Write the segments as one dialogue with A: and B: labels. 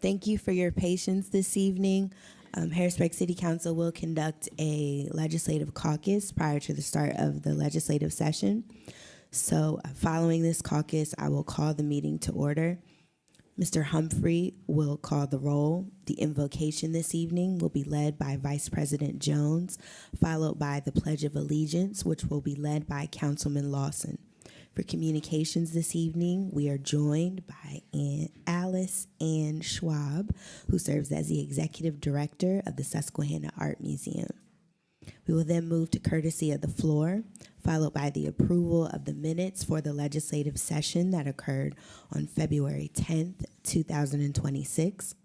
A: Thank you for your patience this evening. Harrisburg City Council will conduct a legislative caucus prior to the start of the legislative session. So following this caucus, I will call the meeting to order. Mr. Humphrey will call the roll. The invocation this evening will be led by Vice President Jones, followed by the Pledge of Allegiance, which will be led by Councilman Lawson. For communications this evening, we are joined by Alice Ann Schwab, who serves as the Executive Director of the Susquehanna Art Museum. We will then move to courtesy of the floor, followed by the approval of the minutes for the legislative session that occurred on February 10th, 2026.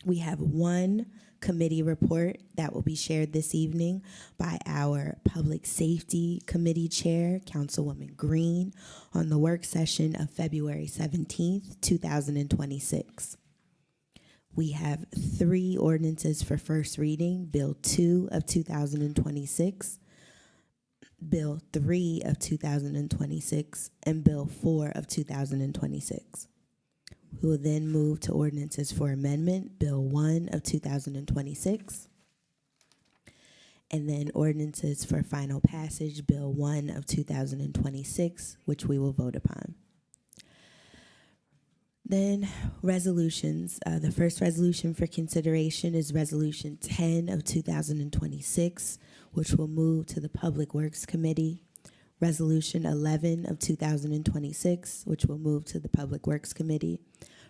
A: We have one committee report that will be shared this evening by our Public Safety Committee Chair, Councilwoman Green, on the work session of February 17th, 2026. We have 3 ordinances for first reading: Bill 2 of 2026, Bill 3 of 2026, and Bill 4 of 2026. We will then move to ordinances for amendment: Bill 1 of 2026, and then ordinances for final passage: Bill 1 of 2026, which we will vote upon. Then resolutions. The first resolution for consideration is Resolution 10 of 2026, which will move to the Public Works Committee. Resolution 11 of 2026, which will move to the Public Works Committee.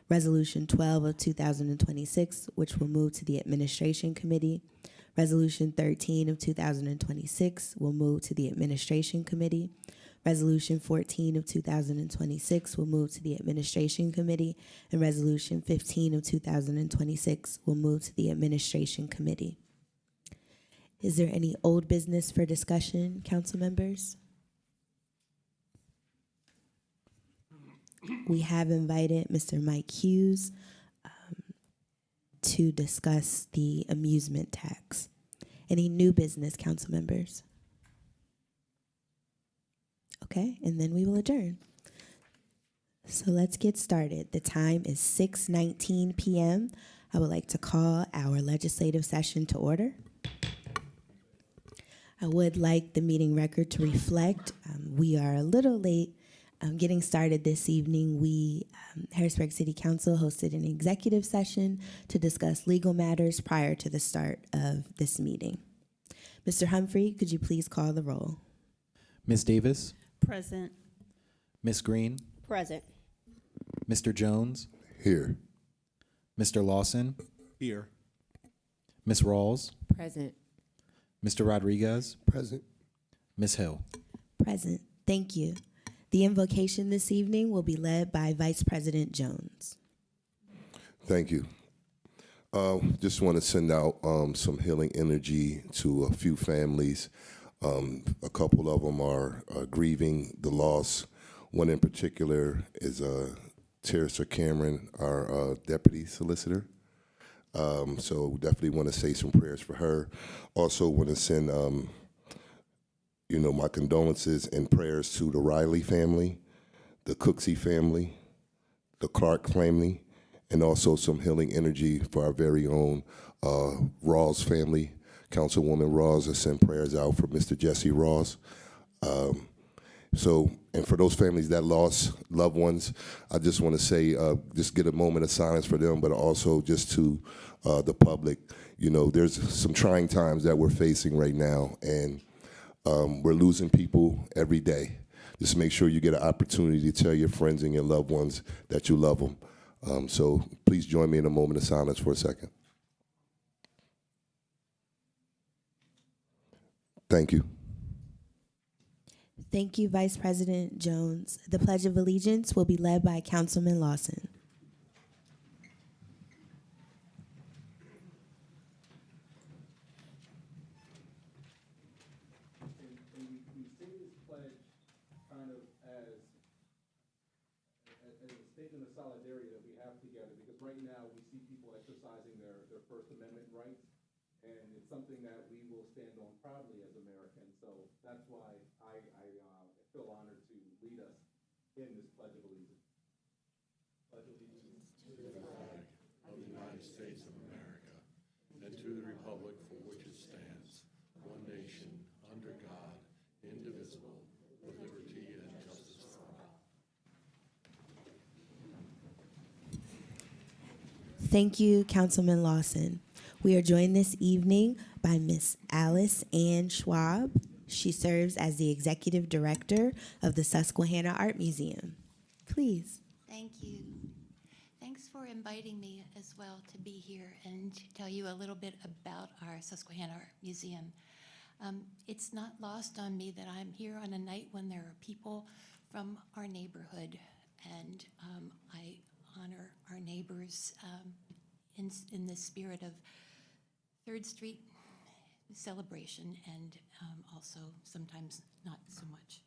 A: Resolution 12 of 2026, which will move to the Administration Committee. Resolution 13 of 2026 will move to the Administration Committee. Resolution 14 of 2026 will move to the Administration Committee, and Resolution 15 of 2026 will move to the Administration Committee. Is there any old business for discussion, council members? We have invited Mr. Mike Hughes to discuss the amusement tax. Any new business, council members? Okay, and then we will adjourn. So let's get started. The time is 6:19 p.m. I would like to call our legislative session to order. I would like the meeting record to reflect we are a little late getting started this evening. Harrisburg City Council hosted an executive session to discuss legal matters prior to the start of this meeting. Mr. Humphrey, could you please call the roll?
B: Ms. Davis?
C: Present.
B: Ms. Green?
C: Present.
B: Mr. Jones?
D: Here.
B: Mr. Lawson?
E: Here.
B: Ms. Rawls?
C: Present.
B: Mr. Rodriguez?
D: Present.
B: Ms. Hill?
A: Present. Thank you. The invocation this evening will be led by Vice President Jones.
D: Thank you. Just want to send out some healing energy to a few families. A couple of them are grieving the loss. One in particular is Teresa Cameron, our deputy solicitor. So definitely want to say some prayers for her. Also want to send my condolences and prayers to the Riley family, the Cooksey family, the Clark family, and also some healing energy for our very own Rawls family. Councilwoman Rawls, I send prayers out for Mr. Jesse Rawls. And for those families that lost loved ones, I just want to say, just get a moment of silence for them, but also just to the public. There's some trying times that we're facing right now, and we're losing people every day. Just make sure you get an opportunity to tell your friends and your loved ones that you love them. So please join me in a moment of silence for a second. Thank you.
A: Thank you, Vice President Jones. The Pledge of Allegiance will be led by Councilman Lawson.
E: We say this pledge kind of as a statement of solidarity that we have together, because right now we see people exercising their First Amendment rights, and it's something that we will stand on proudly as Americans. So that's why I feel honored to lead us in this Pledge of Allegiance. Pledge allegiance to the flag of
C: for which it stands, one nation, under God, indivisible, with liberty and justice for all.
A: Thank you, Councilman Lawson. We are joined this evening by Miss Alice Ann Schwab. She serves as the Executive Director of the Susquehanna Art Museum. Please.
F: Thank you. Thanks for inviting me as well to be here and to tell you a little bit about our Susquehanna Art Museum. It's not lost on me that I'm here on a night when there are people from our neighborhood, and I honor our neighbors in the spirit of 3rd Street celebration, and also sometimes not so much.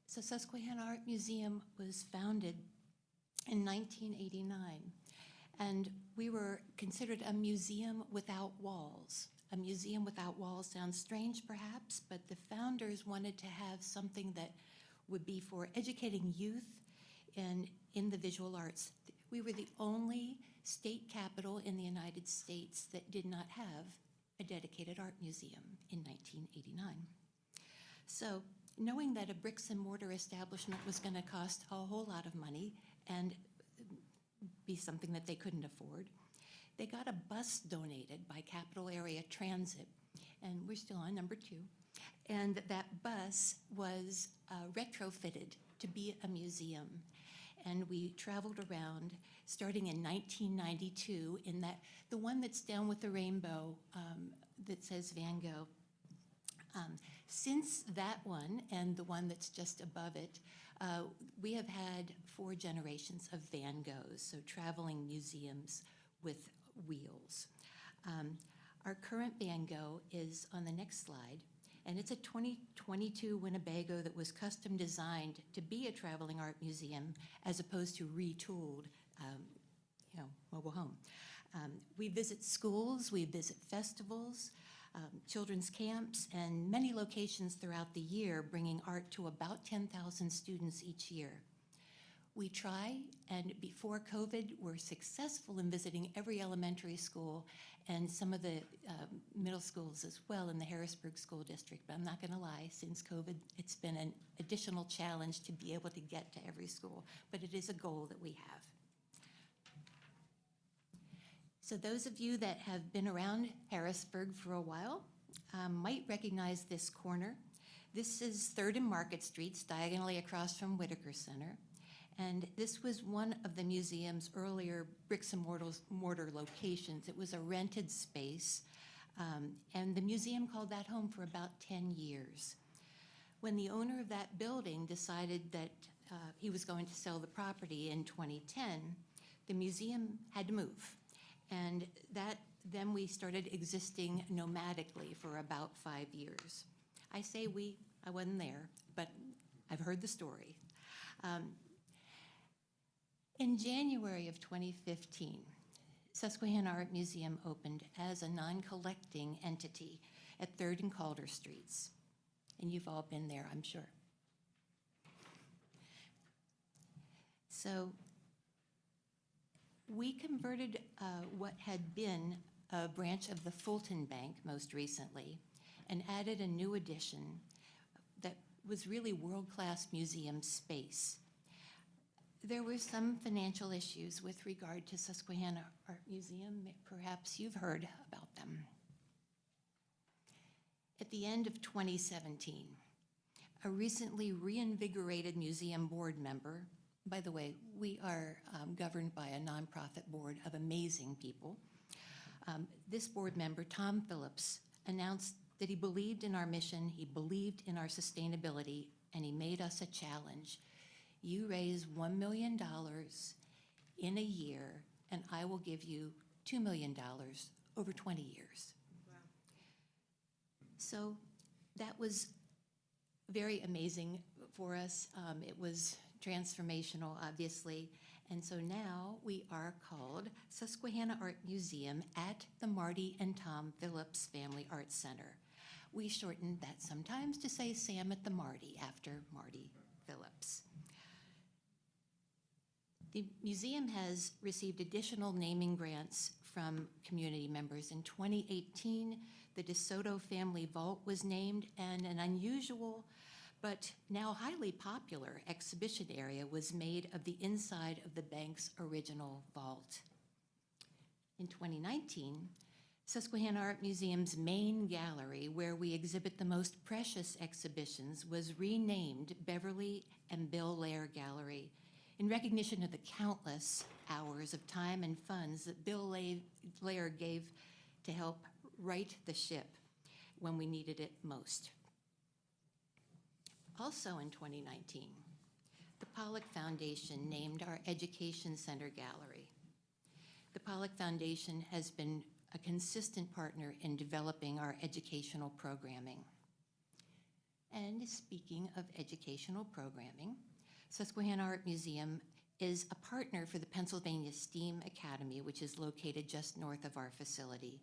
F: So Susquehanna Art Museum was founded in 1989, and we were considered a museum without walls. A museum without walls sounds strange, perhaps, but the founders wanted to have something that would be for educating youth in the visual arts. We were the only state capital in the United States that did not have a dedicated art museum in 1989. So, knowing that a bricks and mortar establishment was going to cost a whole lot of money and be something that they couldn't afford, they got a bus donated by Capital Area Transit, and we're still on number 2. And that bus was retrofitted to be a museum. And we traveled around starting in 1992 in the one that's down with the rainbow that says Van Gogh. Since that one and the one that's just above it, we have had 4 generations of Van Goghs, so traveling museums with wheels. Our current Van Gogh is on the next slide, and it's a 2022 Winnebago that was custom designed to be a traveling art museum as opposed to retooled, mobile home. We visit schools, we visit festivals, children's camps, and many locations throughout the year, bringing art to about 10,000 students each year. We try, and before COVID, we're successful in visiting every elementary school and some of the middle schools as well in the Harrisburg School District. But I'm not going to lie, since COVID, it's been an additional challenge to be able to get to every school, but it is a goal that we have. So those of you that have been around Harrisburg for a while might recognize this corner. This is 3rd and Market Streets, diagonally across from Whitaker Center. And this was one of the museum's earlier bricks and mortar locations. It was a rented space, and the museum called that home for about 10 years. When the owner of that building decided that he was going to sell the property in 2010, the museum had to move. And then we started existing nomadically for about 5 years. I say we, I wasn't there, but I've heard the story. In January of 2015, Susquehanna Art Museum opened as a non-collecting entity at 3rd and Calder Streets. And you've all been there, I'm sure. So we converted what had been a branch of the Fulton Bank most recently and added a new addition that was really world-class museum space. There were some financial issues with regard to Susquehanna Art Museum. Perhaps you've heard about them. At the end of 2017, a recently reinvigorated museum board member, by the way, we are governed by a nonprofit board of amazing people. This board member, Tom Phillips, announced that he believed in our mission, he believed in our sustainability, and he made us a challenge. You raise $1 million in a year, and I will give you $2 million over 20 years. Wow. So that was very amazing for us. It was transformational, obviously. And so now we are called Susquehanna Art Museum at the Marty and Tom Phillips Family Arts Center. We shortened that sometimes to say Sam at the Marty after Marty Phillips. The museum has received additional naming grants from community members. In 2018, the DeSoto Family Vault was named, and an unusual but now highly popular exhibition area was made of the inside of the bank's original vault. In 2019, Susquehanna Art Museum's main gallery, where we exhibit the most precious exhibitions, was renamed Beverly and Bill Lair Gallery in recognition of the countless hours of time and funds that Bill Lair gave to help right the ship when we needed it most. Also in 2019, the Pollock Foundation named our Education Center Gallery. The Pollock Foundation has been a consistent partner in developing our educational programming. And speaking of educational programming, Susquehanna Art Museum is a partner for the Pennsylvania STEAM Academy, which is located just north of our facility.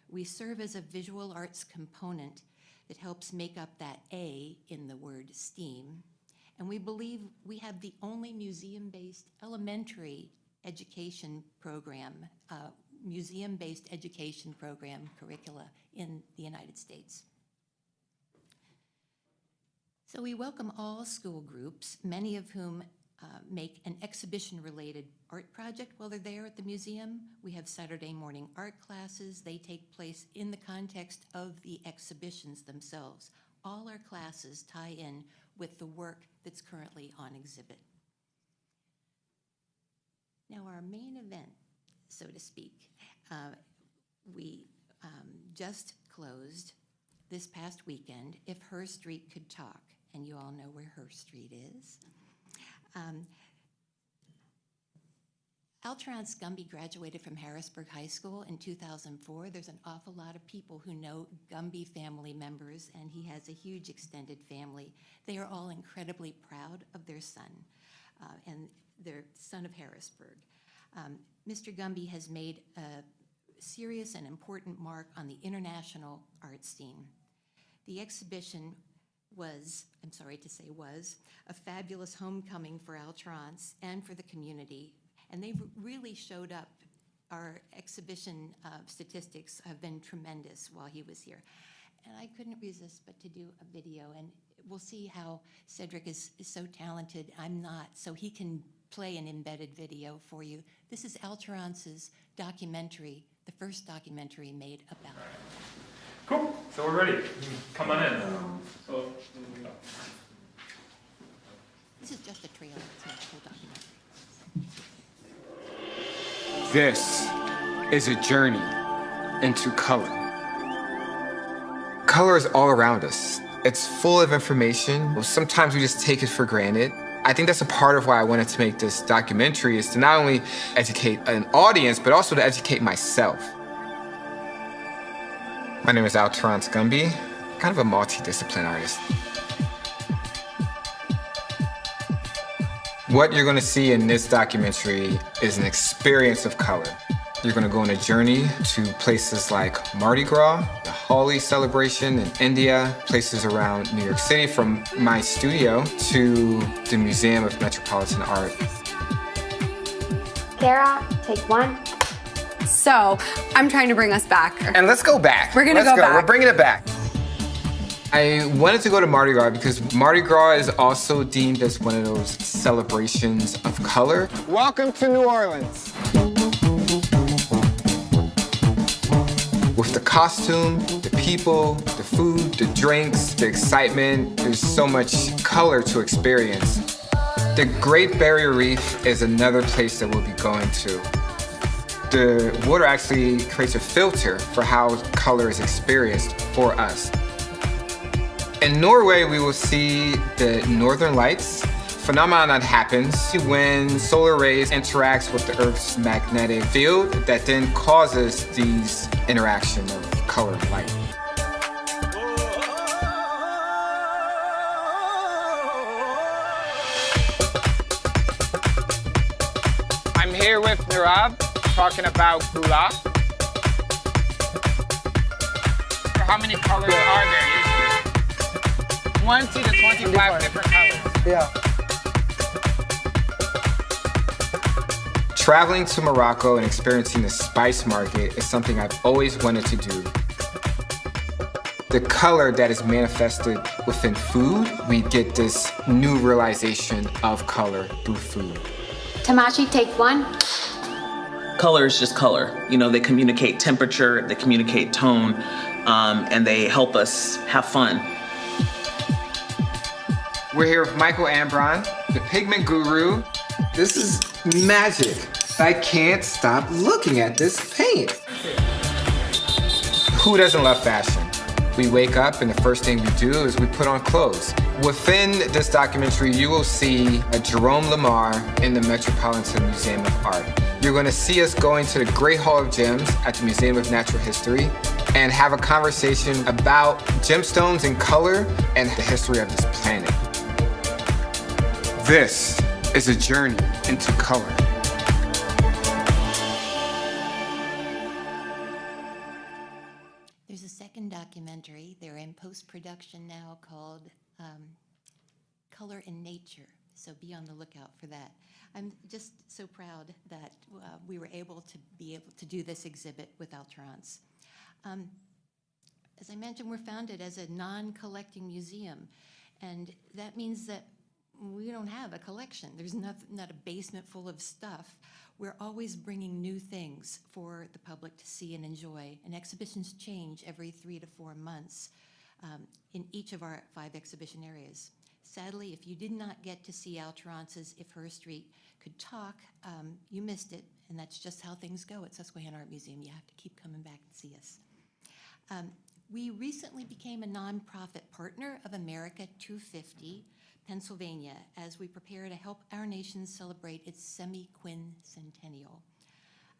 F: We serve as a visual arts component that helps make up that A in the word STEAM, and we believe we have the only museum-based elementary education program, museum-based education program curricula in the United States. So we welcome all school groups, many of whom make an exhibition-related art project while they're there at the museum. We have Saturday morning art classes. They take place in the context of the exhibitions themselves. All our classes tie in with the work that's currently on exhibit. Now, our main event, so to speak, we just closed this past weekend, If Her Street Could Talk, and you all know where Her Street is. Altrance Gumby graduated from Harrisburg High School in 2004. There's an awful lot of people who know Gumby family members, and he has a huge extended family. They are all incredibly proud of their son, and their son of Harrisburg. Mr. Gumby has made a serious and important mark on the international art scene. The exhibition was, I'm sorry to say was, a fabulous homecoming for Altrance and for the community. And they really showed up. Our exhibition statistics have been tremendous while he was here. And I couldn't resist but to do a video. And we'll see how Cedric is so talented. I'm not, so he can play an embedded video for you. This is Altrance's documentary, the first documentary made about him.
G: Cool, so we're ready. Come on in. So,
F: This is just a trailer, it's not a full documentary.
H: This is a journey into color. Color is all around us. It's full of information. Sometimes we just take it for granted. I think that's a part of why I wanted to make this documentary, is to not only educate an audience, but also to educate myself. My name is Altrance Gumby, kind of a multidisciplinary artist. What you're gonna see in this documentary is an experience of color. You're gonna go on a journey to places like Mardi Gras, the Holi celebration in India, places around New York City, from my studio to the Museum of Metropolitan Art.
I: Kara, take one.
J: So, I'm trying to bring us back.
H: And let's go back.
J: We're gonna go back.
H: We're bringing it back. I wanted to go to Mardi Gras because Mardi Gras is also deemed as one of those celebrations of color. Welcome to New Orleans. With the costume, the people, the food, the drinks, the excitement, there's so much color to experience. The Great Barrier Reef is another place that we'll be going to. The water actually creates a filter for how color is experienced for us. In Norway, we will see the Northern Lights, phenomenon that happens when solar rays interacts with the Earth's magnetic field that then causes these interaction of color and light. I'm here with Nirav, talking about hula. How many colors are there usually? 20 to 25 different colors.
K: Yeah.
H: Traveling to Morocco and experiencing the spice market is something I've always wanted to do. The color that is manifested within food, we get this new realization of color through food.
J: Tamashi, take one.
I: Color is just color. You know, they communicate temperature, they communicate tone, and they help us have fun.
H: We're here with Michael Ambron, the pigment guru. This is magic. I can't stop looking at this paint. Who doesn't love fashion? We wake up and the first thing we do is we put on clothes. Within this documentary, you will see a Jerome Lamar in the Metropolitan Museum of Art. You're going to see us going to the Great Hall of Gems at the Museum of Natural History and have a conversation about gemstones and color and the history of this planet. This is a journey into color.
F: There's a second documentary. They're in post-production now called Color in Nature, so be on the lookout for that. I'm just so proud that we were able to do this exhibit with Altrance. As I mentioned, we're founded as a non-collecting museum, and that means that we don't have a collection. There's not a basement full of stuff. We're always bringing new things for the public to see and enjoy, and exhibitions change every 3 to 4 months in each of our 5 exhibition areas. Sadly, if you did not get to see Altrance's If Her Street Could Talk, you missed it, and that's just how things go at Susquehanna Art Museum. You have to keep coming back and see us. We recently became a nonprofit partner of America 250, Pennsylvania, as we prepare to help our nation celebrate its semi-quincentennial.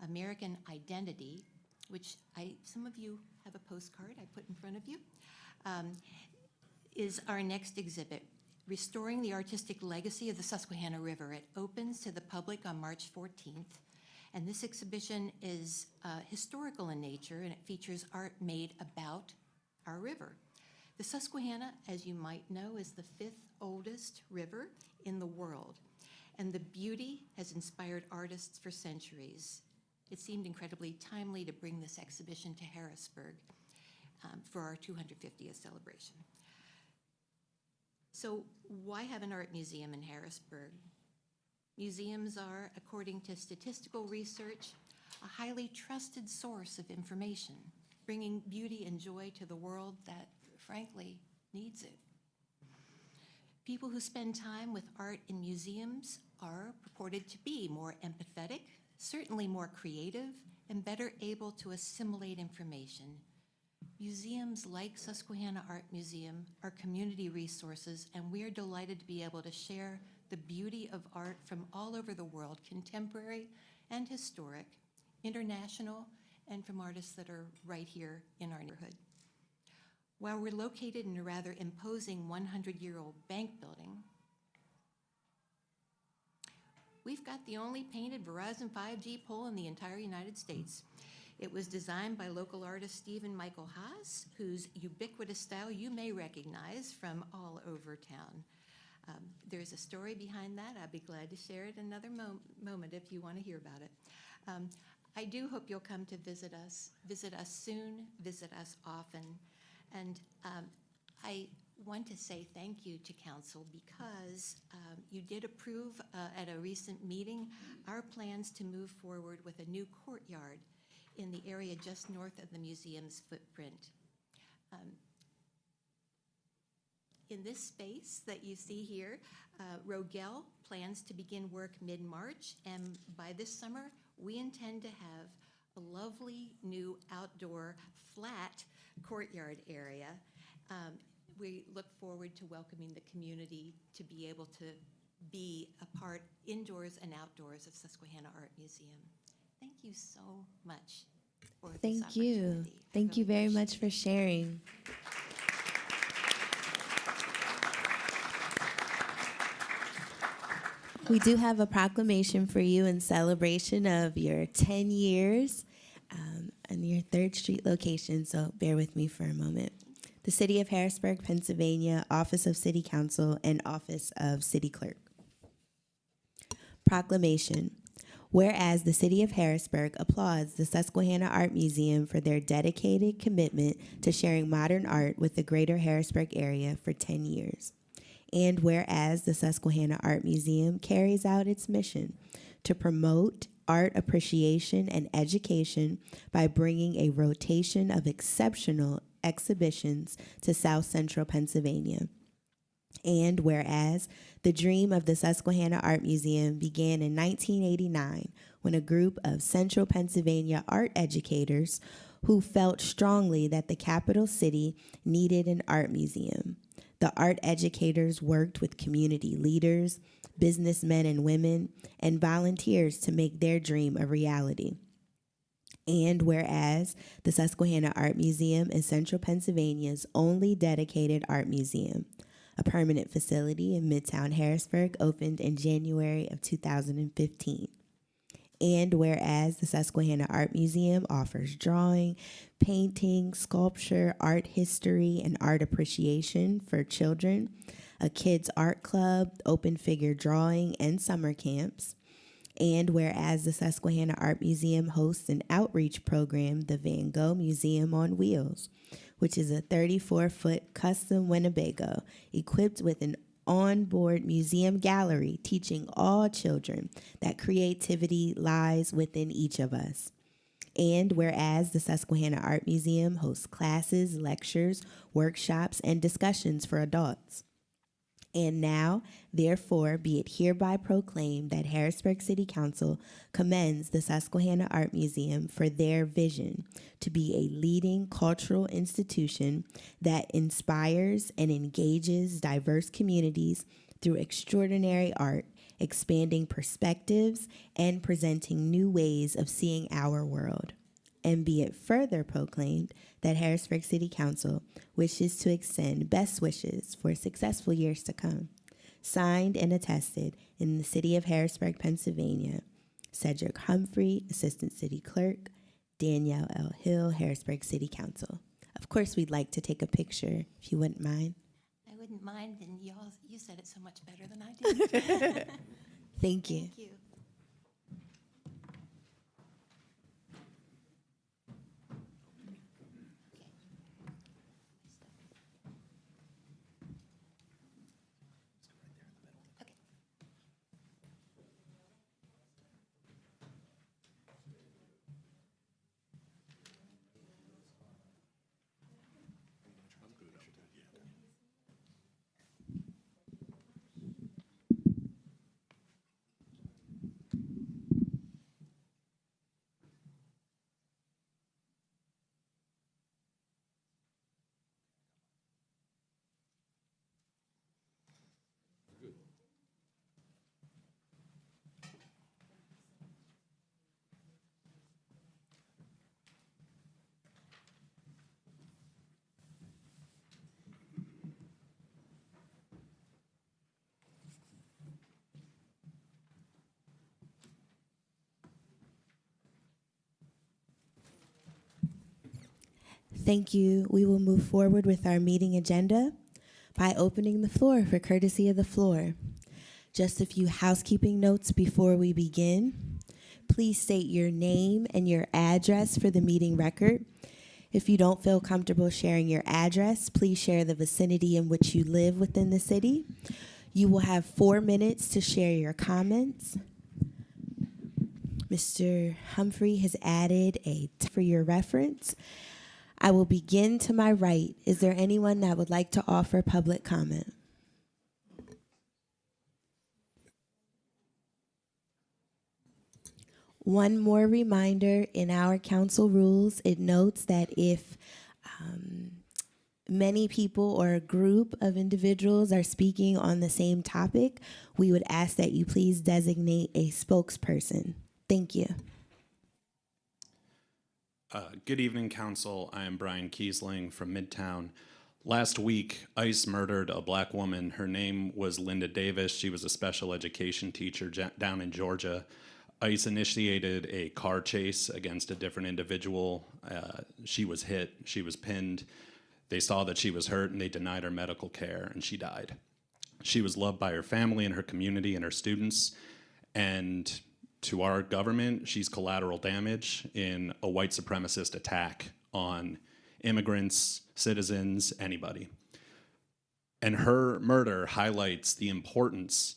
F: American Identity, which some of you have a postcard I put in front of you, is our next exhibit, Restoring the Artistic Legacy of the Susquehanna River. It opens to the public on March 14th, and this exhibition is historical in nature, and it features art made about our river. The Susquehanna, as you might know, is the 5th oldest river in the world, and the beauty has inspired artists for centuries. It seemed incredibly timely to bring this exhibition to Harrisburg for our 250th celebration. So why have an art museum in Harrisburg? Museums are, according to statistical research, a highly trusted source of information, bringing beauty and joy to the world that, frankly, needs it. People who spend time with art in museums are purported to be more empathetic, certainly more creative, and better able to assimilate information. Museums like Susquehanna Art Museum are community resources, and we are delighted to be able to share the beauty of art from all over the world, contemporary and historic, international, and from artists that are right here in our neighborhood. While we're located in a rather imposing 100-year-old bank building, we've got the only painted Verizon 5G pole in the entire United States. It was designed by local artist Stephen Michael Haas, whose ubiquitous style you may recognize from all over town. There's a story behind that. I'd be glad to share it another moment if you want to hear about it. I do hope you'll come to visit us soon, visit us often. And I want to say thank you to Council because you did approve at a recent meeting our plans to move forward with a new courtyard in the area just north of the museum's footprint. In this space that you see here, Rogel plans to begin work mid-March, and by this summer, we intend to have a lovely new outdoor flat courtyard area. We look forward to welcoming the community to be able to be a part indoors and outdoors of Susquehanna Art Museum. Thank you so much for this
A: Thank you.
F: opportunity. I
A: Thank you
F: really
A: very
F: appreciate
A: much for sharing. We do have a proclamation for you in celebration of your 10 years and your 3rd Street location, so bear with me for a moment. The City of Harrisburg, Pennsylvania, Office of City Council, and Office of City Clerk. Proclamation. Whereas the City of Harrisburg applauds the Susquehanna Art Museum for their dedicated commitment to sharing modern art with the greater Harrisburg area for 10 years. And whereas the Susquehanna Art Museum carries out its mission to promote art appreciation and education by bringing a rotation of exceptional exhibitions to South Central Pennsylvania. And whereas the dream of the Susquehanna Art Museum began in 1989 when a group of Central Pennsylvania art educators who felt strongly that the capital city needed an art museum. The art educators worked with community leaders, businessmen and women, and volunteers to make their dream a reality. And whereas the Susquehanna Art Museum is Central Pennsylvania's only dedicated art museum, a permanent facility in Midtown Harrisburg opened in January of 2015. And whereas the Susquehanna Art Museum offers drawing, painting, sculpture, art history, and art appreciation for children, a kids' art club, open figure drawing, and summer camps. And whereas the Susquehanna Art Museum hosts an outreach program, the Van Gogh Museum on Wheels, which is a 34-foot custom Winnebago equipped with an onboard museum gallery teaching all children that creativity lies within each of us. And whereas the Susquehanna Art Museum hosts classes, lectures, workshops, and discussions for adults. And now, therefore, be it hereby proclaimed that Harrisburg City Council commends the Susquehanna Art Museum for their vision to be a leading cultural institution that inspires and engages diverse communities through extraordinary art, expanding perspectives and presenting new ways of seeing our world. And be it further proclaimed that Harrisburg City Council wishes to extend best wishes for successful years to come. Signed and attested in the city of Harrisburg, Pennsylvania, Cedric Humphrey, Assistant City Clerk, Danielle L. Hill, Harrisburg City Council. Of course, we'd like to take a picture, if you wouldn't mind.
F: I wouldn't mind, and you said it so much better than I did.
A: Thank you.
F: Thank you.
A: Thank you. We will move forward with our meeting agenda by opening the floor for courtesy of the floor. Just a few housekeeping notes before we begin. Please state your name and your address for the meeting record. If you don't feel comfortable sharing your address, please share the vicinity in which you live within the city. You will have 4 minutes to share your comments. Mr. Humphrey has added for your reference. I will begin to my right. Is there anyone that would like to offer public comment? One more reminder, in our council rules, it notes that if many people or a group of individuals are speaking on the same topic, we would ask that you please designate a spokesperson. Thank you.
K: Good evening, Council. I am Brian Kiesling from Midtown. Last week, ICE murdered a black woman. Her name was Linda Davis. She was a special education teacher down in Georgia. ICE initiated a car chase against a different individual. She was hit. She was pinned. They saw that she was hurt, and they denied her medical care, and she died. She was loved by her family and her community and her students, and To our government, she's collateral damage in a white supremacist attack on immigrants, citizens, anybody. And her murder highlights the importance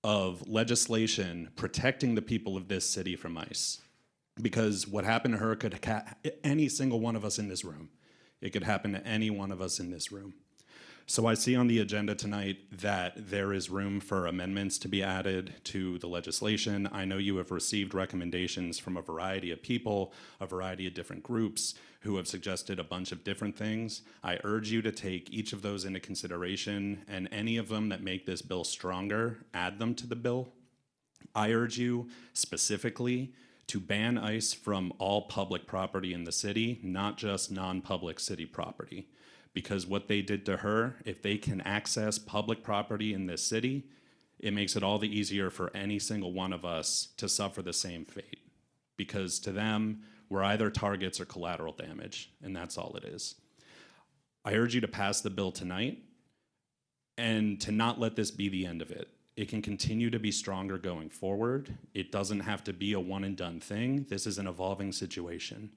K: of legislation protecting the people of this city from ICE. Because what happened to her could any single one of us in this room. It could happen to any one of us in this room. So I see on the agenda tonight that there is room for amendments to be added to the legislation. I know you have received recommendations from a variety of people, a variety of different groups who have suggested a bunch of different things. I urge you to take each of those into consideration, and any of them that make this bill stronger, add them to the bill. I urge you specifically to ban ICE from all public property in the city, not just non-public city property. Because what they did to her, if they can access public property in this city, it makes it all the easier for any single one of us to suffer the same fate. Because to them, we're either targets or collateral damage, and that's all it is. I urge you to pass the bill tonight and to not let this be the end of it. It can continue to be stronger going forward. It doesn't have to be a one and done thing. This is an evolving situation.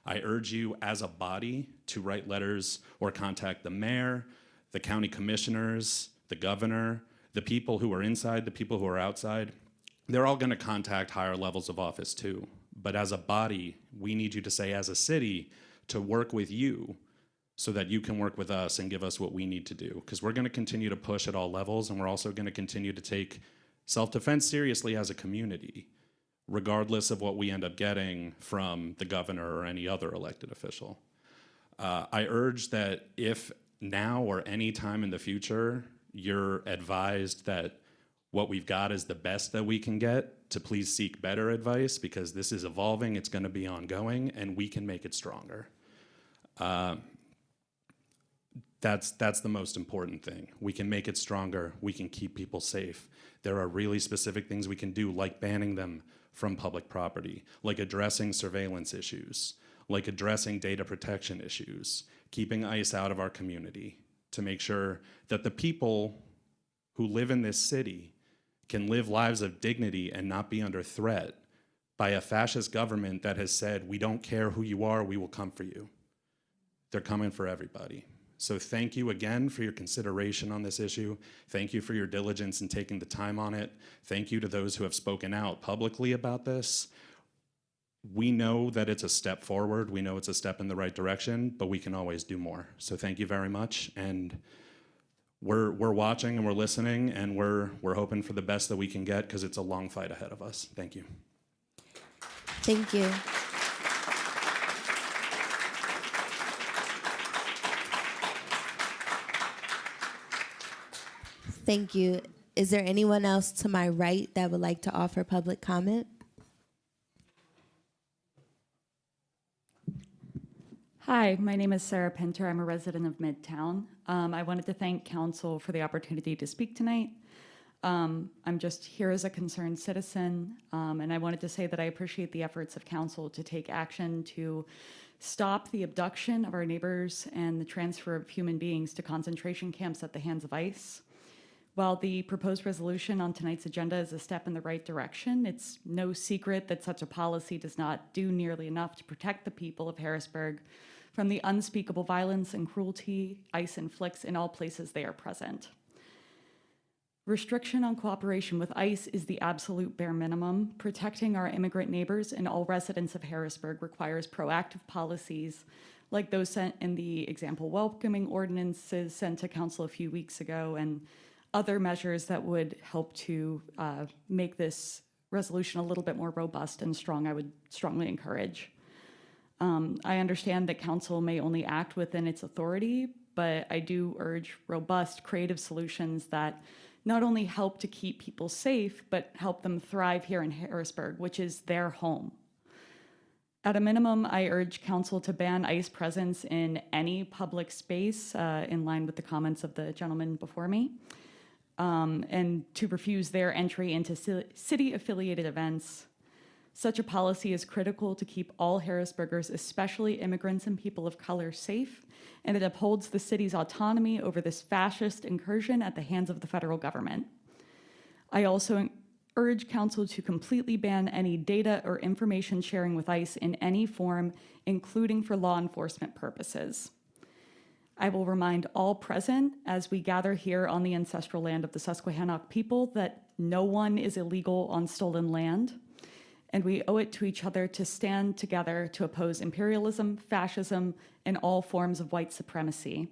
K: I urge you as a body to write letters or contact the mayor, the county commissioners, the governor, the people who are inside, the people who are outside. They're all going to contact higher levels of office too. But as a body, we need you to say as a city to work with you so that you can work with us and give us what we need to do. Because we're going to continue to push at all levels, and we're also going to continue to take self-defense seriously as a community, regardless of what we end up getting from the governor or any other elected official. I urge that if now or any time in the future you're advised that what we've got is the best that we can get, to please seek better advice, because this is evolving, it's going to be ongoing, and we can make it stronger. That's the most important thing. We can make it stronger. We can keep people safe. There are really specific things we can do, like banning them from public property, like addressing surveillance issues, like addressing data protection issues, keeping ICE out of our community to make sure that the people who live in this city can live lives of dignity and not be under threat by a fascist government that has said, we don't care who you are, we will come for you. They're coming for everybody. So thank you again for your consideration on this issue. Thank you for your diligence in taking the time on it. Thank you to those who have spoken out publicly about this. We know that it's a step forward. We know it's a step in the right direction, but we can always do more. So thank you very much. And we're watching and we're listening, and we're hoping for the best that we can get, because it's a long fight ahead of us. Thank you.
A: Thank you. Thank you. Is there anyone else to my right that would like to offer public comment?
L: Hi, my name is Sarah Pinter. I'm a resident of Midtown. I wanted to thank council for the opportunity to speak tonight. I'm just here as a concerned citizen, and I wanted to say that I appreciate the efforts of council to take action to stop the abduction of our neighbors and the transfer of human beings to concentration camps at the hands of ICE. While the proposed resolution on tonight's agenda is a step in the right direction, it's no secret that such a policy does not do nearly enough to protect the people of Harrisburg from the unspeakable violence and cruelty ICE inflicts in all places they are present. Restriction on cooperation with ICE is the absolute bare minimum. Protecting our immigrant neighbors and all residents of Harrisburg requires proactive policies like those sent in the example welcoming ordinances sent to council a few weeks ago, and other measures that would help to make this resolution a little bit more robust and strong. I would strongly encourage. I understand that council may only act within its authority, but I do urge robust, creative solutions that not only help to keep people safe, but help them thrive here in Harrisburg, which is their home. At a minimum, I urge council to ban ICE presence in any public space, in line with the comments of the gentleman before me, and to refuse their entry into city-affiliated events. Such a policy is critical to keep all Harrisburgers, especially immigrants and people of color, safe, and it upholds the city's autonomy over this fascist incursion at the hands of the federal government. I also urge council to completely ban any data or information sharing with ICE in any form, including for law enforcement purposes. I will remind all present as we gather here on the ancestral land of the Susquehannock people that no one is illegal on stolen land, and we owe it to each other to stand together to oppose imperialism, fascism, and all forms of white supremacy.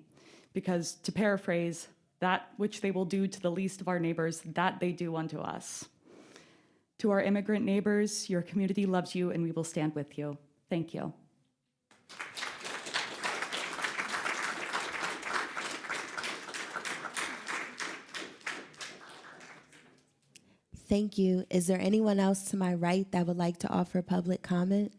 L: Because, to paraphrase, that which they will do to the least of our neighbors, that they do unto us. To our immigrant neighbors, your community loves you and we will stand with you. Thank you.
A: Thank you. Is there anyone else to my right that would like to offer public comment?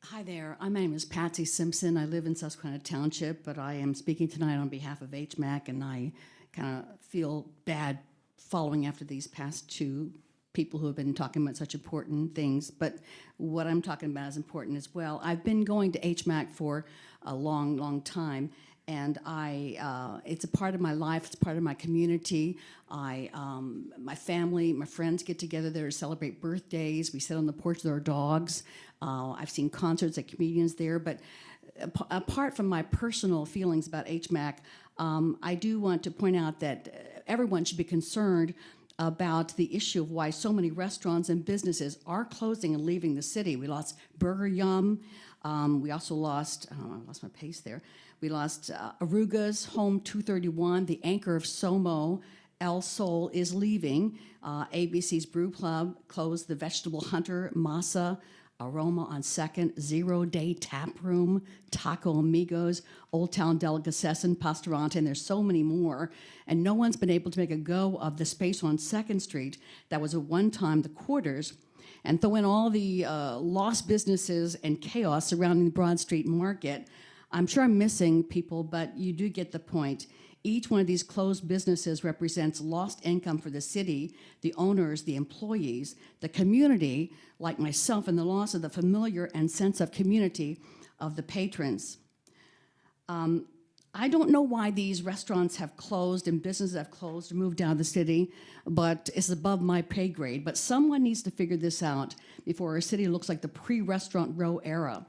M: Hi there. My name is Patsy Simpson. I live in Susquehanna Township, but I am speaking tonight on behalf of HMAC, and I kind of feel bad following after these past two people who have been talking about such important things. But what I'm talking about is important as well. I've been going to HMAC for a long, long time, and it's a part of my life. It's part of my community. My family, my friends get together there to celebrate birthdays. We sit on the porch with our dogs. I've seen concerts at comedians there. But apart from my personal feelings about HMAC, I do want to point out that everyone should be concerned about the issue of why so many restaurants and businesses are closing and leaving the city. We lost Burger Yum. We also lost, I lost my pace there. We lost Aruga's, Home 231, the anchor of Somo, El Sol is leaving. ABC's Brew Club closed, the Vegetable Hunter, Masa, Aroma on 2nd, Zero Day Tap Room, Taco Amigos, Old Town Delicatessen, Pastorante, and there's so many more. And no one's been able to make a go of the space on 2nd Street that was at one time the Quarters, and throw in all the lost businesses and chaos surrounding the Broad Street Market. I'm sure I'm missing people, but you do get the point. Each one of these closed businesses represents lost income for the city, the owners, the employees, the community, like myself, and the loss of the familiar and sense of community of the patrons. I don't know why these restaurants have closed and businesses have closed or moved out of the city, but it's above my pay grade. But someone needs to figure this out before our city looks like the pre-Restaurant Row era.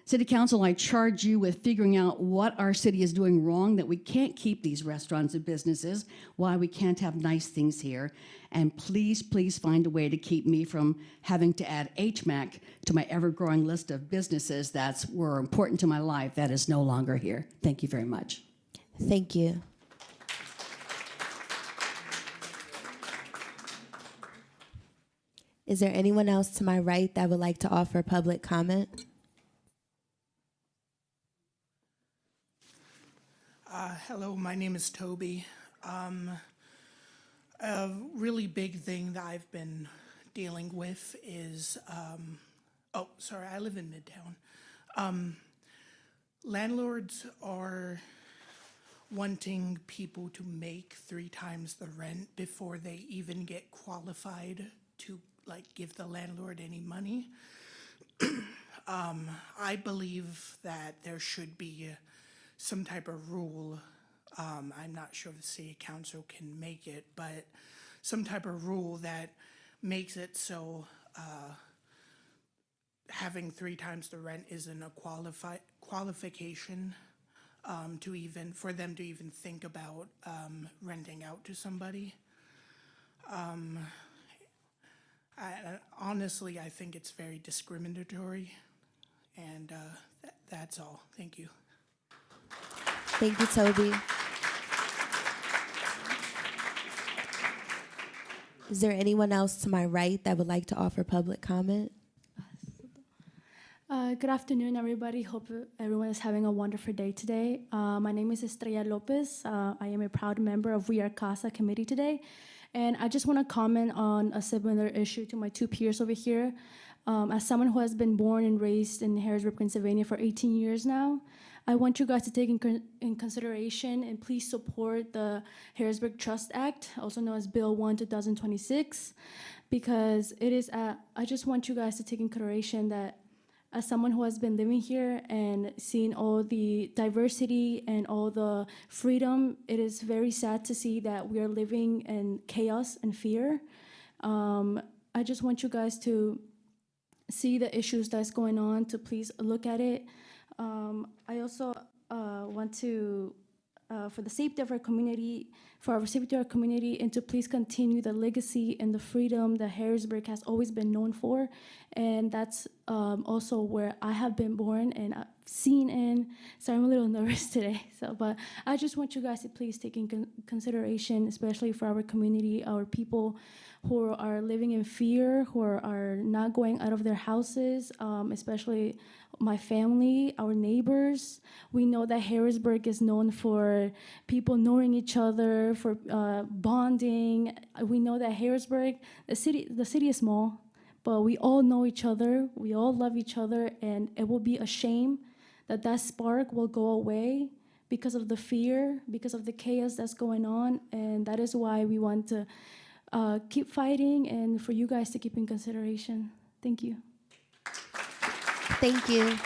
M: City Council, I charge you with figuring out what our city is doing wrong, that we can't keep these restaurants and businesses, why we can't have nice things here. And please, please find a way to keep me from having to add HMAC to my ever-growing list of businesses that were important to my life that is no longer here. Thank you very much.
A: Thank you. Is there anyone else to my right that would like to offer public comment?
N: Hello, my name is Toby. A really big thing that I've been dealing with is, I live in Midtown. Landlords are wanting people to make 3 times the rent before they even get qualified to give the landlord any money. I believe that there should be some type of rule. I'm not sure if the city council can make it, but some type of rule that makes it so having 3 times the rent isn't a qualification for them to even think about renting out to somebody. Honestly, I think it's very discriminatory, and that's all. Thank you.
A: Thank you, Toby. Is there anyone else to my right that would like to offer public comment?
O: Good afternoon, everybody. Hope everyone is having a wonderful day today. My name is Estrella Lopez. I am a proud member of We Are Casa committee today. And I just want to comment on a similar issue to my 2 peers over here. As someone who has been born and raised in Harrisburg, Pennsylvania for 18 years now, I want you guys to take in consideration and please support the Harrisburg Trust Act, also known as Bill 1, 2026, because it is, I just want you guys to take in consideration that as someone who has been living here and seeing all the diversity and all the freedom, it is very sad to see that we are living in chaos and fear. I just want you guys to see the issues that's going on, to please look at it. I also want to, for the safety of our community, and to please continue the legacy and the freedom that Harrisburg has always been known for. And that's also where I have been born and I've seen in. So I'm a little nervous today. But I just want you guys to please take in consideration, especially for our community, our people who are living in fear, who are not going out of their houses, especially my family, our neighbors. We know that Harrisburg is known for people knowing each other, for bonding. We know that Harrisburg, the city is small, but we all know each other, we all love each other, and it will be a shame that spark will go away because of the fear, because of the chaos that's going on, and that is why we want to keep fighting and for you guys to keep in consideration. Thank you.
A: Thank you.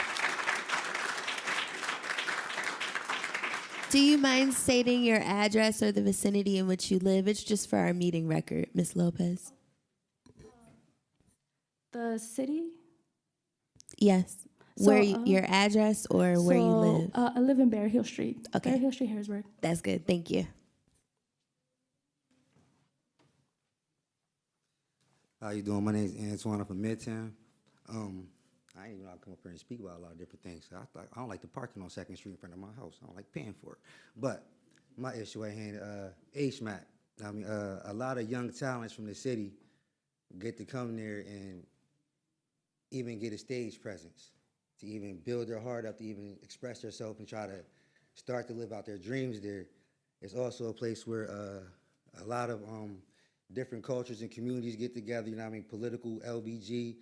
A: Do you mind stating your address or the vicinity in which you live? It's just for our meeting record, Ms. Lopez.
O: The city?
A: Yes.
O: So,
A: Your address or where you live?
O: I live in Bear Hill Street.
A: Okay.
O: Bear Hill Street, Harrisburg.
A: That's good. Thank you.
P: How you doing? My name is Antoine from Midtown. I ain't even know I come up here and speak about a lot of different things. I don't like the parking on 2nd Street in front of my house. I don't like paying for it. But my issue at hand, HMAC. I mean, a lot of young talents from the city get to come there and even get a stage presence, to even build their heart up, to even express themselves and try to start to live out their dreams there. It's also a place where a lot of different cultures and communities get together, you know what I mean, political, LBG,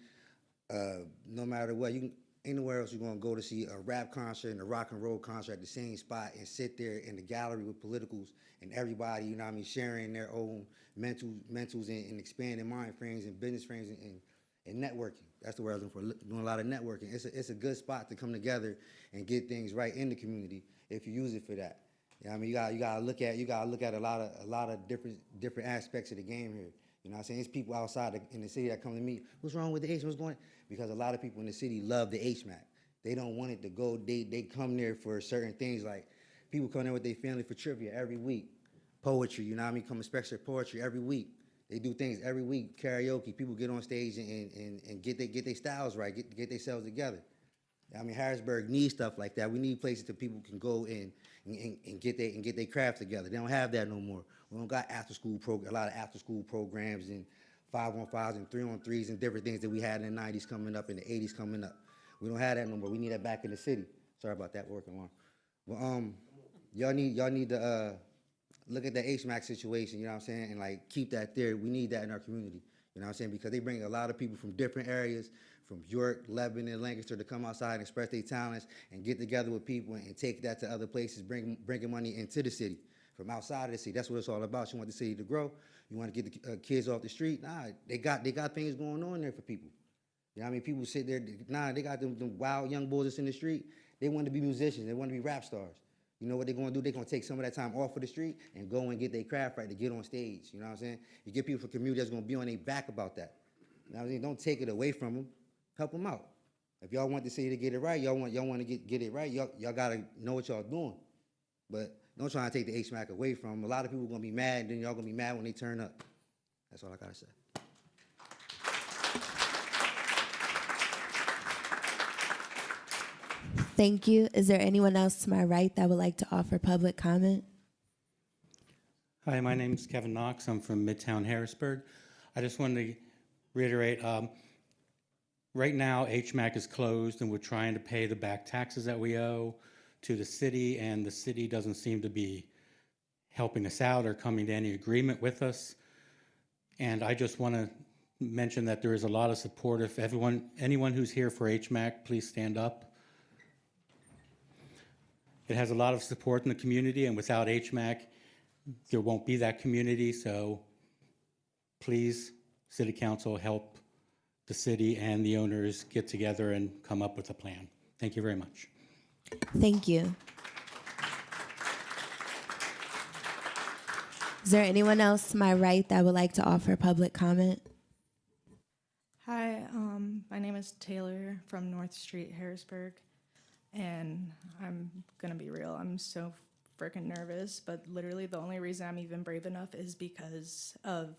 P: no matter what. You can, anywhere else you're gonna go to see a rap concert and a rock and roll concert at the same spot and sit there in the gallery with politicals and everybody, you know what I mean, sharing their own mentals and expanding mind frames and business frames and networking. That's the word I was looking for, doing a lot of networking. It's a good spot to come together and get things right in the community if you use it for that. You know what I mean, you gotta look at a lot of different aspects of the game here. You know what I'm saying? It's people outside in the city that come to me, what's wrong with the HMAC? What's going on? Because a lot of people in the city love the HMAC. They don't want it to go, they come there for certain things, like people come there with their family for trivia every week. Poetry, you know what I mean? Come especially poetry every week. They do things every week, karaoke, people get on stage and get their styles right, get themselves together. I mean, Harrisburg needs stuff like that. We need places that people can go and get their craft together. They don't have that no more. We don't got a lot of after school programs and 5-on-5s and 3-on-3s and different things that we had in the 90s coming up and the 80s coming up. We don't have that no more. We need that back in the city. Sorry about that, working long. But y'all need to look at the HMAC situation, you know what I'm saying, and like keep that there. We need that in our community, you know what I'm saying, because they bring a lot of people from different areas, from York, Lebanon, Lancaster, to come outside and express their talents and get together with people and take that to other places, bringing money into the city from outside of the city. That's what it's all about. You want the city to grow. You want to get the kids off the street. Nah, they got things going on there for people. You know what I mean? People sit there. Nah, they got them wild young boys that's in the street. They want to be musicians. They want to be rap stars. You know what they're going to do? They're going to take some of that time off of the street and go and get their craft right to get on stage. You know what I'm saying? You get people from community that's going to be on their back about that. You know what I'm saying? Don't take it away from them. Help them out. If y'all want the city to get it right, y'all want to get it right, y'all got to know what y'all doing. But don't try to take the HMAC away from them. A lot of people are going to be mad, and then y'all going to be mad when they turn up. That's all I got to say.
A: Thank you. Is there anyone else to my right that would like to offer public comment?
Q: Hi, my name is Kevin Knox. I'm from Midtown Harrisburg. I just wanted to reiterate, right now HMAC is closed and we're trying to pay the back taxes that we owe to the city, and the city doesn't seem to be helping us out or coming to any agreement with us. And I just want to mention that there is a lot of support. If anyone who's here for HMAC, please stand up. It has a lot of support in the community, and without HMAC, there won't be that community. So please, City Council, help the city and the owners get together and come up with a plan. Thank you very much.
A: Thank you. Is there anyone else to my right that would like to offer public comment?
R: Hi, my name is Taylor from North Street, Harrisburg, and I'm gonna be real, I'm so freaking nervous, but literally the only reason I'm even brave enough is because of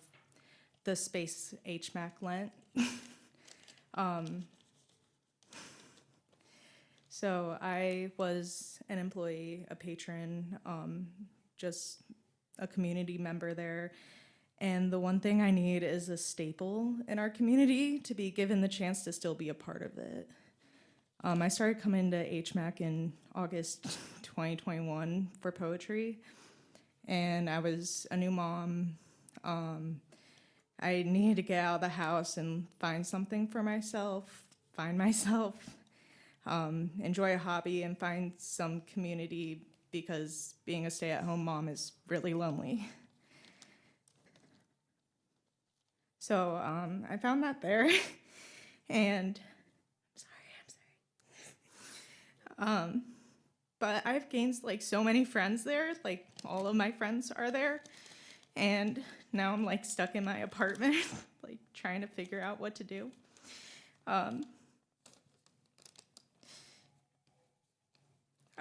R: the space HMAC lent. So I was an employee, a patron, just a community member there. And the one thing I need is a staple in our community to be given the chance to still be a part of it. I started coming to HMAC in August 2021 for poetry, and I was a new mom. I needed to get out of the house and find something for myself, find myself, enjoy a hobby, and find some community, because being a stay-at-home mom is really lonely. So I found that there, and I'm sorry. But I've gained like so many friends there, like all of my friends are there, and now I'm like stuck in my apartment, like trying to figure out what to do. I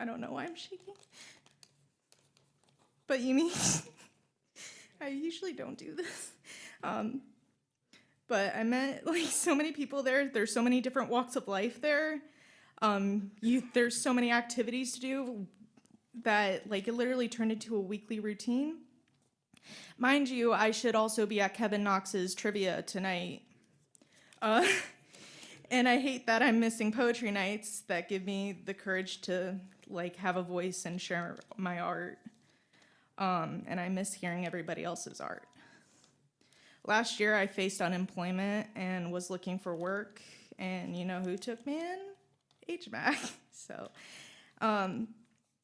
R: don't know why I'm shaking. But you mean, I usually don't do this. But I met like so many people there. There's so many different walks of life there. There's so many activities to do that like it literally turned into a weekly routine. Mind you, I should also be at Kevin Knox's trivia tonight. And I hate that I'm missing poetry nights that give me the courage to like have a voice and share my art. And I miss hearing everybody else's art. Last year, I faced unemployment and was looking for work, and you know who took me in? HMAC. So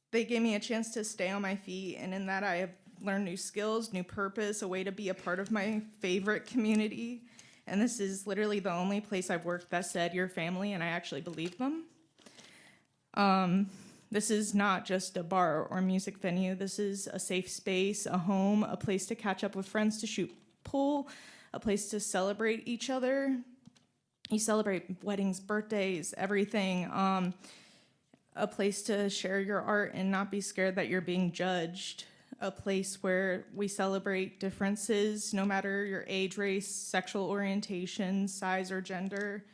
R: they gave me a chance to stay on my feet, and in that I have learned new skills, new purpose, a way to be a part of my favorite community. And this is literally the only place I've worked that said, "You're family," and I actually believe them. This is not just a bar or music venue. This is a safe space, a home, a place to catch up with friends, to shoot pool, a place to celebrate each other. You celebrate weddings, birthdays, everything. A place to share your art and not be scared that you're being judged. A place where we celebrate differences, no matter your age, race, sexual orientation, size, or gender.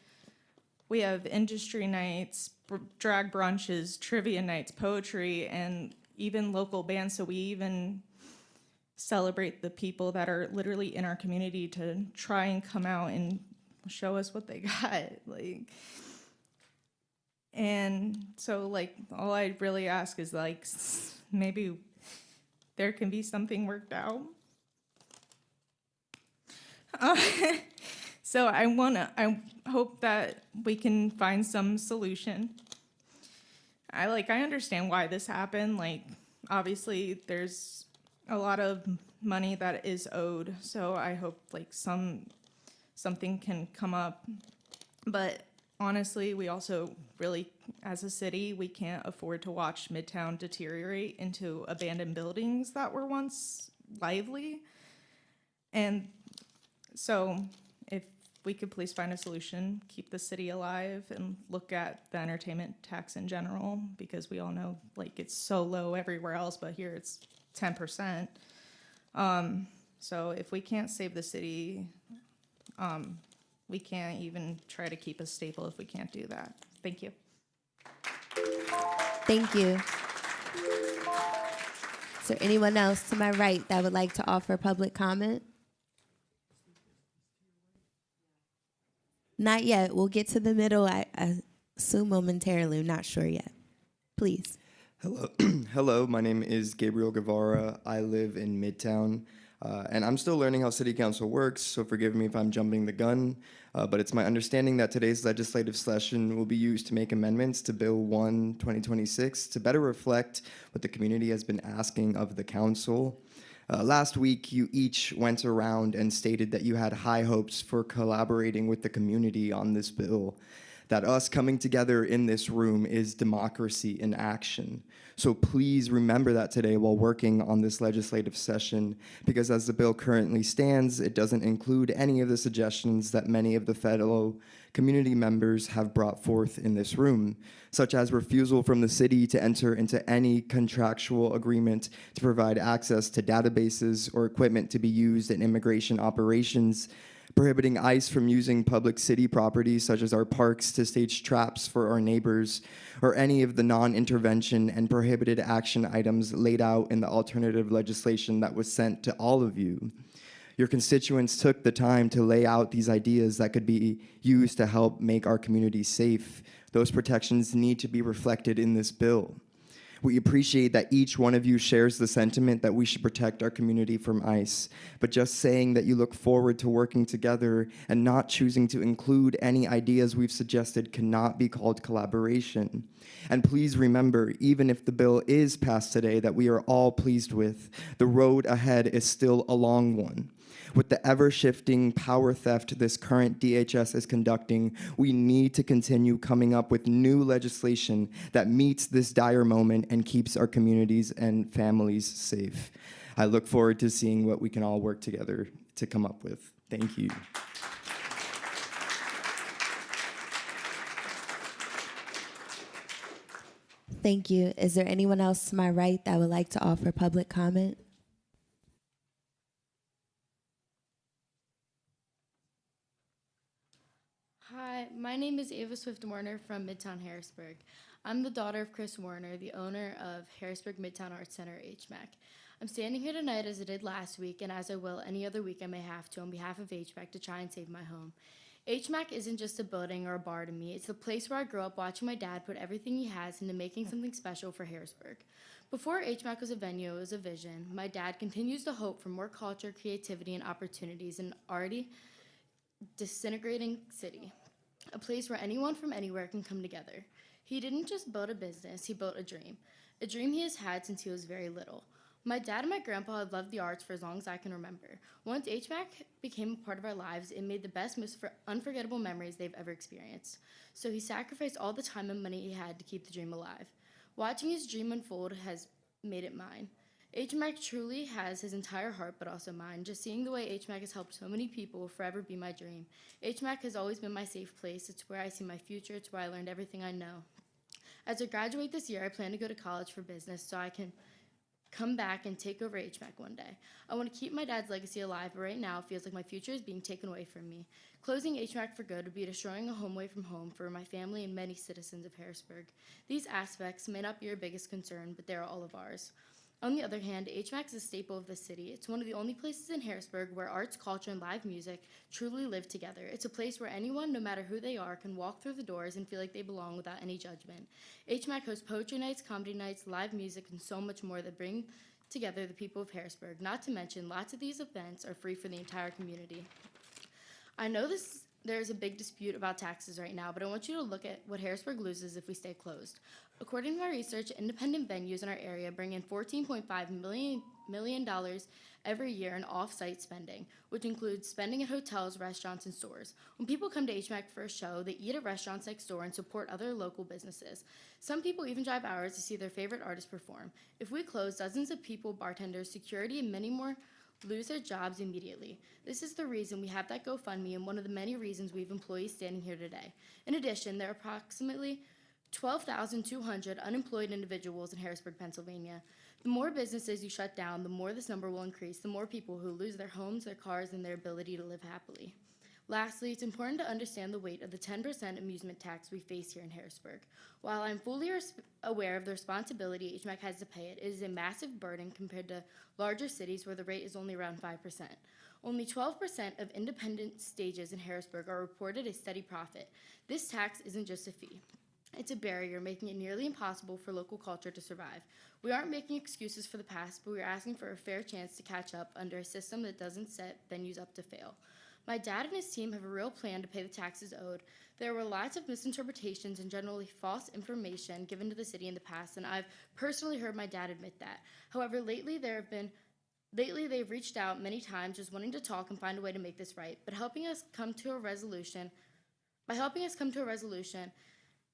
R: We have industry nights, drag brunches, trivia nights, poetry, and even local bands. So we even celebrate the people that are literally in our community to try and come out and show us what they got. Like, and so like all I really ask is like maybe there can be something worked out. So I hope that we can find some solution. I understand why this happened. Like, obviously there's a lot of money that is owed. So I hope like something can come up. But honestly, we also really, as a city, we can't afford to watch Midtown deteriorate into abandoned buildings that were once lively. And so if we could please find a solution, keep the city alive, and look at the entertainment tax in general, because we all know like it's so low everywhere else, but here it's 10%. So if we can't save the city, we can't even try to keep a staple if we can't do that. Thank you.
A: Thank you. Is there anyone else to my right that would like to offer public comment? Not yet. We'll get to the middle, I assume momentarily. I'm not sure yet. Please.
S: Hello, hello. My name is Gabriel Guevara. I live in Midtown, and I'm still learning how City Council works, so forgive me if I'm jumping the gun, but it's my understanding that today's legislative session will be used to make amendments to Bill 1, 2026 to better reflect what the community has been asking of the council. Last week, you each went around and stated that you had high hopes for collaborating with the community on this bill, that us coming together in this room is democracy in action. So please remember that today while working on this legislative session, because as the bill currently stands, it doesn't include any of the suggestions that many of the fellow community members have brought forth in this room, such as refusal from the city to enter into any contractual agreement to provide access to databases or equipment to be used in immigration operations, prohibiting ICE from using public city properties such as our parks to stage traps for our neighbors, or any of the non-intervention and prohibited action items laid out in the alternative legislation that was sent to all of you. Your constituents took the time to lay out these ideas that could be used to help make our community safe. Those protections need to be reflected in this bill. We appreciate that each one of you shares the sentiment that we should protect our community from ICE, but just saying that you look forward to working together and not choosing to include any ideas we've suggested cannot be called collaboration. And please remember, even if the bill is passed today that we are all pleased with, the road ahead is still a long one. With the ever-shifting power theft this current DHS is conducting, we need to continue coming up with new legislation that meets this dire moment and keeps our communities and families safe. I look forward to seeing what we can all work together to come up with. Thank you.
A: Thank you. Is there anyone else to my right that would like to offer public comment?
T: Hi, my name is Ava Swift Warner from Midtown Harrisburg. I'm the daughter of Chris Warner, the owner of Harrisburg Midtown Arts Center, HMAC. I'm standing here tonight as I did last week and as I will any other week I may have to on behalf of HMAC to try and save my home. HMAC isn't just a building or a bar to me. It's the place where I grew up watching my dad put everything he has into making something special for Harrisburg. Before HMAC was a venue, it was a vision. My dad continues to hope for more culture, creativity, and opportunities in an already disintegrating city. A place where anyone from anywhere can come together. He didn't just build a business, he built a dream he has had since he was very little. My dad and my grandpa had loved the arts for as long as I can remember. Once HMAC became a part of our lives, it made the best, most unforgettable memories they've ever experienced. So he sacrificed all the time and money he had to keep the dream alive. Watching his dream unfold has made it mine. HMAC truly has his entire heart, but also mine. Just seeing the way HMAC has helped so many people will forever be my dream. HMAC has always been my safe place. It's where I see my future. It's where I learned everything I know. As I graduate this year, I plan to go to college for business so I can come back and take over HMAC one day. I want to keep my dad's legacy alive, but right now it feels like my future is being taken away from me. Closing HMAC for good would be destroying a home away from home for my family and many citizens of Harrisburg. These aspects may not be your biggest concern, but they are all of ours. On the other hand, HMAC is a staple of the city. It's one of the only places in Harrisburg where arts, culture, and live music truly live together. It's a place where anyone, no matter who they are, can walk through the doors and feel like they belong without any judgment. HMAC hosts poetry nights, comedy nights, live music, and so much more that bring together the people of Harrisburg. Not to mention, lots of these events are free for the entire community. I know there's a big dispute about taxes right now, but I want you to look at what Harrisburg loses if we stay closed. According to my research, independent venues in our area bring in $14.5 million every year in off-site spending, which includes spending at hotels, restaurants, and stores. When people come to HMAC for a show, they eat at restaurants next door and support other local businesses. Some people even drive hours to see their favorite artists perform. If we close, dozens of people, bartenders, security, and many more lose their jobs immediately. This is the reason we have that GoFundMe and one of the many reasons we have employees standing here today. In addition, there are approximately 12,200 unemployed individuals in Harrisburg, Pennsylvania. The more businesses you shut down, the more this number will increase, the more people who lose their homes, their cars, and their ability to live happily. Lastly, it's important to understand the weight of the 10% amusement tax we face here in Harrisburg. While I'm fully aware of the responsibility HMAC has to pay it is a massive burden compared to larger cities where the rate is only around 5%. Only 12% of independent stages in Harrisburg are reported a steady profit. This tax isn't just a fee. It's a barrier, making it nearly impossible for local culture to survive. We aren't making excuses for the past, but we're asking for a fair chance to catch up under a system that doesn't set venues up to fail. My dad and his team have a real plan to pay the taxes owed. There were lots of misinterpretations and generally false information given to the city in the past, and I've personally heard my dad admit that. However, lately there have been Lately, they've reached out many times just wanting to talk and find a way to make this right, but by helping us come to a resolution,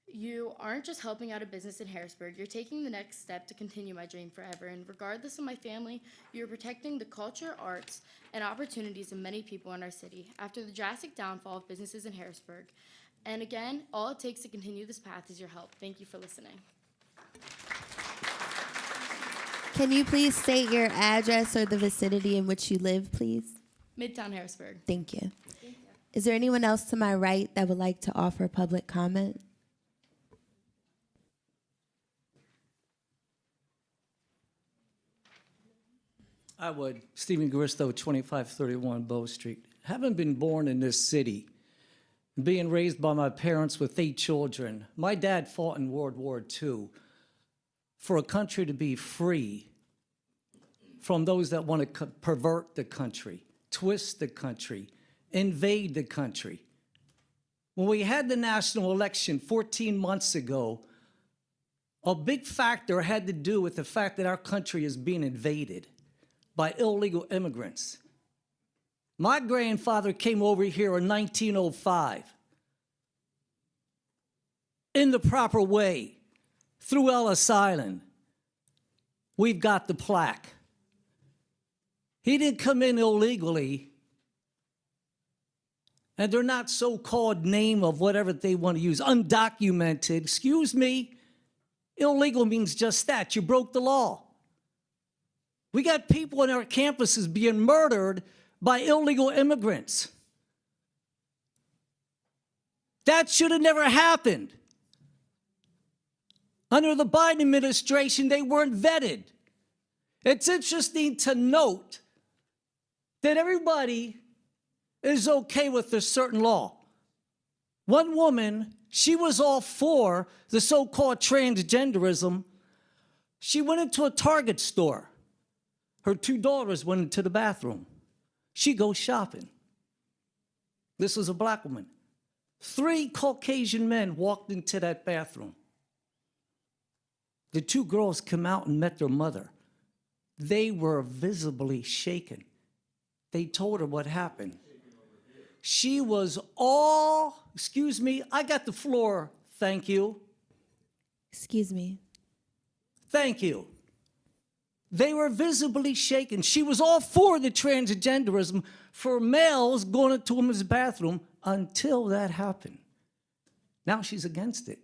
T: you aren't just helping out a business in Harrisburg, you're taking the next step to continue my dream forever. And regardless of my family, you're protecting the culture, arts, and opportunities of many people in our city after the drastic downfall of businesses in Harrisburg. And again, all it takes to continue this path is your help. Thank you for listening.
A: Can you please state your address or the vicinity in which you live, please?
T: Midtown Harrisburg.
A: Thank you. Is there anyone else to my right that would like to offer public comment?
U: I would. Stephen Garisto, 2531 Bow Street. Having been born in this city, being raised by my parents with 8 children, my dad fought in World War II for a country to be free from those that want to pervert the country, twist the country, invade the country. When we had the national election 14 months ago, a big factor had to do with the fact that our country is being invaded by illegal immigrants. My grandfather came over here in 1905 in the proper way through Ellis Island. We've got the plaque. He didn't come in illegally, and they're not so-called name of whatever they want to use, undocumented. Excuse me, illegal means just that. You broke the law. We got people in our campuses being murdered by illegal immigrants. That should have never happened. Under the Biden administration, they weren't vetted. It's interesting to note that everybody is okay with a certain law. One woman, she was all for the so-called transgenderism. She went into a Target store. Her 2 daughters went into the bathroom. She goes shopping. This was a black woman. 3 Caucasian men walked into that bathroom. The 2 girls come out and met their mother. They were visibly shaken. They told her what happened. She was all, excuse me, I got the floor, thank you.
A: Excuse me.
U: Thank you. They were visibly shaken. She was all for the transgenderism for males going into a women's bathroom until that happened. Now she's against it.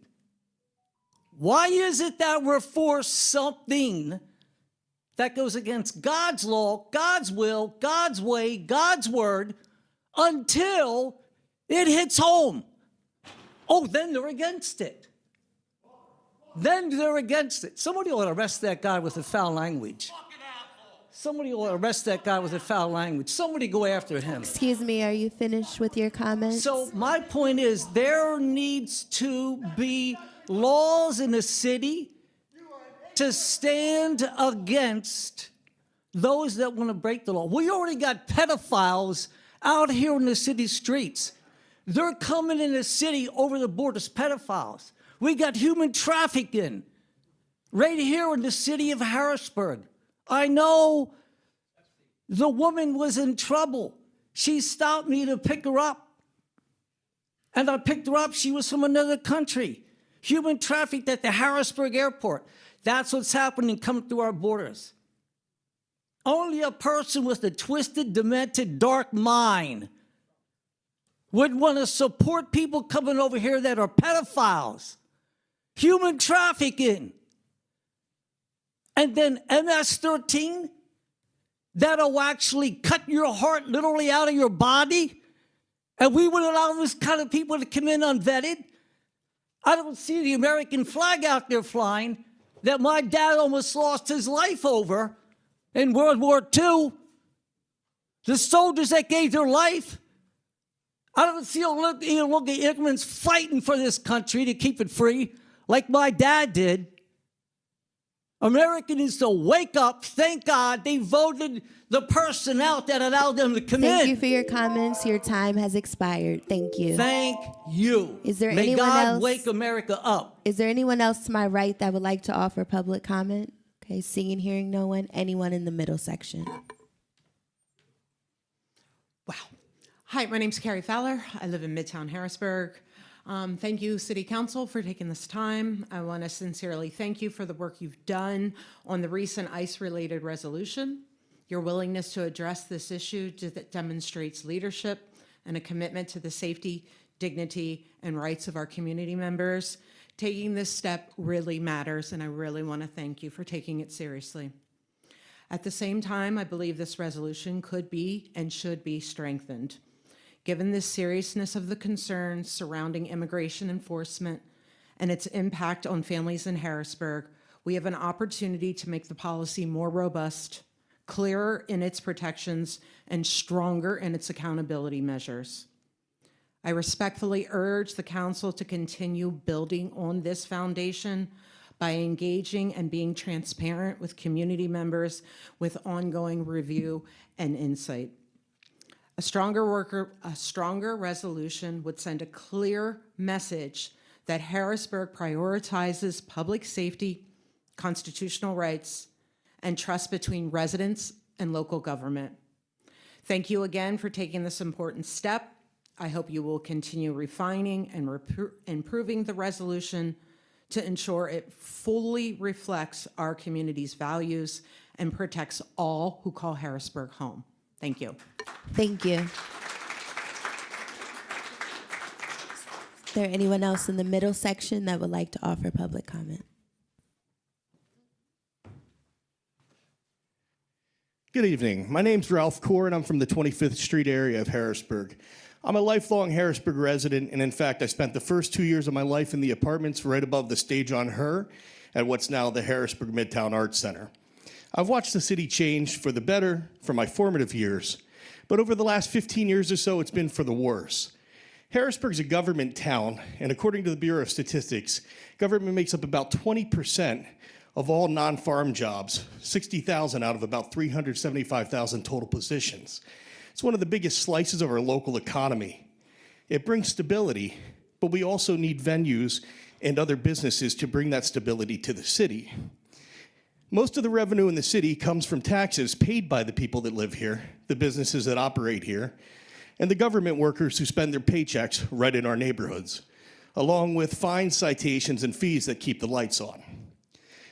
U: Why is it that we're for something that goes against God's law, God's will, God's way, God's word, until it hits home? Oh, then they're against it. Then they're against it. Somebody ought to arrest that guy with the foul language. Somebody ought to arrest that guy with the foul language. Somebody go after him.
A: Excuse me, are you finished with your comments?
U: So my point is there needs to be laws in the city to stand against those that want to break the law. We already got pedophiles out here in the city streets. They're coming in the city over the borders, pedophiles. We got human trafficking right here in the city of Harrisburg. I know the woman was in trouble. She stopped me to pick her up. And I picked her up. She was from another country. Human trafficked at the Harrisburg airport. That's what's happening coming through our borders. Only a person with a twisted, demented, dark mind would want to support people coming over here that are pedophiles, human trafficking, and then MS-13, that'll actually cut your heart literally out of your body, and we would allow this kind of people to come in unvetted. I don't see the American flag out there flying that my dad almost lost his life over in World War II. The soldiers that gave their life. I don't see look at ignorance fighting for this country to keep it free like my dad did. America needs to wake up. Thank God they voted the person out that allowed them to come in.
A: Thank you for your comments. Your time has expired. Thank you.
U: Thank you.
A: Is there
U: May
A: anyone
U: God
A: else?
U: wake America up.
A: Is there anyone else to my right that would like to offer public comment? Okay, seeing and hearing no one. Anyone in the middle section?
B: Hi, my name's Carrie Fowler. I live in Midtown Harrisburg. Thank you, City Council, for taking this time. I want to sincerely thank you for the work you've done on the recent ICE-related resolution. Your willingness to address this issue demonstrates leadership and a commitment to the safety, dignity, and rights of our community members. Taking this step really matters, and I really want to thank you for taking it seriously. At the same time, I believe this resolution could be and should be strengthened. Given the seriousness of the concerns surrounding immigration enforcement and its impact on families in Harrisburg, we have an opportunity to make the policy more robust, clearer in its protections, and stronger in its accountability measures. I respectfully urge the Council to continue building on this foundation by engaging and being transparent with community members with ongoing review and insight. A stronger resolution would send a clear message that Harrisburg prioritizes public safety, constitutional rights, and trust between residents and local government. Thank you again for taking this important step. I hope you will continue refining and improving the resolution to ensure it fully reflects our community's values and protects all who call Harrisburg home. Thank you.
A: Thank you. Is there anyone else in the middle section that would like to offer public comment?
V: Good evening. My name's Ralph Core, and I'm from the 25th Street area of Harrisburg. I'm a lifelong Harrisburg resident, and in fact, I spent the first 2 years of my life in the apartments right above the stage on Her at what's now the Harrisburg Midtown Arts Center. I've watched the city change for the better for my formative years, but over the last 15 years or so, it's been for the worse. Harrisburg's a government town, and according to the Bureau of Statistics, government makes up about 20% of all non-farm jobs, 60,000 out of about 375,000 total positions. It's one of the biggest slices of our local economy. It brings stability, but we also need venues and other businesses to bring that stability to the city. Most of the revenue in the city comes from taxes paid by the people that live here, the businesses that operate here, and the government workers who spend their paychecks right in our neighborhoods, along with fines, citations, and fees that keep the lights on.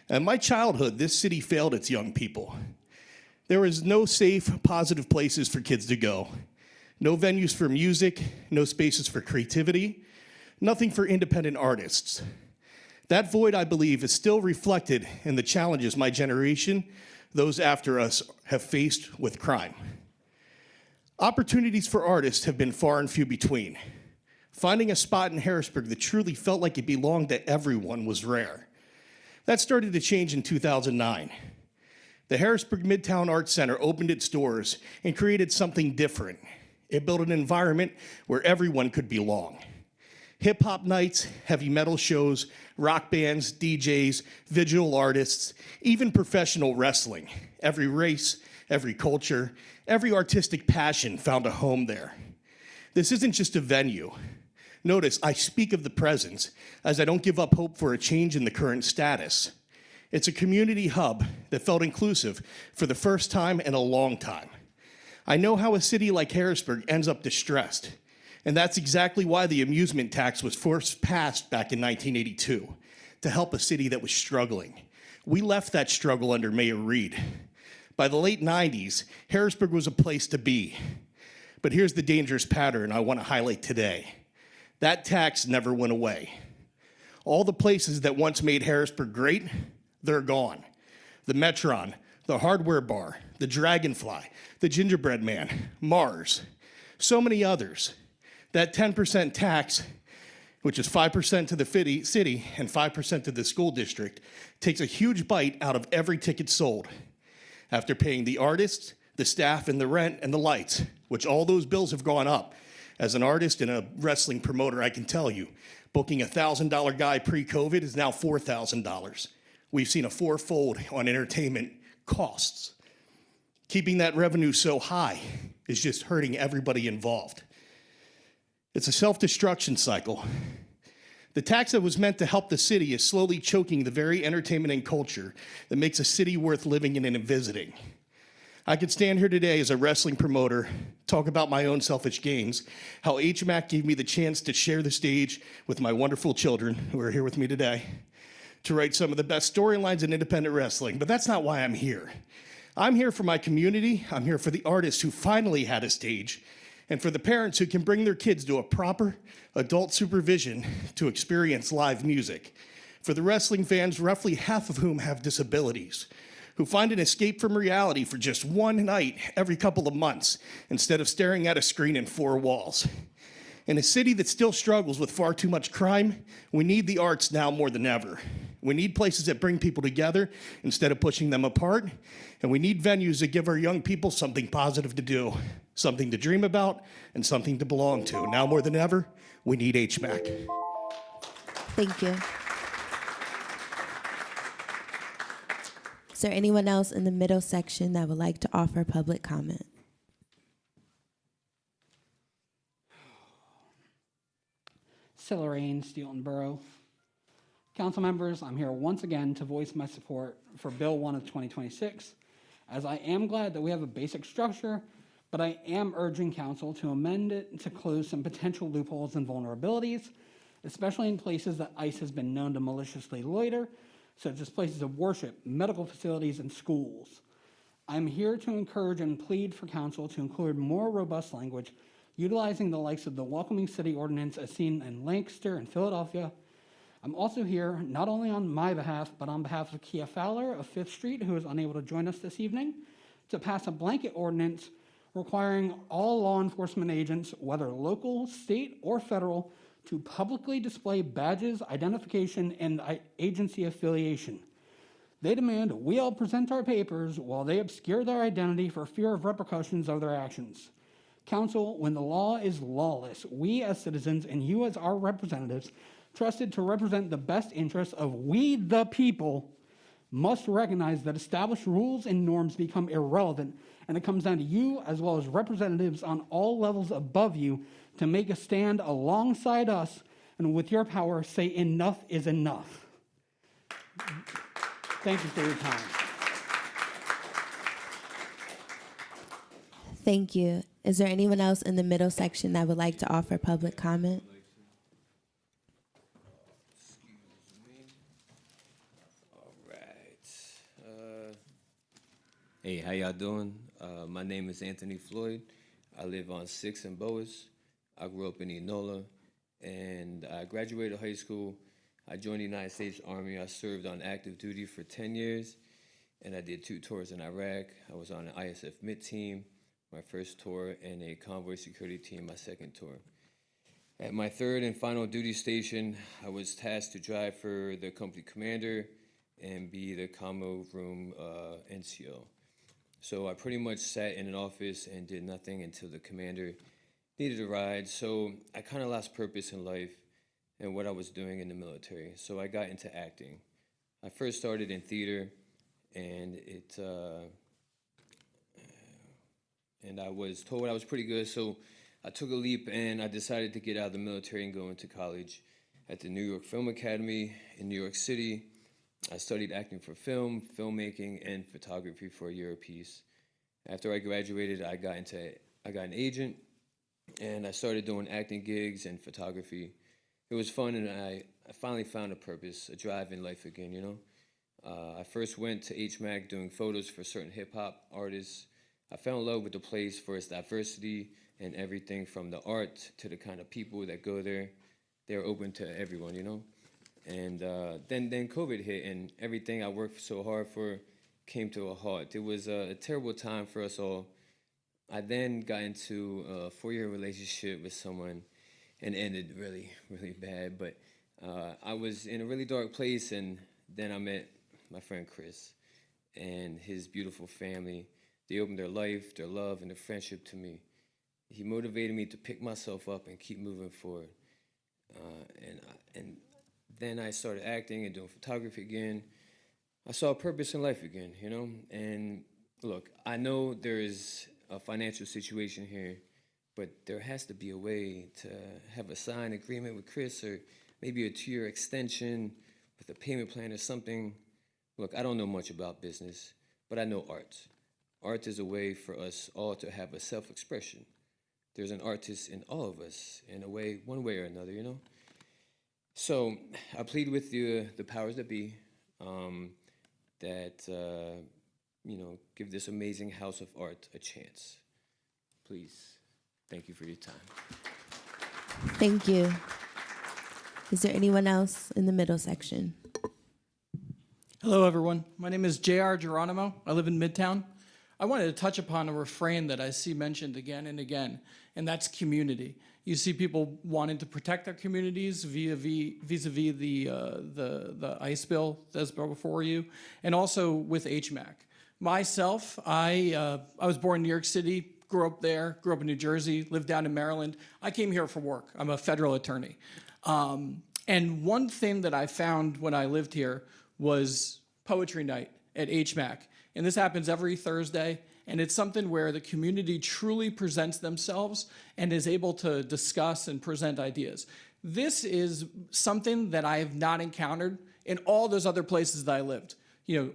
V: In my childhood, this city failed its young people. There was no safe, positive places for kids to go, no venues for music, no spaces for creativity, nothing for independent artists. That void, I believe, is still reflected in the challenges my generation, those after us, have faced with crime. Opportunities for artists have been far and few between. Finding a spot in Harrisburg that truly felt like it belonged to everyone was rare. That started to change in 2009. The Harrisburg Midtown Arts Center opened its doors and created something different. It built an environment where everyone could belong. Hip-hop nights, heavy metal shows, rock bands, DJs, visual artists, even professional wrestling. Every race, every culture, every artistic passion found a home there. This isn't just a venue. Notice, I speak of the presence, as I don't give up hope for a change in the current status. It's a community hub that felt inclusive for the first time in a long time. I know how a city like Harrisburg ends up distressed, and that's exactly why the amusement tax was first passed back in 1982, to help a city that was struggling. We left that struggle under Mayor Reed. By the late 90s, Harrisburg was a place to be. But here's the dangerous pattern I want to highlight today. That tax never went away. All the places that once made Harrisburg great, they're gone. The Metron, the Hardware Bar, the Dragonfly, the Gingerbread Man, Mars, so many others. That 10% tax, which is 5% to the city and 5% to the school district, takes a huge bite out of every ticket sold. After paying the artists, the staff, and the rent and the lights, which all those bills have gone up. As an artist and a wrestling promoter, I can tell you, booking a $1,000 guy pre-COVID is now $4,000. We've seen a fourfold on entertainment costs. Keeping that revenue so high is just hurting everybody involved. It's a self-destruction cycle. The tax that was meant to help the city is slowly choking the very entertainment and culture that makes a city worth living in and visiting. I could stand here today as a wrestling promoter, talk about my own selfish gains, how HMAC gave me the chance to share the stage with my wonderful children who are here with me today, to write some of the best storylines in independent wrestling, but that's not why I'm here. I'm here for my community, I'm here for the artists who finally had a stage, and for the parents who can bring their kids to a proper adult supervision to experience live music. For the wrestling fans, roughly half of whom have disabilities, who find an escape from reality for just one night every couple of months instead of staring at a screen in four walls. In a city that still struggles with far too much crime, we need the arts now more than ever. We need places that bring people together instead of pushing them apart, and we need venues that give our young people something positive to do, something to dream about, and something to belong to. Now more than ever, we need HMAC.
A: Thank you. Is there anyone else in the middle section that would like to offer public comment?
D: Lorraine, Steelton Borough. Council members, I'm here once again to voice my support for Bill 1 of 2026, as I am glad that we have a basic structure, but I am urging council to amend it to close some potential loopholes and vulnerabilities, especially in places that ICE has been known to maliciously loiter, such as places of worship, medical facilities, and schools. I'm here to encourage and plead for council to include more robust language, utilizing the likes of the Welcoming City Ordinance as seen in Lancaster and Philadelphia. I'm also here, not only on my behalf, but on behalf of Kia Fowler of 5th Street, who is unable to join us this evening, to pass a blanket ordinance requiring all law enforcement agents, whether local, state, or federal, to publicly display badges, identification, and agency affiliation. They demand we all present our papers while they obscure their identity for fear of repercussions of their actions. Council, when the law is lawless, we as citizens and you as our representatives, trusted to represent the best interests of we the people, must recognize that established rules and norms become irrelevant, and it comes down to you as well as representatives on all levels above you to make a stand alongside us and with your power say enough is enough. Thank you for your time.
A: Thank you. Is there anyone else in the middle section that would like to offer public comment?
E: Hey, how y'all doing? My name is Anthony Floyd. I live on 6th and Boas. I grew up in Enola, and I graduated high school. I joined the United States Army. I served on active duty for 10 years, and I did 2 tours in Iraq. I was on an ISF MIT team, my first tour, and a convoy security team, my second tour. At my 3rd and final duty station, I was tasked to drive for the company commander and be the commo room NCO. So I pretty much sat in an office and did nothing until the commander needed a ride. So I kind of lost purpose in life and what I was doing in the military. So I got into acting. I first started in theater, and I was told I was pretty good. So I took a leap and I decided to get out of the military and go into college at the New York Film Academy in New York City. I studied acting for film, filmmaking, and photography for a year apiece. After I graduated, I got an agent, and I started doing acting gigs and photography. It was fun, and I finally found a purpose, a drive in life again, you know? I first went to HMAC doing photos for certain hip-hop artists. I fell in love with the place for its diversity and everything from the art to the kind of people that go there. They're open to everyone, you know? And then COVID hit, and everything I worked so hard for came to a halt. It was a terrible time for us all. I then got into a 4-year relationship with someone and ended really, really bad. But I was in a really dark place, and then I met my friend Chris and his beautiful family. They opened their life, their love, and their friendship to me. He motivated me to pick myself up and keep moving forward. And then I started acting and doing photography again. I saw a purpose in life again, you know? And look, I know there is a financial situation here, but there has to be a way to have a signed agreement with Chris, or maybe a 2-year extension with a payment plan or something. Look, I don't know much about business, but I know art. Art is a way for us all to have a self-expression. There's an artist in all of us, in a way, one way or another, you know? So I plead with the powers that be that, give this amazing house of art a chance. Please, thank you for your time.
A: Thank you. Is there anyone else in the middle section?
C: Hello, everyone. My name is J.R. Geronimo. I live in Midtown. I wanted to touch upon a refrain that I see mentioned again and again, and that's community. You see people wanting to protect their communities vis-a-vis the ICE bill that's before you, and also with HMAC. Myself, I was born in New York City, grew up there, grew up in New Jersey, lived down in Maryland. I came here for work. I'm a federal attorney. And one thing that I found when I lived here was poetry night at HMAC. And this happens every Thursday, and it's something where the community truly presents themselves and is able to discuss and present ideas. This is something that I have not encountered in all those other places that I lived.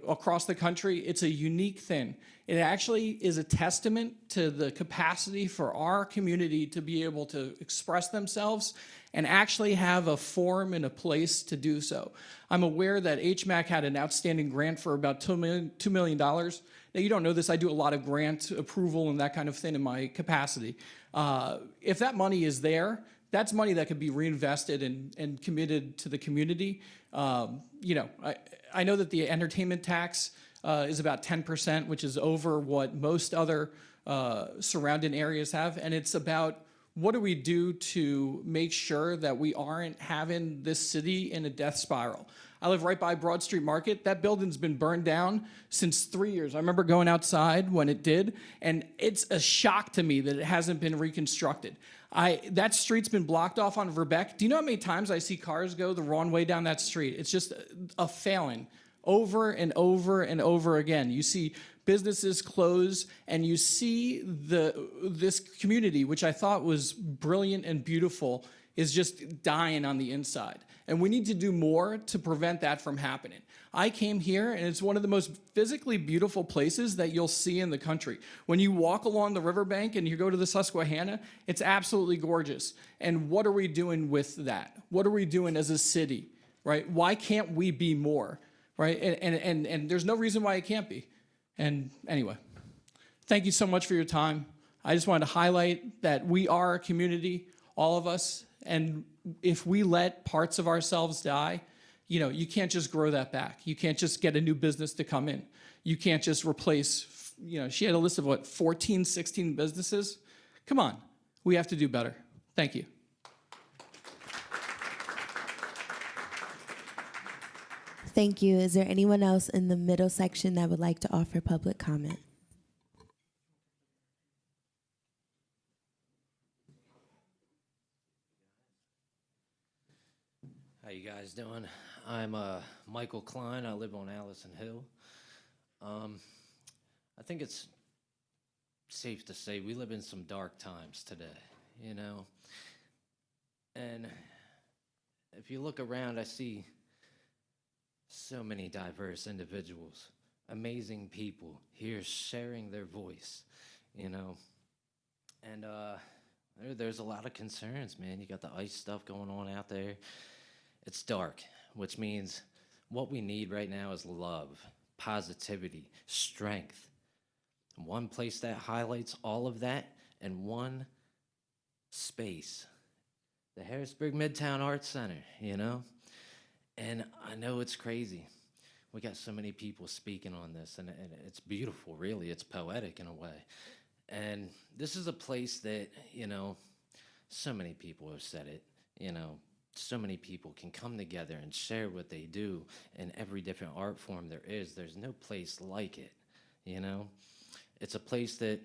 C: Across the country, it's a unique thing. It actually is a testament to the capacity for our community to be able to express themselves and actually have a forum and a place to do so. I'm aware that HMAC had an outstanding grant for about $2 million. Now, you don't know this, I do a lot of grant approval and that kind of thing in my capacity. If that money is there, that's money that could be reinvested and committed to the community. I know that the entertainment tax is about 10%, which is over what most other surrounding areas have, and it's about what do we do to make sure that we aren't having this city in a death spiral. I live right by Broad Street Market. That building's been burned down since 3 years. I remember going outside when it did, and it's a shock to me that it hasn't been reconstructed. That street's been blocked off on Verbeck. Do you know how many times I see cars go the wrong way down that street? It's just a failing over and over and over again. You see businesses close, and you see this community, which I thought was brilliant and beautiful, is just dying on the inside. And we need to do more to prevent that from happening. I came here, and it's one of the most physically beautiful places that you'll see in the country. When you walk along the riverbank and you go to the Susquehanna, it's absolutely gorgeous. And what are we doing with that? What are we doing as a city, right? Why can't we be more, right? And there's no reason why it can't be. And anyway, thank you so much for your time. I just wanted to highlight that we are a community, all of us, and if we let parts of ourselves die, you can't just grow that back. You can't just get a new business to come in. You can't just replace, she had a list of 14, 16 businesses? Come on, we have to do better. Thank you.
A: Thank you. Is there anyone else in the middle section that would like to offer public comment?
G: How you guys doing? I'm Michael Klein. I live on Allison Hill. I think it's safe to say we live in some dark times today, And if you look around, I see so many diverse individuals, amazing people here sharing their voice, And there's a lot of concerns, man. You got the ICE stuff going on out there. It's dark, which means what we need right now is love, positivity, strength. One place that highlights all of that in one space, the Harrisburg Midtown Arts Center, And I know it's crazy. We got so many people speaking on this, and it's beautiful, really. It's poetic in a way. And this is a place that, so many people have said it, so many people can come together and share what they do in every different art form there is. There's no place like it, It's a place that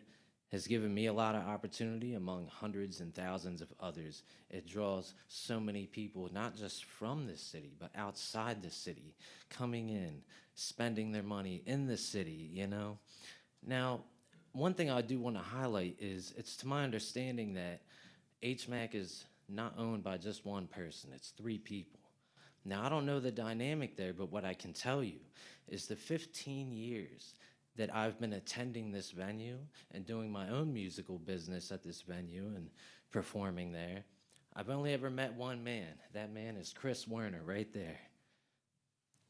G: has given me a lot of opportunity among hundreds and thousands of others. It draws so many people, not just from this city, but outside the city, coming in, spending their money in the city, Now, one thing I do want to highlight is it's to my understanding that HMAC is not owned by just one person. It's 3 people. Now, I don't know the dynamic there, but what I can tell you is the 15 years that I've been attending this venue and doing my own musical business at this venue and performing there, I've only ever met one man. That man is Chris Werner right there.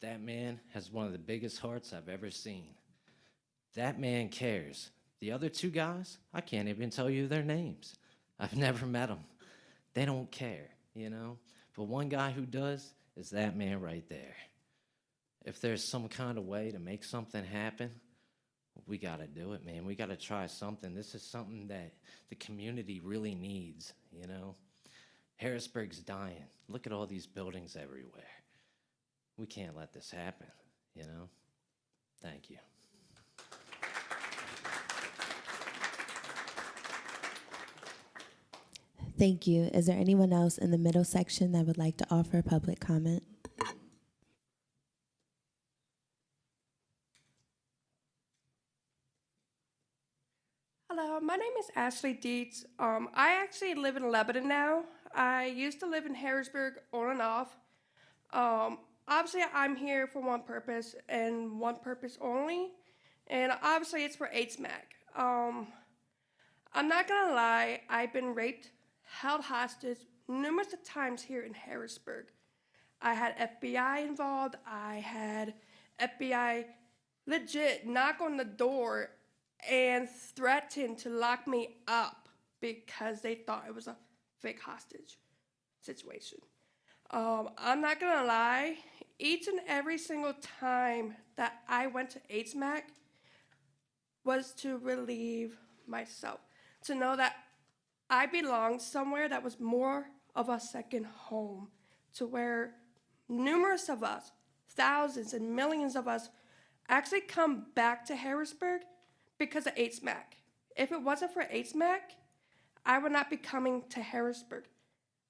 G: That man has one of the biggest hearts I've ever seen. That man cares. The other two guys, I can't even tell you their names. I've never met them. They don't care, you know? But one guy who does is that man right there. If there's some kind of way to make something happen, we got to do it, man. We got to try something. This is something that the community really needs, you know? Harrisburg's dying. Look at all these buildings everywhere. We can't let this happen, you know? Thank you.
A: Thank you. Is there anyone else in the middle section that would like to offer public comment?
I: Hello, my name is Ashley Dietz. I actually live in Lebanon now. I used to live in Harrisburg on and off. Obviously, I'm here for one purpose and one purpose only, and obviously it's for HMAC. I'm not gonna lie, I've been raped, held hostage numerous times here in Harrisburg. I had FBI involved. I had FBI legit knock on the door and threaten to lock me up because they thought it was a fake hostage situation. I'm not gonna lie, each and every single time that I went to HMAC was to relieve myself, to know that I belonged somewhere that was more of a second home, to where numerous of us, thousands and millions of us, actually come back to Harrisburg because of HMAC. If it wasn't for HMAC, I would not be coming to Harrisburg.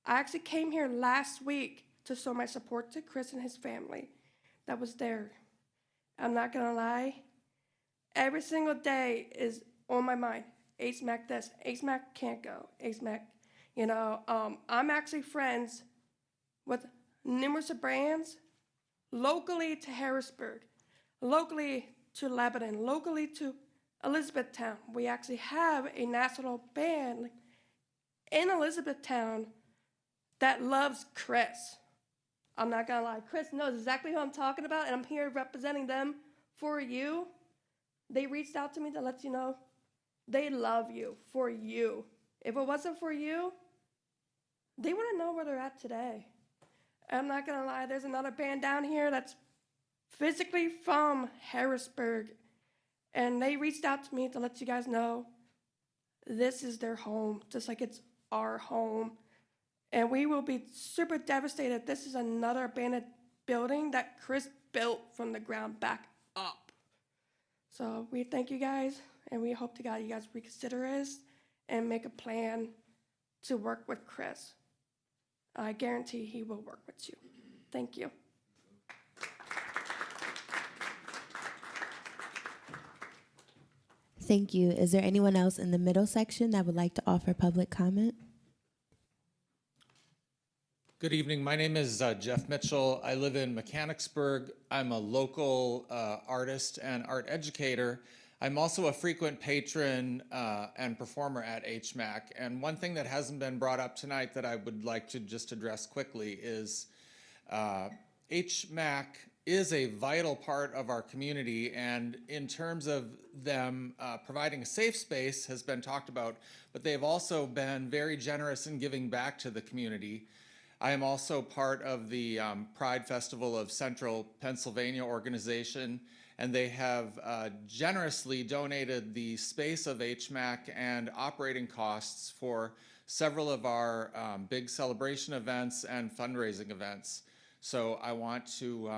I: I actually came here last week to show my support to Chris and his family that was there. I'm not gonna lie, every single day is on my mind. HMAC this, HMAC can't go, HMAC, you know. I'm actually friends with numerous brands locally to Harrisburg, locally to Lebanon, locally to Elizabethtown. We actually have a national band in Elizabethtown that loves Chris. I'm not gonna lie, Chris knows exactly who I'm talking about, and I'm here representing them for you. They reached out to me to let you know they love you for you. If it wasn't for you, they wouldn't know where they're at today. I'm not gonna lie, there's another band down here that's physically from Harrisburg, and they reached out to me to let you guys know this is their home, just like it's our home. And we will be super devastated. This is another abandoned building that Chris built from the ground back up. So we thank you guys, and we hope to God you guys reconsider this and make a plan to work with Chris. I guarantee he will work with you. Thank you.
A: Thank you. Is there anyone else in the middle section that would like to offer public comment?
J: Good evening. My name is Jeff Mitchell. I live in Mechanicsburg. I'm a local artist and art educator. I'm also a frequent patron and performer at HMAC. And one thing that hasn't been brought up tonight that I would like to just address quickly is HMAC is a vital part of our community, and in terms of them providing a safe space has been talked about, but they've also been very generous in giving back to the community. I am also part of the Pride Festival of Central Pennsylvania organization, and they have generously donated the space of HMAC and operating costs for several of our big celebration events and fundraising events. So I want to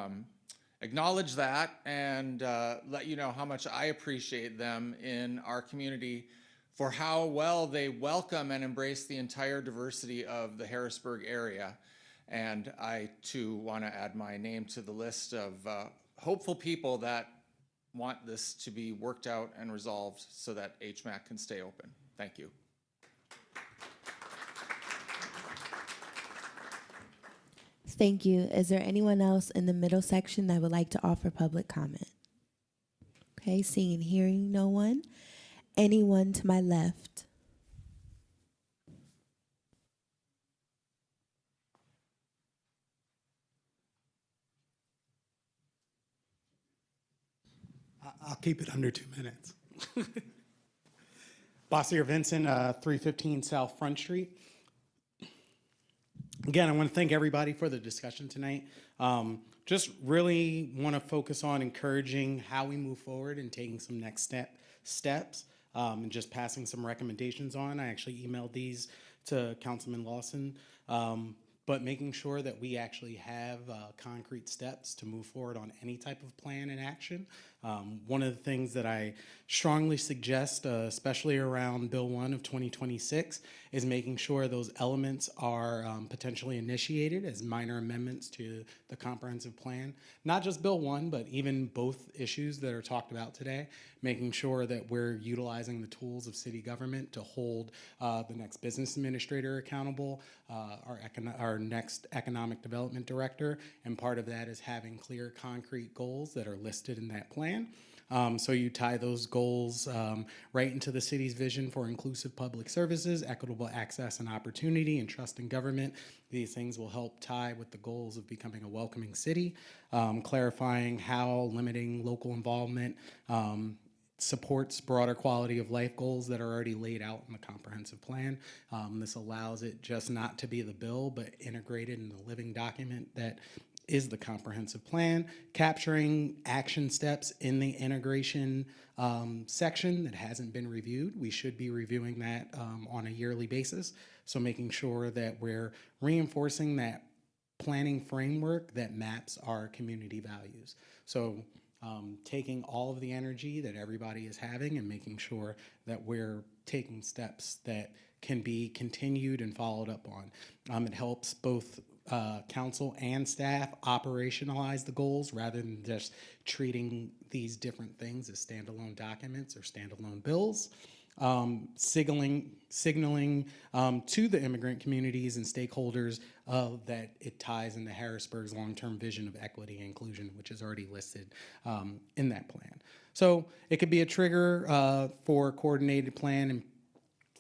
J: acknowledge that and let you know how much I appreciate them in our community for how well they welcome and embrace the entire diversity of the Harrisburg area. And I, too, want to add my name to the list of hopeful people that want this to be worked out and resolved so that HMAC can stay open. Thank you.
A: Thank you. Is there anyone else in the middle section that would like to offer public comment? Okay, seeing and hearing no one. Anyone to my left?
F: I'll keep it under 2 minutes. Bossier Vincent, 315 South Front Street. Again, I want to thank everybody for the discussion tonight. Just really want to focus on encouraging how we move forward and taking some next steps and just passing some recommendations on. I actually emailed these to Councilman Lawson, but making sure that we actually have concrete steps to move forward on any type of plan and action. One of the things that I strongly suggest, especially around Bill 1 of 2026, is making sure those elements are potentially initiated as minor amendments to the comprehensive plan. Not just Bill 1, but even both issues that are talked about today, making sure that we're utilizing the tools of city government to hold the next business administrator accountable, our next economic development director, and part of that is having clear, concrete goals that are listed in that plan. So you tie those goals right into the city's vision for inclusive public services, equitable access and opportunity, and trust in government. These things will help tie with the goals of becoming a welcoming city, clarifying how limiting local involvement supports broader quality of life goals that are already laid out in the comprehensive plan. This allows it just not to be the bill, but integrated in the living document that is the comprehensive plan, capturing action steps in the integration section that hasn't been reviewed. We should be reviewing that on a yearly basis. So making sure that we're reinforcing that planning framework that maps our community values. So taking all of the energy that everybody is having and making sure that we're taking steps that can be continued and followed up on. It helps both council and staff operationalize the goals rather than just treating these different things as standalone documents or standalone bills. Signaling to the immigrant communities and stakeholders that it ties into Harrisburg's long-term vision of equity and inclusion, which is already listed in that plan. So it could be a trigger for coordinated plan and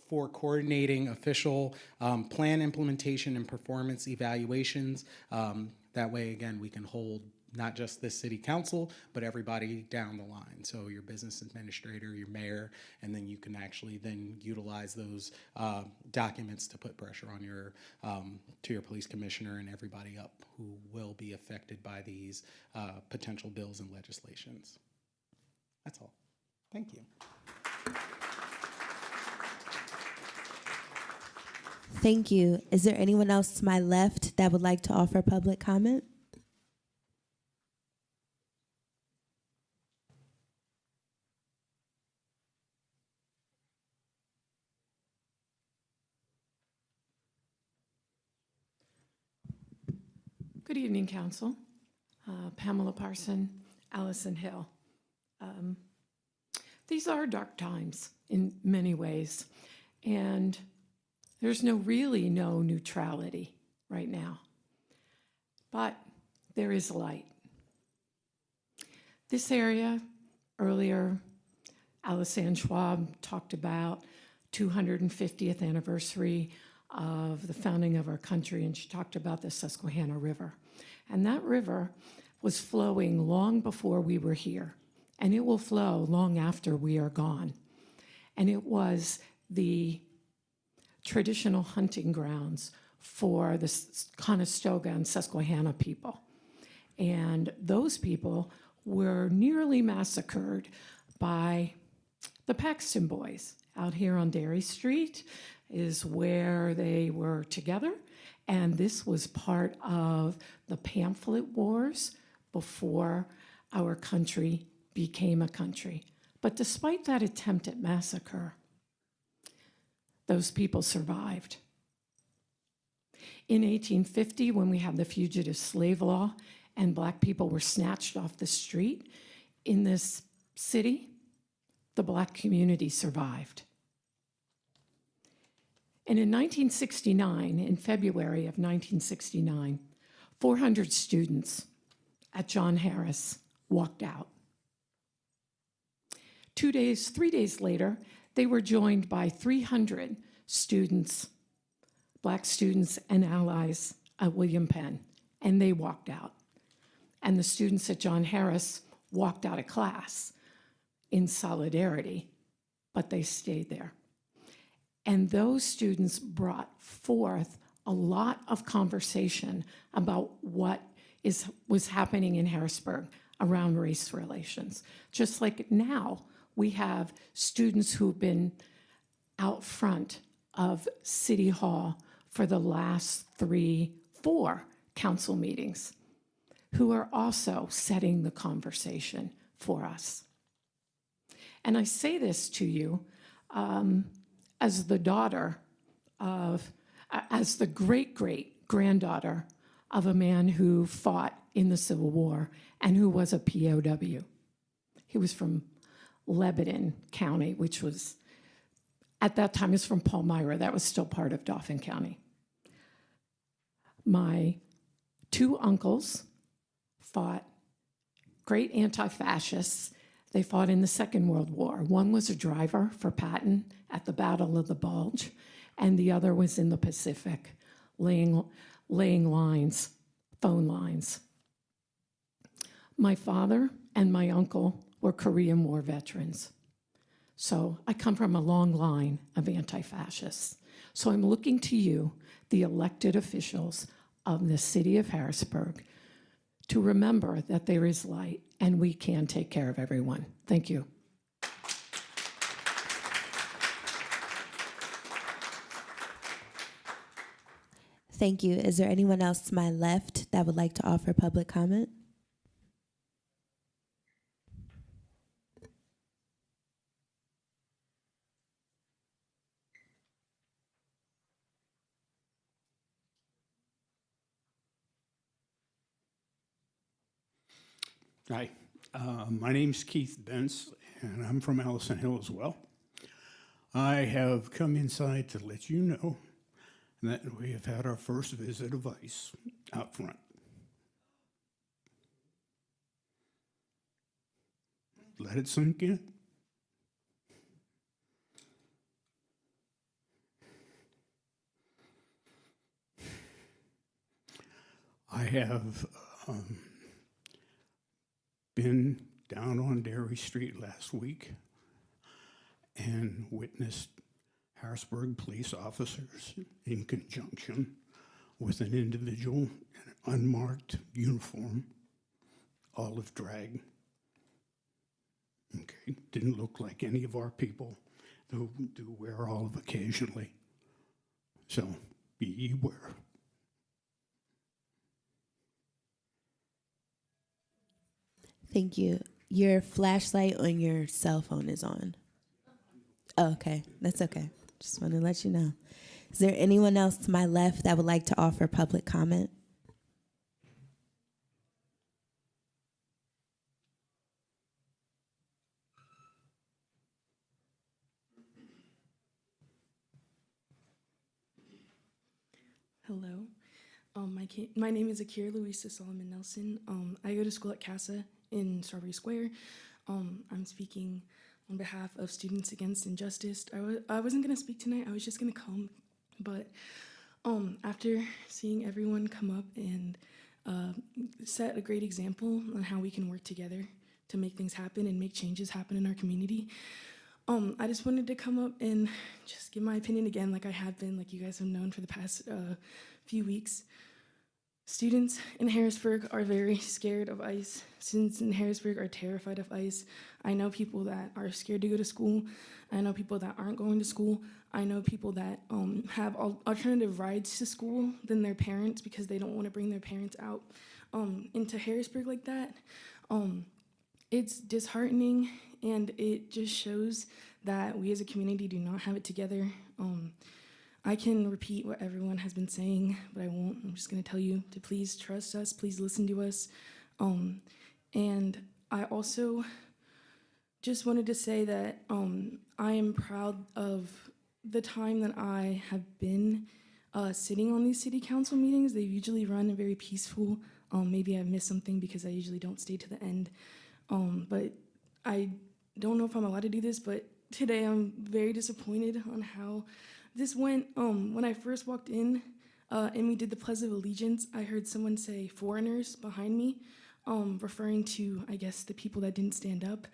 F: for coordinating official plan implementation and performance evaluations. That way, again, we can hold not just this city council, but everybody down the line. So your business administrator, your mayor, and then you can actually then utilize those documents to put pressure on your, to your police commissioner and everybody up who will be affected by these potential bills and legislations. That's all. Thank you.
A: Thank you. Is there anyone else to my left that would like to offer public comment?
H: Good evening, Council. Pamela Parson, Allison Hill. These are dark times in many ways, and there's really no neutrality right now. But there is light. This area, earlier, Alice-Ann Schwab talked about 250th anniversary of the founding of our country, and she talked about the Susquehanna River. And that river was flowing long before we were here, and it will flow long after we are gone. And it was the traditional hunting grounds for the Conestoga and Susquehanna people. And those people were nearly massacred by the Paxton Boys. Out here on Dairy Street is where they were together. And this was part of the pamphlet wars before our country became a country. But despite that attempt at massacre, those people survived. In 1850, when we had the fugitive slave law and Black people were snatched off the street in this city, the Black community survived. And in 1969, in February of 1969, 400 students at John Harris walked out. 3 days later, they were joined by 300 students, Black students and allies at William Penn, and they walked out. And the students at John Harris walked out of class in solidarity, but they stayed there. And those students brought forth a lot of conversation about what was happening in Harrisburg around race relations. Just like now, we have students who've been out front of City Hall for the last 4 council meetings who are also setting the conversation for us. And I say this to you as the daughter of, as the great-great-granddaughter of a man who fought in the Civil War and who was a POW. He was from Lebanon County, which was, at that time, is from Palmyra. That was still part of Dauphin County. My 2 uncles fought, great anti-fascists. They fought in the Second World War. One was a driver for Patton at the Battle of the Bulge, and the other was in the Pacific, laying lines, phone lines. My father and my uncle were Korean War veterans. So I come from a long line of anti-fascists. So I'm looking to you, the elected officials of the city of Harrisburg, to remember that there is light and we can take care of everyone. Thank you.
A: Thank you. Is there anyone else to my left that would like to offer public comment?
K: Hi, my name's Keith Bentz, and I'm from Allison Hill as well. I have come inside to let you know that we have had our first visit of ICE out front. Let it sink in. I have been down on Dairy Street last week and witnessed Harrisburg police officers in conjunction with an individual in an unmarked uniform, olive drag. Okay, didn't look like any of our people who do wear olive occasionally. So be aware.
A: Thank you. Your flashlight on your cell phone is on. Oh, okay, that's okay. Just want to let you know. Is there anyone else to my left that would like to offer public comment?
L: Hello. My name is Akira Luisa Solomon Nelson. I go to school at CASA in Strawberry Square. I'm speaking on behalf of Students Against Injustice. I wasn't going to speak tonight. I was just going to come. But after seeing everyone come up and set a great example on how we can work together to make things happen and make changes happen in our community, I just wanted to come up and just give my opinion again, like I have been, like you guys have known for the past few weeks. Students in Harrisburg are very scared of ICE. Students in Harrisburg are terrified of ICE. I know people that are scared to go to school. I know people that aren't going to school. I know people that have alternative rides to school than their parents because they don't want to bring their parents out into Harrisburg like that. It's disheartening, and it just shows that we as a community do not have it together. I can repeat what everyone has been saying, but I won't. I'm just going to tell you to please trust us, please listen to us. And I also just wanted to say that I am proud of the time that I have been sitting on these city council meetings. They usually run very peaceful. Maybe I've missed something because I usually don't stay to the end. But I don't know if I'm allowed to do this, but today I'm very disappointed on how this went. When I first walked in and we did the Pledge of Allegiance, I heard someone say foreigners behind me, referring to, I guess, the people that didn't stand up.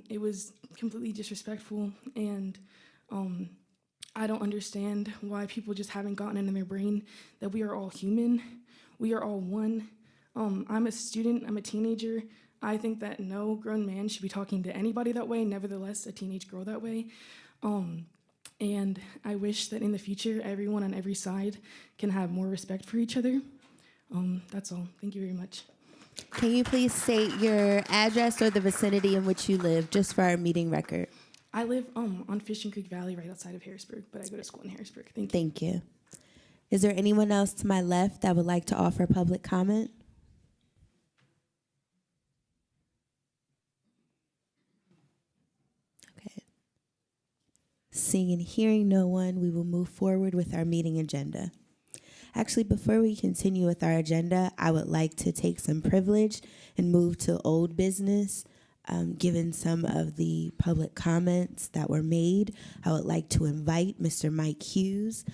L: It was completely disrespectful, and I don't understand why people just haven't gotten into their brain that we are all human, we are all one. I'm a student, I'm a teenager. I think that no grown man should be talking to anybody that way, nevertheless, a teenage girl that way. And I wish that in the future, everyone on every side can have more respect for each other. That's all. Thank you very much.
A: Can you please state your address or the vicinity in which you live, just for our meeting record?
L: I live on Fishing Creek Valley, right outside of Harrisburg, but I go to school in Harrisburg. Thank you.
A: Thank you. Is there anyone else to my left that would like to offer public comment? Okay. Seeing and hearing no one, we will move forward with our meeting agenda. Actually, before we continue with our agenda, I would like to take some privilege and move to old business. Given some of the public comments that were made, I would like to invite Mr. Mike Hughes,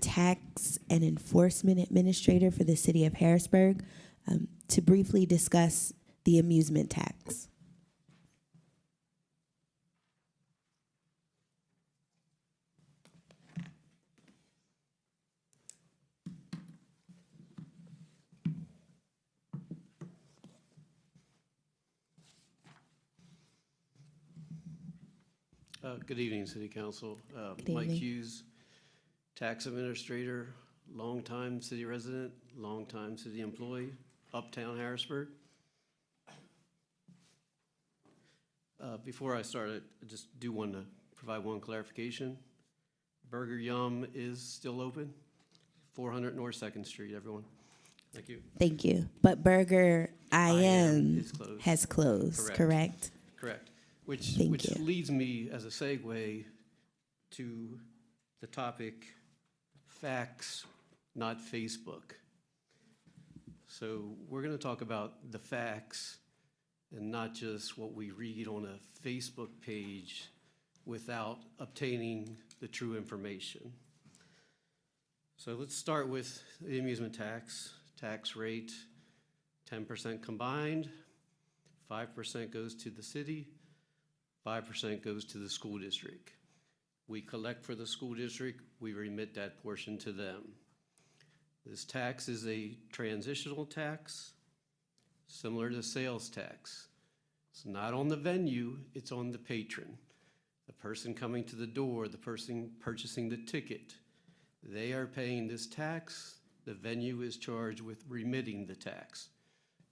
A: Tax and Enforcement Administrator for the City of Harrisburg, to briefly discuss the amusement tax.
M: Good evening, City Council.
A: Good
M: Mike
A: evening.
M: Hughes, Tax Administrator, longtime city resident, longtime city employee, Uptown Harrisburg. Before I start, I just do want to provide one clarification. Burger Yum is still open, 400 North 2nd Street, everyone. Thank you.
A: Thank you. But Burger I Am
M: is closed.
A: has closed, correct?
M: Correct. Which
A: Thank you.
M: leads me as a segue to the topic, facts, not Facebook. So we're going to talk about the facts and not just what we read on a Facebook page without obtaining the true information. So let's start with the amusement tax rate, 10% combined, 5% goes to the city, 5% goes to the school district. We collect for the school district, we remit that portion to them. This tax is a transitional tax, similar to sales tax. It's not on the venue, it's on the patron. The person coming to the door, the person purchasing the ticket, they are paying this tax. The venue is charged with remitting the tax,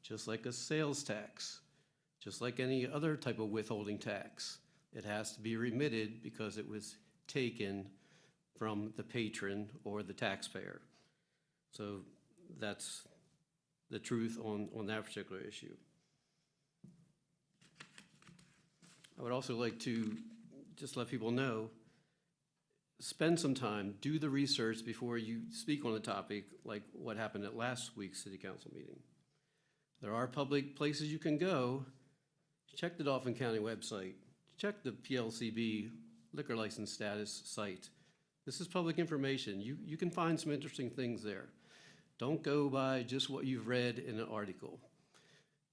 M: just like a sales tax. Just like any other type of withholding tax, it has to be remitted because it was taken from the patron or the taxpayer. So that's the truth on that particular issue. I would also like to just let people know, spend some time, do the research before you speak on a topic like what happened at last week's City Council meeting. There are public places you can go. Check the Dauphin County website. Check the PLCB liquor license status site. This is public information. You can find some interesting things there. Don't go by just what you've read in an article.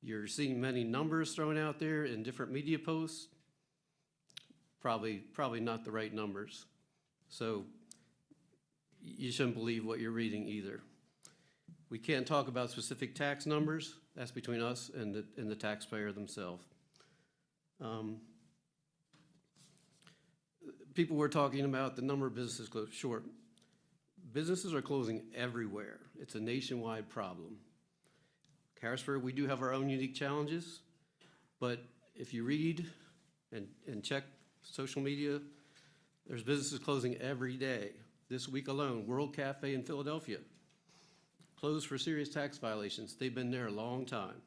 M: You're seeing many numbers thrown out there in different media posts. Probably not the right numbers. So you shouldn't believe what you're reading either. We can't talk about specific tax numbers. That's between us and the taxpayer themselves. People were talking about the number of businesses closed. Sure, businesses are closing everywhere. It's a nationwide problem. Harrisburg, we do have our own unique challenges, but if you read and check social media, there's businesses closing every day. This week alone, World Cafe in Philadelphia closed for serious tax violations. They've been there a long time.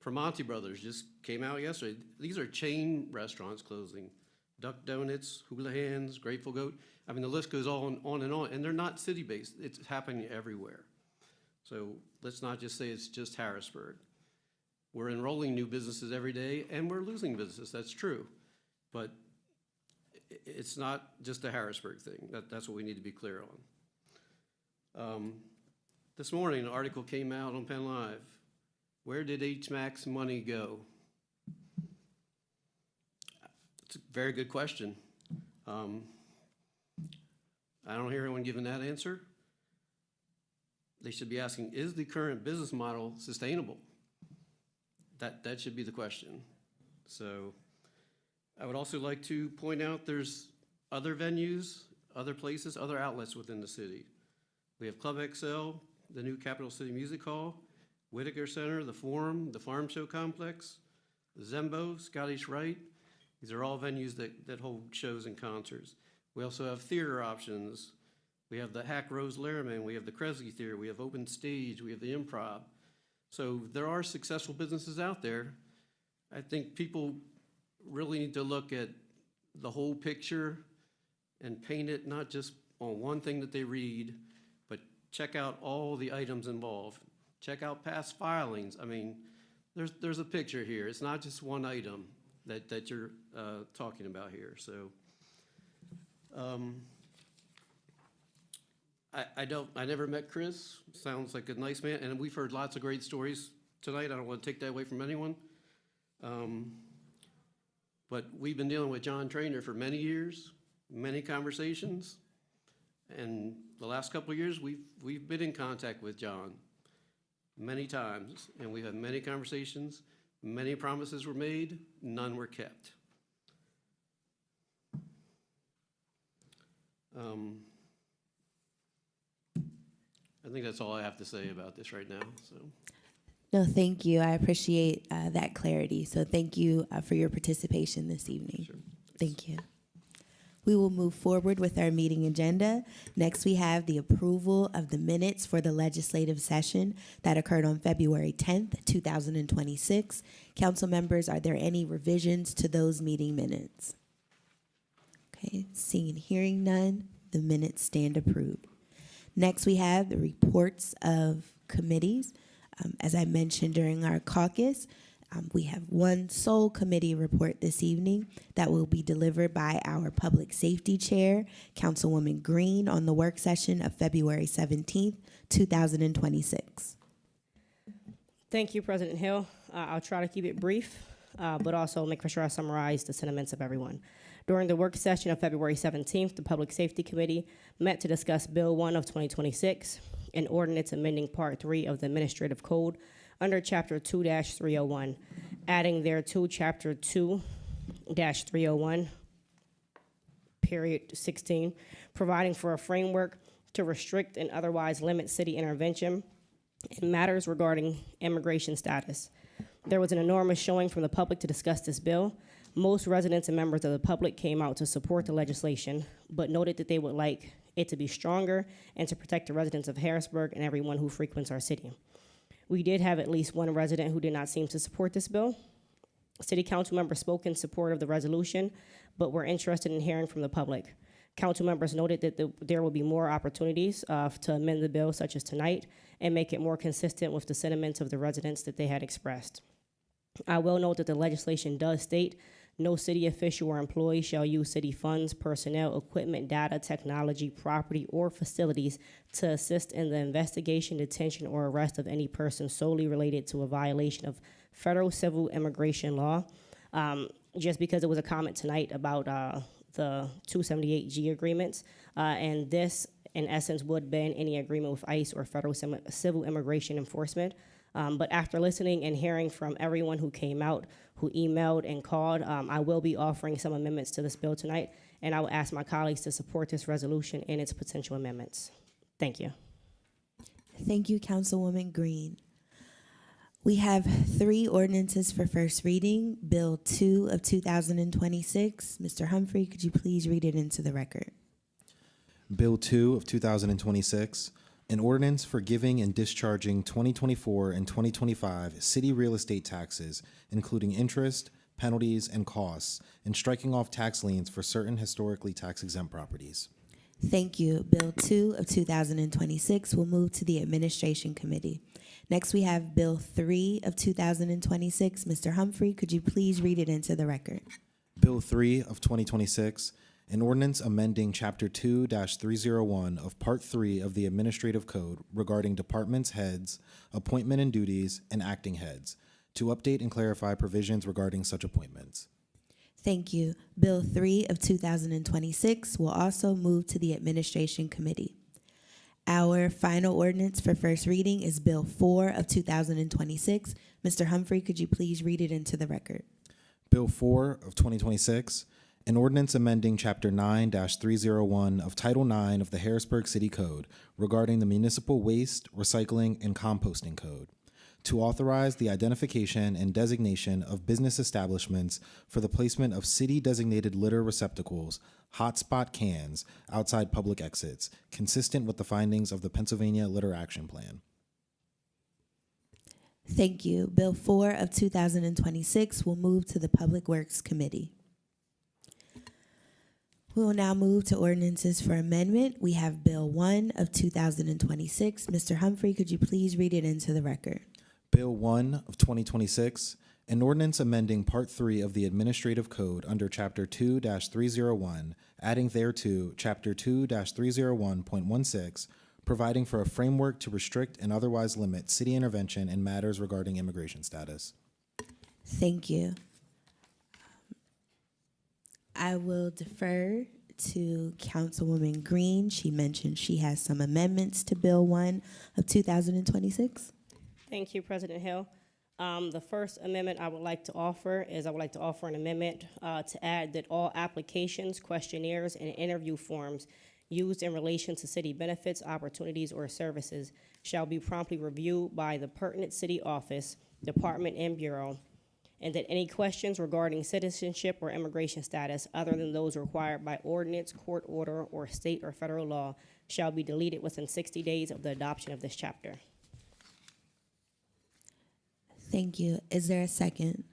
M: Primanti Brothers just came out yesterday. These are chain restaurants closing. Duck Donuts, Hula Hands, Grateful Goat. I mean, the list goes on and on, and they're not city-based. It's happening everywhere. So let's not just say it's just Harrisburg. We're enrolling new businesses every day, and we're losing business, that's true. But it's not just a Harrisburg thing. That's what we need to be clear on. This morning, an article came out on Penn Live. Where did HMAC's money go? It's a very good question. I don't hear anyone giving that answer. They should be asking, is the current business model sustainable? That should be the question. So I would also like to point out there's other venues, other places, other outlets within the city. We have Club XL, the new Capital City Music Hall, Whitaker Center, the Forum, the Farm Show Complex, the Zembo, Scottish Rite. These are all venues that hold shows and concerts. We also have theater options. We have the Hack Rose Lehrman, we have the Kresge Theater, we have Open Stage, we have the Improv. So there are successful businesses out there. I think people really need to look at the whole picture and paint it not just on one thing that they read, but check out all the items involved. Check out past filings. I mean, there's a picture here. It's not just one item that you're talking about here. So I never met Chris. Sounds like a nice man, and we've heard lots of great stories tonight. I don't want to take that away from anyone. But we've been dealing with John Trainer for many years, many conversations, and the last couple of years we've been in contact with John many times, and we've had many conversations. Many promises were made, none were kept. I think that's all I have to say about this right now. So.
A: No, thank you. I appreciate that clarity. So thank you for your participation this evening.
M: Sure.
A: Thank you. We will move forward with our meeting agenda. Next, we have the approval of the minutes for the legislative session that occurred on February 10th, 2026. Council members, are there any revisions to those meeting minutes? Okay, seeing and hearing none, the minutes stand approved. Next, we have the reports of committees. As I mentioned during our caucus, we have one sole committee report this evening that will be delivered by our Public Safety Chair, Councilwoman Green, on the work session of February 17th, 2026.
N: Thank you, President Hill. I'll try to keep it brief, but also make sure I summarize the sentiments of everyone. During the work session of February 17th, the Public Safety Committee met to discuss Bill 1 of 2026, an ordinance amending Part 3 of the Administrative Code under Chapter 2-301, adding thereto Chapter 2-301, period 16, providing for a framework to restrict and otherwise limit city intervention in matters regarding immigration status. There was an enormous showing from the public to discuss this bill. Most residents and members of the public came out to support the legislation, but noted that they would like it to be stronger and to protect the residents of Harrisburg and everyone who frequents our city. We did have at least one resident who did not seem to support this bill. City council members spoke in support of the resolution, but were interested in hearing from the public. Council members noted that there will be more opportunities to amend the bill, such as tonight, and make it more consistent with the sentiments of the residents that they had expressed. I will note that the legislation does state no city official or employee shall use city funds, personnel, equipment, data, technology, property, or facilities to assist in the investigation, detention, or arrest of any person solely related to a violation of federal civil immigration law. Just because it was a comment tonight about the 278G agreements, and this, in essence, would ban any agreement with ICE or federal civil immigration enforcement. But after listening and hearing from everyone who came out, who emailed and called, I will be offering some amendments to this bill tonight, and I will ask my colleagues to support this resolution and its potential amendments. Thank you.
A: Thank you, Councilwoman Green. We have 3 ordinances for first reading. Bill 2 of 2026. Mr. Humphrey, could you please read it into the record?
O: Bill 2 of 2026, an ordinance for giving and discharging 2024 and 2025 city real estate taxes, including interest, penalties, and costs, and striking off tax liens for certain historically tax-exempt properties.
A: Thank you. Bill 2 of 2026 will move to the Administration Committee. Next, we have Bill 3 of 2026. Mr. Humphrey, could you please read it into the record?
O: Bill 3 of 2026, an ordinance amending Chapter 2-301 of Part 3 of the Administrative Code regarding departments' heads, appointment and duties, and acting heads, to update and clarify provisions regarding such appointments.
A: Thank you. Bill 3 of 2026 will also move to the Administration Committee. Our final ordinance for first reading is Bill 4 of 2026. Mr. Humphrey, could you please read it into the record?
O: Bill 4 of 2026, an ordinance amending Chapter 9-301 of Title 9 of the Harrisburg City Code regarding the Municipal Waste, Recycling, and Composting Code, to authorize the identification and designation of business establishments for the placement of city-designated litter receptacles, hotspot cans, outside public exits, consistent with the findings of the Pennsylvania Litter Action Plan.
A: Thank you. Bill 4 of 2026 will move to the Public Works Committee. We will now move to ordinances for amendment. We have Bill 1 of 2026. Mr. Humphrey, could you please read it into the record?
O: Bill 1 of 2026, an ordinance amending Part 3 of the Administrative Code under Chapter 2-301, adding thereto Chapter 2-301.16, providing for a framework to restrict and otherwise limit city intervention in matters regarding immigration status.
A: Thank you. I will defer to Councilwoman Green. She mentioned she has some amendments to Bill 1 of 2026.
N: Thank you, President Hill. The first amendment I would like to offer is an amendment to add that all applications, questionnaires, and interview forms used in relation to city benefits, opportunities, or services shall be promptly reviewed by the pertinent city office, department, and bureau, and that any questions regarding citizenship or immigration status other than those required by ordinance, court order, or state or federal law shall be deleted within 60 days of the adoption of this chapter.
A: Thank you. Is there a second?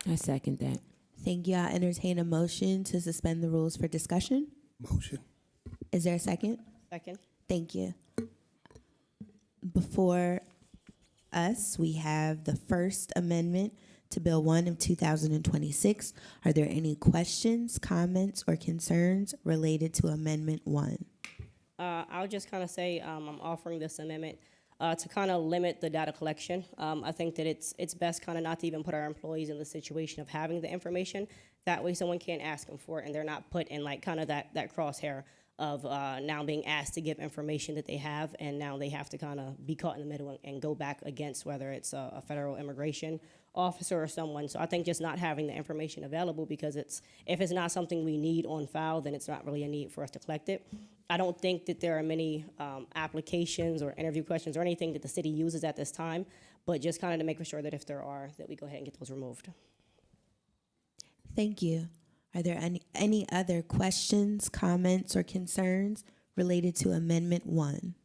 P: I second that.
A: Thank you. I'll entertain a motion to suspend the rules for discussion.
K: Motion.
A: Is there a second?
N: Second.
A: Thank you. Before us, we have the First Amendment to Bill 1 of 2026. Are there any questions, comments, or concerns related to Amendment 1?
N: I'll just kind of say I'm offering this amendment to kind of limit the data collection. I think that it's best kind of not to even put our employees in the situation of having the information. That way someone can't ask them for it and they're not put in like kind of that crosshair of now being asked to give information that they have, and now they have to kind of be caught in the middle and go back against whether it's a federal immigration officer or someone. So I think just not having the information available, because if it's not something we need on file, then it's not really a need for us to collect it. I don't think that there are many applications or interview questions or anything that the city uses at this time, but just kind of to make sure that if there are, that we go ahead and get those removed.
A: Thank you. Are there any other questions, comments, or concerns related to Amendment 1?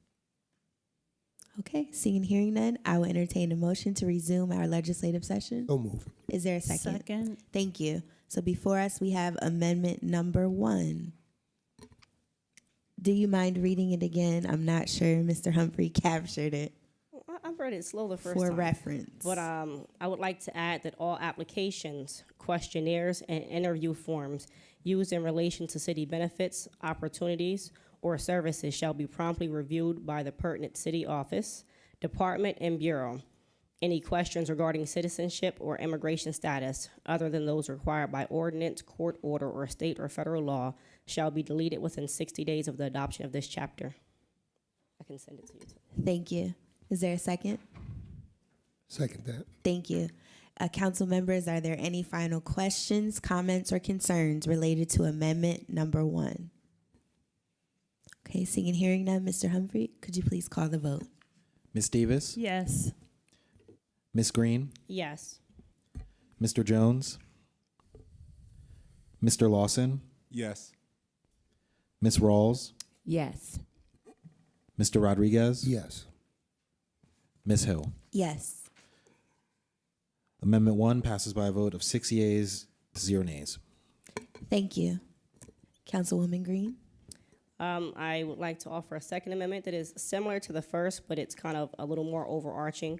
A: Okay, seeing and hearing none, I will entertain a motion to resume our legislative session.
K: So move.
A: Is there a second?
P: Second.
A: Thank you. So before us, we have Amendment number 1. Do you mind reading it again? I'm not sure Mr. Humphrey captured it.
N: I read it slow the first
A: For
N: time.
A: reference.
N: But I would like to add that all applications, questionnaires, and interview forms used in relation to city benefits, opportunities, or services shall be promptly reviewed by the pertinent city office, department, and bureau. Any questions regarding citizenship or immigration status, other than those required by ordinance, court order, or state or federal law, shall be deleted within 60 days of the adoption of this chapter. I can send it to you too.
A: Thank you. Is there a second?
K: Second that.
A: Thank you. Council members, are there any final questions, comments, or concerns related to Amendment number 1? Okay, seeing and hearing none, Mr. Humphrey, could you please call the vote?
O: Ms. Davis?
P: Yes.
O: Ms. Green?
N: Yes.
O: Mr. Jones? Mr. Lawson?
K: Yes.
O: Ms. Rawls?
P: Yes.
O: Mr. Rodriguez?
K: Yes.
O: Ms. Hill?
A: Yes.
O: Amendment 1 passes by a vote of 6 yeas to 0 nays.
A: Thank you. Councilwoman Green?
N: I would like to offer a second amendment that is similar to the first, but it's kind of a little more overarching,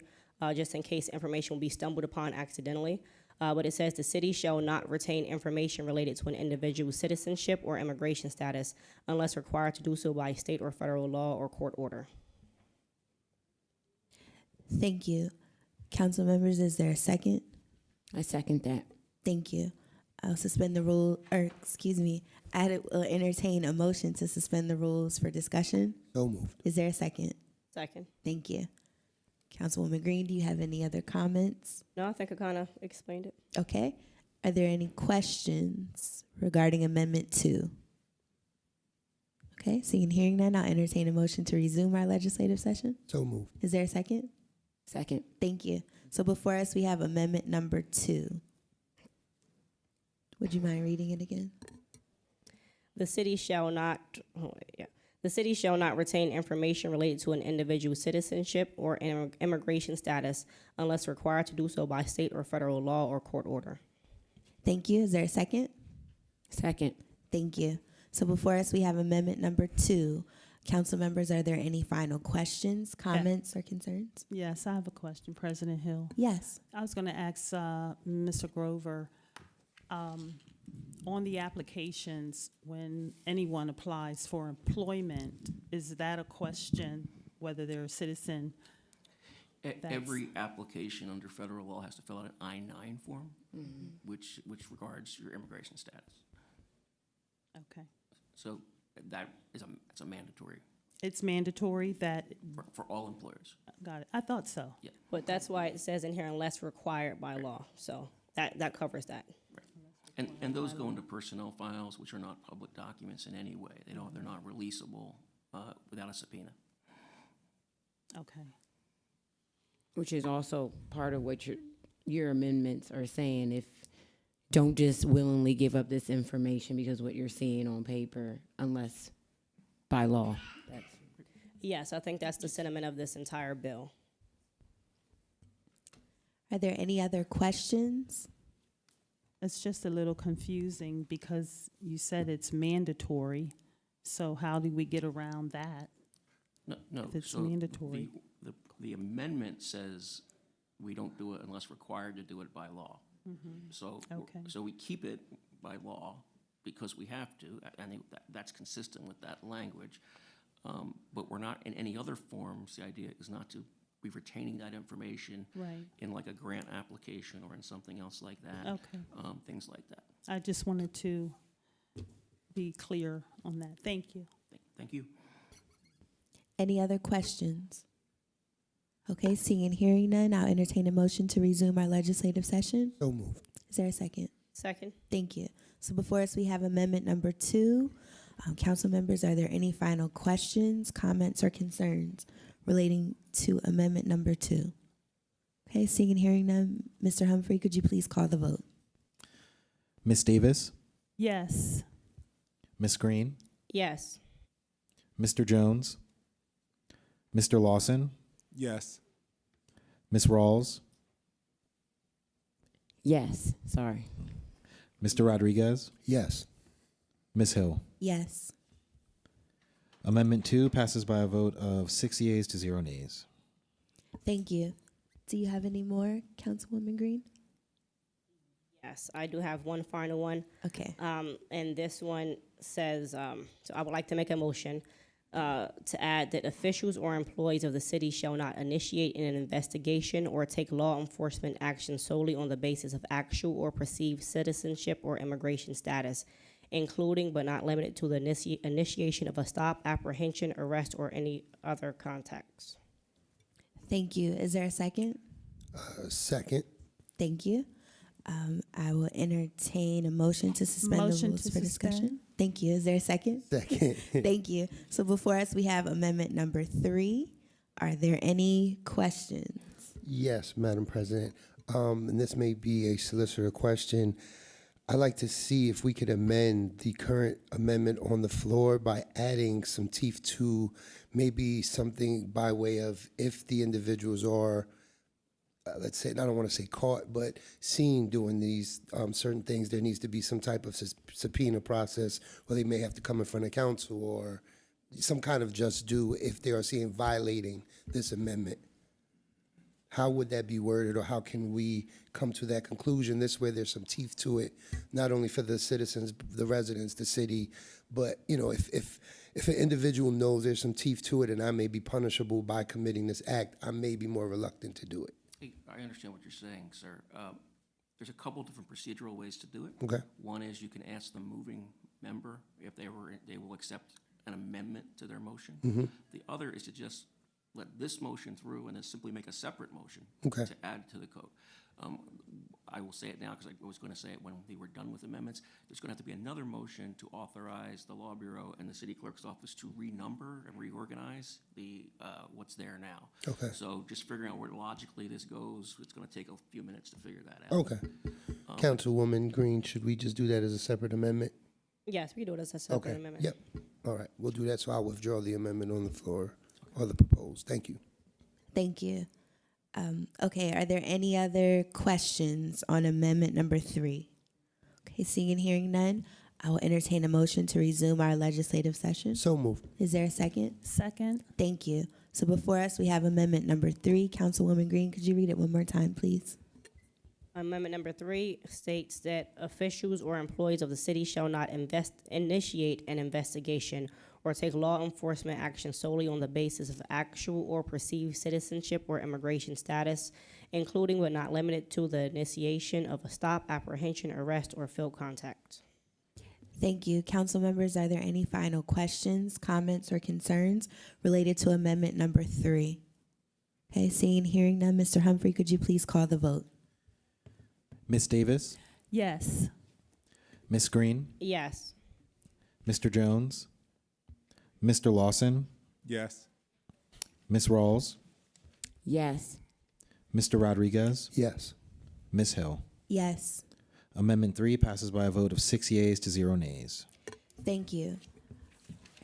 N: just in case information will be stumbled upon accidentally. But it says the city shall not retain information related to an individual's citizenship or immigration status unless required to do so by state or federal law or court order.
A: Thank you. Council members, is there a second?
P: I second that.
A: Thank you. I'll suspend the rule, or excuse me, I will entertain a motion to suspend the rules for discussion.
Q: So moved.
A: Is there a second?
N: Second.
A: Thank you. Councilwoman Green, do you have any other comments?
N: No, I think I kind of explained it.
A: Okay. Are there any questions regarding Amendment 2? Okay, seeing and hearing none, I'll entertain a motion to resume our legislative session.
Q: So moved.
A: Is there a second?
P: Second.
A: Thank you. So before us, we have Amendment number 2. Would you mind reading it again?
N: The city shall not, the city shall not retain information related to an individual's citizenship or immigration status unless required to do so by state or federal law or court order.
A: Thank you. Is there a second?
P: Second.
A: Thank you. So before us, we have Amendment number 2. Council members, are there any final questions, comments, or concerns?
R: Yes, I have a question, President Hill.
A: Yes.
R: I was going to ask Mr. Grover, on the applications, when anyone applies for employment, is that a question whether they're a citizen?
W: Every application under federal law has to fill out an I-9 form, which regards your immigration status.
R: Okay.
W: So that is it's a mandatory
R: It's mandatory that,
W: for all employers.
R: got it. I thought so.
W: Yeah.
N: But that's why it says in here unless required by law. So that covers that.
W: And those go into personnel files, which are not public documents in any way. They're not releasable without a subpoena.
R: Okay.
P: Which is also part of what your amendments are saying. If don't just willingly give up this information because what you're seeing on paper, unless by law.
N: Yes, I think that's the sentiment of this entire bill.
A: Are there any other questions?
R: It's just a little confusing because you said it's mandatory. So how do we get around that?
W: No.
R: If it's
W: So
R: mandatory.
W: The amendment says we don't do it unless required to do it by law. So we keep it by law because we have to. I think that's consistent with that language. But we're not in any other forms. The idea is not to be retaining that information in like a grant application or in something else like that.
R: Okay.
W: Things like that.
R: I just wanted to be clear on that. Thank you.
W: Thank you.
A: Any other questions? Okay, seeing and hearing none, I'll entertain a motion to resume our legislative session.
Q: So moved.
A: Is there a second?
N: Second.
A: Thank you. So before us, we have Amendment number 2. Council members, are there any final questions, comments, or concerns relating to Amendment number 2? Okay, seeing and hearing none, Mr. Humphrey, could you please call the vote?
O: Ms. Davis,
R: Yes.
O: Ms. Green,
N: Yes.
O: Mr. Jones, Mr. Lawson,
Q: Yes.
O: Ms. Rawls,
P: Yes. Sorry.
O: Mr. Rodriguez,
Q: Yes.
O: Ms. Hill.
A: Yes.
O: Amendment 2 passes by a vote of 6 yeas to 0 nays.
A: Thank you. Do you have any more, Councilwoman Green?
N: Yes, I do have one final one.
A: Okay.
N: And this one says, so I would like to make a motion to add that officials or employees of the city shall not initiate an investigation or take law enforcement action solely on the basis of actual or perceived citizenship or immigration status, including but not limited to the initiation of a stop, apprehension, arrest, or any other contacts.
A: Thank you. Is there a second?
Q: Second.
A: Thank you. I will entertain a motion to suspend the
R: Motion
A: rules
R: to
A: for discussion.
R: suspend.
A: Thank you. Is there a second?
Q: Second.
A: Thank you. So before us, we have Amendment number 3. Are there any questions?
Q: Yes, Madam President. And this may be a solicitor question. I'd like to see if we could amend the current amendment on the floor by adding some teeth to maybe something by way of if the individuals are let's say, I don't want to say caught, but seen doing these certain things, there needs to be some type of subpoena process, or they may have to come in front of council or some kind of just due if they are seen violating this amendment. How would that be worded, or how can we come to that conclusion? This way there's some teeth to it, not only for the citizens, the residents, the city, but, you know, if an individual knows there's some teeth to it and I may be punishable by committing this act, I may be more reluctant to do it.
W: Hey, I understand what you're saying, sir. There's a couple different procedural ways to do it.
Q: Okay.
W: One is you can ask the moving member if they will accept an amendment to their motion.
Q: Mhm.
W: The other is to just let this motion through and then simply make a separate motion
Q: Okay.
W: to add to the code. I will say it now because I was going to say it when we were done with amendments. There's going to have to be another motion to authorize the Law Bureau and the City Clerk's office to renumber and reorganize the what's there now.
Q: Okay.
W: So just figuring out where logically this goes, it's going to take a few minutes to figure that out.
Q: Okay. Councilwoman Green, should we just do that as a separate amendment?
N: Yes, we do it as a separate
Q: Okay.
N: amendment.
Q: Yep. All right. We'll do that. So I'll withdraw the amendment on the floor or the proposed. Thank you.
A: Thank you. Okay, are there any other questions on amendment number 3? Okay, seeing and hearing none, I will entertain a motion to resume our legislative session.
Q: So moved.
A: Is there a second?
R: Second.
A: Thank you. So before us, we have amendment number 3. Councilwoman Green, could you read it one more time, please?
N: Amendment number 3 states that officials or employees of the city shall not initiate an investigation or take law enforcement action solely on the basis of actual or perceived citizenship or immigration status, including but not limited to the initiation of a stop, apprehension, arrest, or field contact.
A: Thank you. Council members, are there any final questions, comments, or concerns related to amendment number 3? Okay, seeing and hearing none, Mr. Humphrey, could you please call the vote?
O: Ms. Davis,
R: Yes.
O: Ms. Green,
N: Yes.
O: Mr. Jones, Mr. Lawson,
S: Yes.
O: Ms. Rawls,
P: Yes.
O: Mr. Rodriguez,
Q: Yes.
O: Ms. Hill.
A: Yes.
O: Amendment 3 passes by a vote of 6 yeas to 0 nays.
A: Thank you.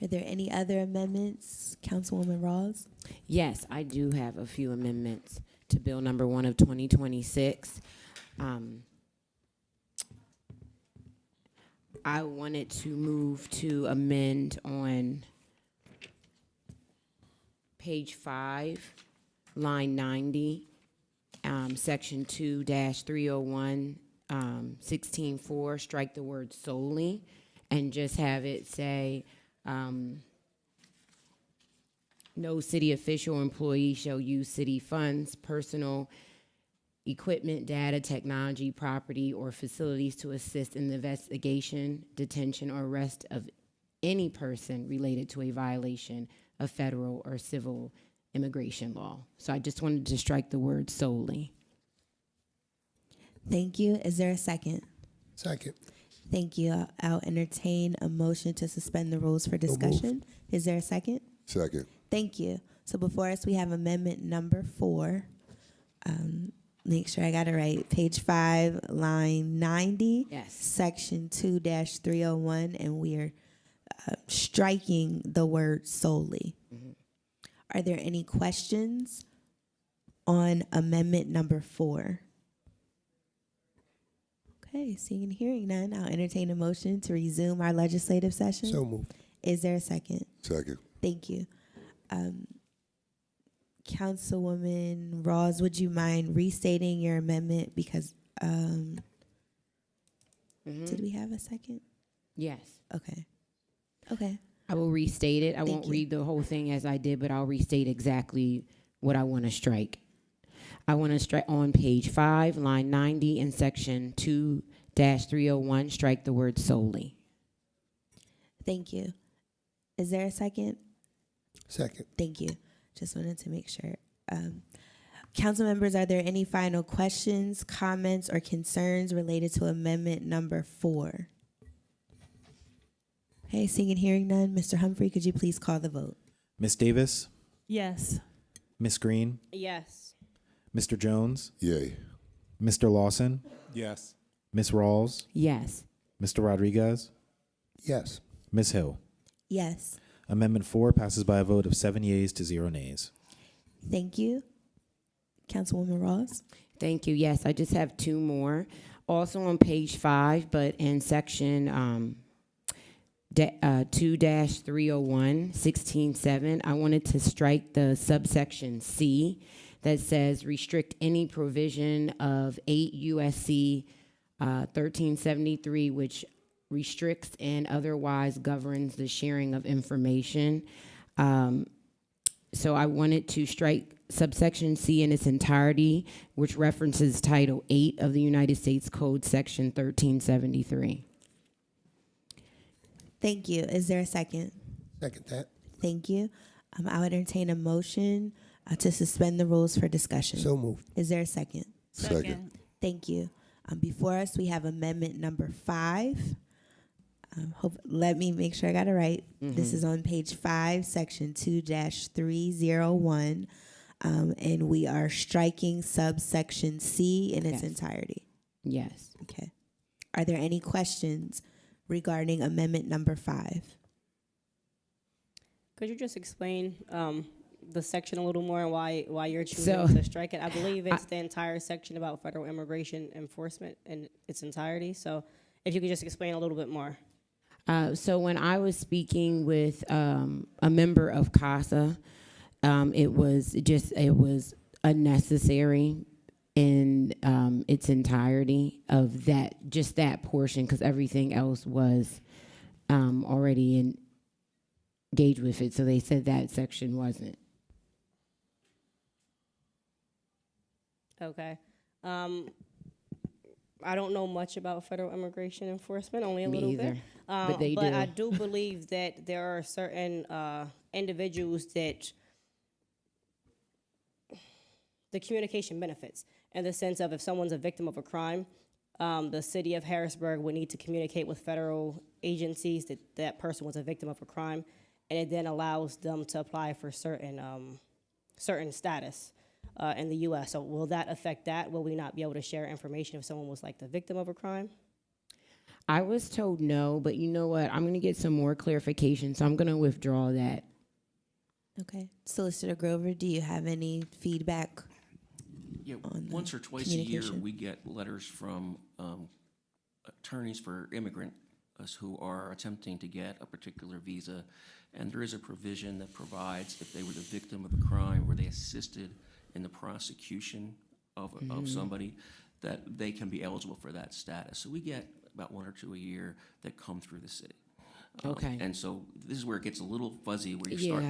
A: Are there any other amendments, Councilwoman Rawls?
P: Yes, I do have a few amendments to Bill number 1 of 2026. I wanted to move to amend on page 5, line 90, section 2-301, 16.4, strike the word solely, and just have it say, no city official or employee shall use city funds, personal equipment, data, technology, property, or facilities to assist in the investigation, detention, or arrest of any person related to a violation of federal or civil immigration law. So I just wanted to strike the word solely.
A: Thank you. Is there a second?
Q: Second.
A: Thank you. I'll entertain a motion to suspend the rules for discussion. Is there a second?
T: Second.
A: Thank you. So before us, we have amendment number 4. Make sure I got it right. Page 5, line 90.
P: Yes.
A: Section 2-301, and we are striking the word solely. Are there any questions on amendment number 4? Okay, seeing and hearing none, I'll entertain a motion to resume our legislative session.
Q: So moved.
A: Is there a second?
T: Second.
A: Thank you. Councilwoman Rawls, would you mind restating your amendment because did we have a second?
P: Yes.
A: Okay. Okay.
P: I will restate it. I
A: Thank
P: won't
A: you.
P: read the whole thing as I did, but I'll restate exactly what I want to strike. I want to strike on page 5, line 90, in section 2-301, strike the word solely.
A: Thank you. Is there a second?
Q: Second.
A: Thank you. Just wanted to make sure. Council members, are there any final questions, comments, or concerns related to amendment number 4? Okay, seeing and hearing none, Mr. Humphrey, could you please call the vote?
O: Ms. Davis,
R: Yes.
O: Ms. Green,
N: Yes.
O: Mr. Jones,
T: Yay.
O: Mr. Lawson,
S: Yes.
O: Ms. Rawls,
P: Yes.
O: Mr. Rodriguez,
Q: Yes.
O: Ms. Hill.
A: Yes.
O: Amendment 4 passes by a vote of 7 yeas to 0 nays.
A: Thank you. Councilwoman Ross.
P: Thank you. Yes, I just have two more. Also on page 5, but in section 2-301, 16.7, I wanted to strike the subsection C that says restrict any provision of 8 USC 1373, which restricts and otherwise governs the sharing of information. So I wanted to strike subsection C in its entirety, which references Title 8 of the United States Code, Section 1373.
A: Thank you. Is there a second?
Q: Second that.
A: Thank you. I would entertain a motion to suspend the rules for discussion.
Q: So moved.
A: Is there a second?
K: Second.
A: Thank you. Before us, we have amendment number 5. Let me make sure I got it right. This is on page 5, section 2-301, and we are striking subsection C in its entirety.
P: Yes.
A: Okay. Are there any questions regarding amendment number 5?
N: Could you just explain the section a little more and why you're choosing to strike it? I believe it's the entire section about federal immigration enforcement in its entirety. So if you could just explain a little bit more.
P: So when I was speaking with a member of CASA, it was unnecessary in its entirety of that portion, because everything else was already engaged with it. So they said that section wasn't.
N: Okay. I don't know much about federal immigration enforcement, only a
P: Me
N: little
P: either.
N: bit.
P: But they do.
N: I do believe that there are certain individuals that the communication benefits, in the sense of if someone's a victim of a crime, the city of Harrisburg would need to communicate with federal agencies that that person was a victim of a crime, and it then allows them to apply for certain status in the U.S. So will that affect that? Will we not be able to share information if someone was like the victim of a crime?
P: I was told no, but you know what? I'm going to get some more clarification, so I'm going to withdraw that.
A: Okay. Solicitor Grover, do you have any feedback?
W: Yeah, once or twice a year, we get letters from attorneys for immigrants who are attempting to get a particular visa, and there is a provision that provides if they were the victim of a crime or they assisted in the prosecution of somebody, that they can be eligible for that status. So we get about 1 or 2 a year that come through the city.
P: Okay.
W: And so this is where it gets a little fuzzy, where you start,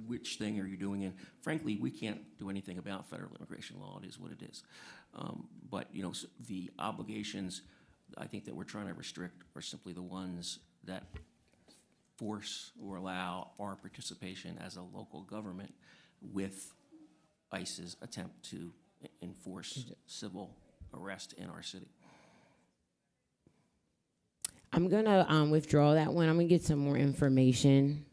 W: which thing are you doing? And frankly, we can't do anything about federal immigration law. It is what it is. But the obligations, I think, that we're trying to restrict are simply the ones that force or allow our participation as a local government with ICE's attempt to enforce civil arrest in our city.
P: I'm going to withdraw that one. I'm going to get some more information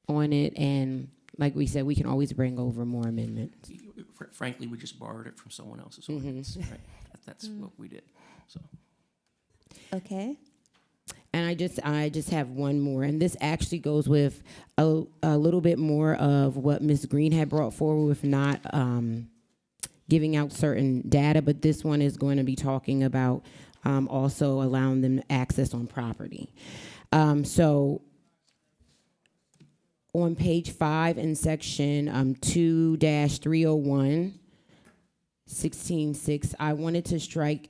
P: on it. And like we said, we can always bring over more amendments.
W: Frankly, we just borrowed it from someone else's ordinance. Right? That's what we did. So.
A: Okay.
P: And I just have one more, and this actually goes with a little bit more of what Ms. Green had brought forward with not giving out certain data, but this one is going to be talking about also allowing them access on property. So on page 5 in section 2-301, 16.6, I wanted to strike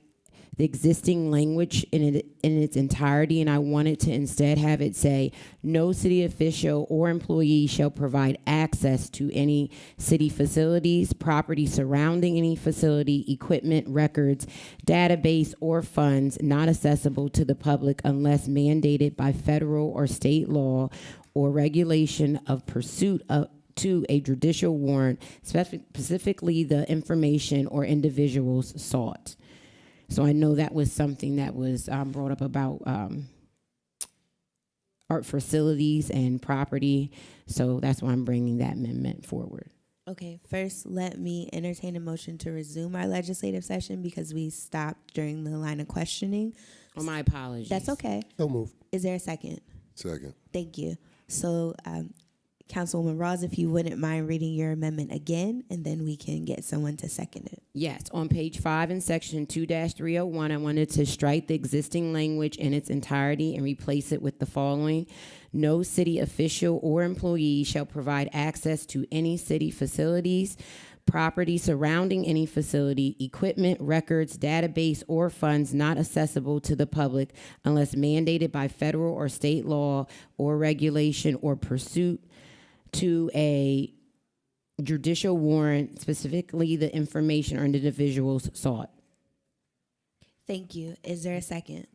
P: the existing language in its entirety, and I wanted to instead have it say, no city official or employee shall provide access to any city facilities, property surrounding any facility, equipment, records, database, or funds not accessible to the public unless mandated by federal or state law or regulation of pursuit of to a judicial warrant, specifically the information or individuals sought. So I know that was something that was brought up about art facilities and property. So that's why I'm bringing that amendment forward.
A: Okay, first let me entertain a motion to resume our legislative session because we stopped during the line of questioning.
P: Oh, my apologies.
A: That's okay.
Q: So moved.
A: Is there a second?
S: Second.
A: Thank you. So Councilwoman Rawls, if you wouldn't mind reading your amendment again, and then we can get someone to second it.
P: Yes, on page 5 in section 2-301, I wanted to strike the existing language in its entirety and replace it with the following. No city official or employee shall provide access to any city facilities, property surrounding any facility, equipment, records, database, or funds not accessible to the public unless mandated by federal or state law or regulation or pursuit to a judicial warrant, specifically the information or individuals sought.
A: Thank you. Is there a second?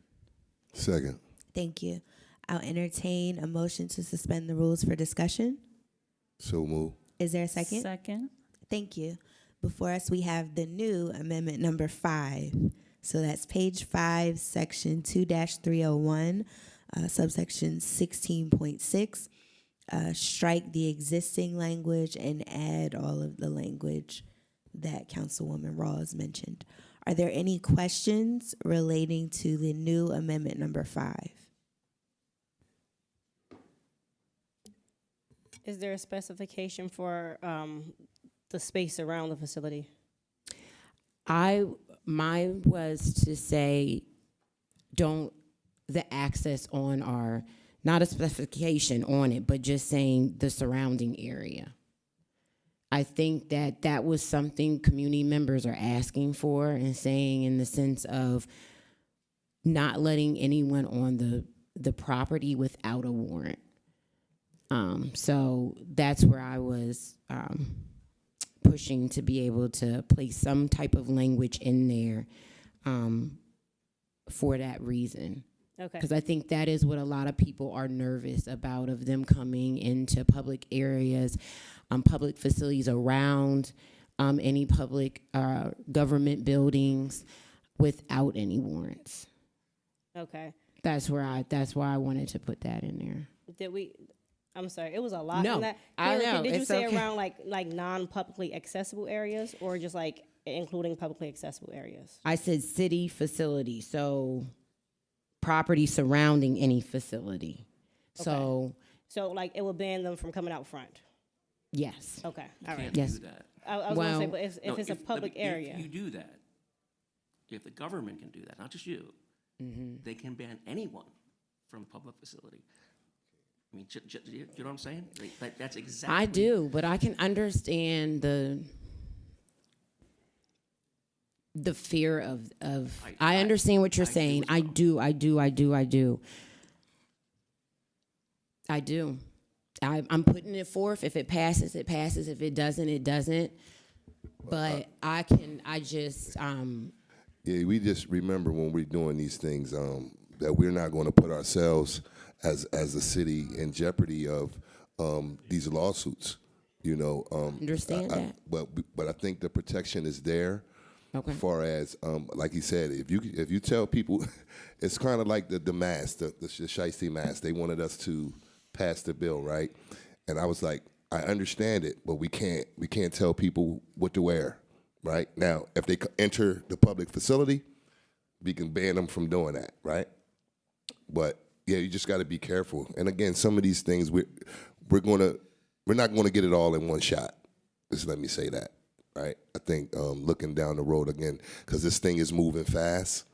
S: Second.
A: Thank you. I'll entertain a motion to suspend the rules for discussion.
S: So move.
A: Is there a second?
R: Second.
A: Thank you. Before us, we have the new amendment number 5. So that's page 5, section 2-301, subsection 16.6. Strike the existing language and add all of the language that Councilwoman Rawls mentioned. Are there any questions relating to the new amendment number 5?
N: Is there a specification for the space around the facility?
P: Mine was to say, the access on our, not a specification on it, but just saying the surrounding area. I think that was something community members are asking for and saying in the sense of not letting anyone on the property without a warrant. So that's where I was pushing to be able to place some type of language in there for that reason.
N: Okay.
P: Because I think that is what a lot of people are nervous about, of them coming into public areas, public facilities around any public government buildings without any warrants.
N: Okay.
P: That's why I wanted to put that in there.
N: I'm sorry, it was a lot
P: No,
N: in that.
P: I know,
N: Did you
P: it's
N: say
P: okay.
N: around like non-publicly accessible areas, or just like including publicly accessible areas?
P: I said city facility, so property surrounding any facility.
N: So like it will ban them from coming out front.
P: Yes.
N: Okay.
W: You
N: All right.
W: can't
P: Yes.
W: do that.
N: I was gonna say, but if
W: No,
N: it's a public area,
W: If you do that, if the government can do that, not just you, they can ban anyone from a public facility. I mean, you know what I'm saying? That's exactly.
P: I do, but I can understand the fear of I understand what you're saying. I do. I'm putting it forth. If it passes, it passes. If it doesn't, it doesn't. But I just
S: Yeah, we just remember when we're doing these things that we're not going to put ourselves as a city in jeopardy of these lawsuits. You know,
P: understand that.
S: But I think the protection is there.
P: Okay.
S: As far as like he said, if you tell people, it's kind of like the mask, the shiesty mask. They wanted us to pass the bill, right? And I was like, I understand it, but we can't tell people what to wear, right? Now, if they enter the public facility, we can ban them from doing that, right? But yeah, you just got to be careful. And again, some of these things we're not going to get it all in one shot. Just let me say that, right? I think looking down the road again, because this thing is moving fast,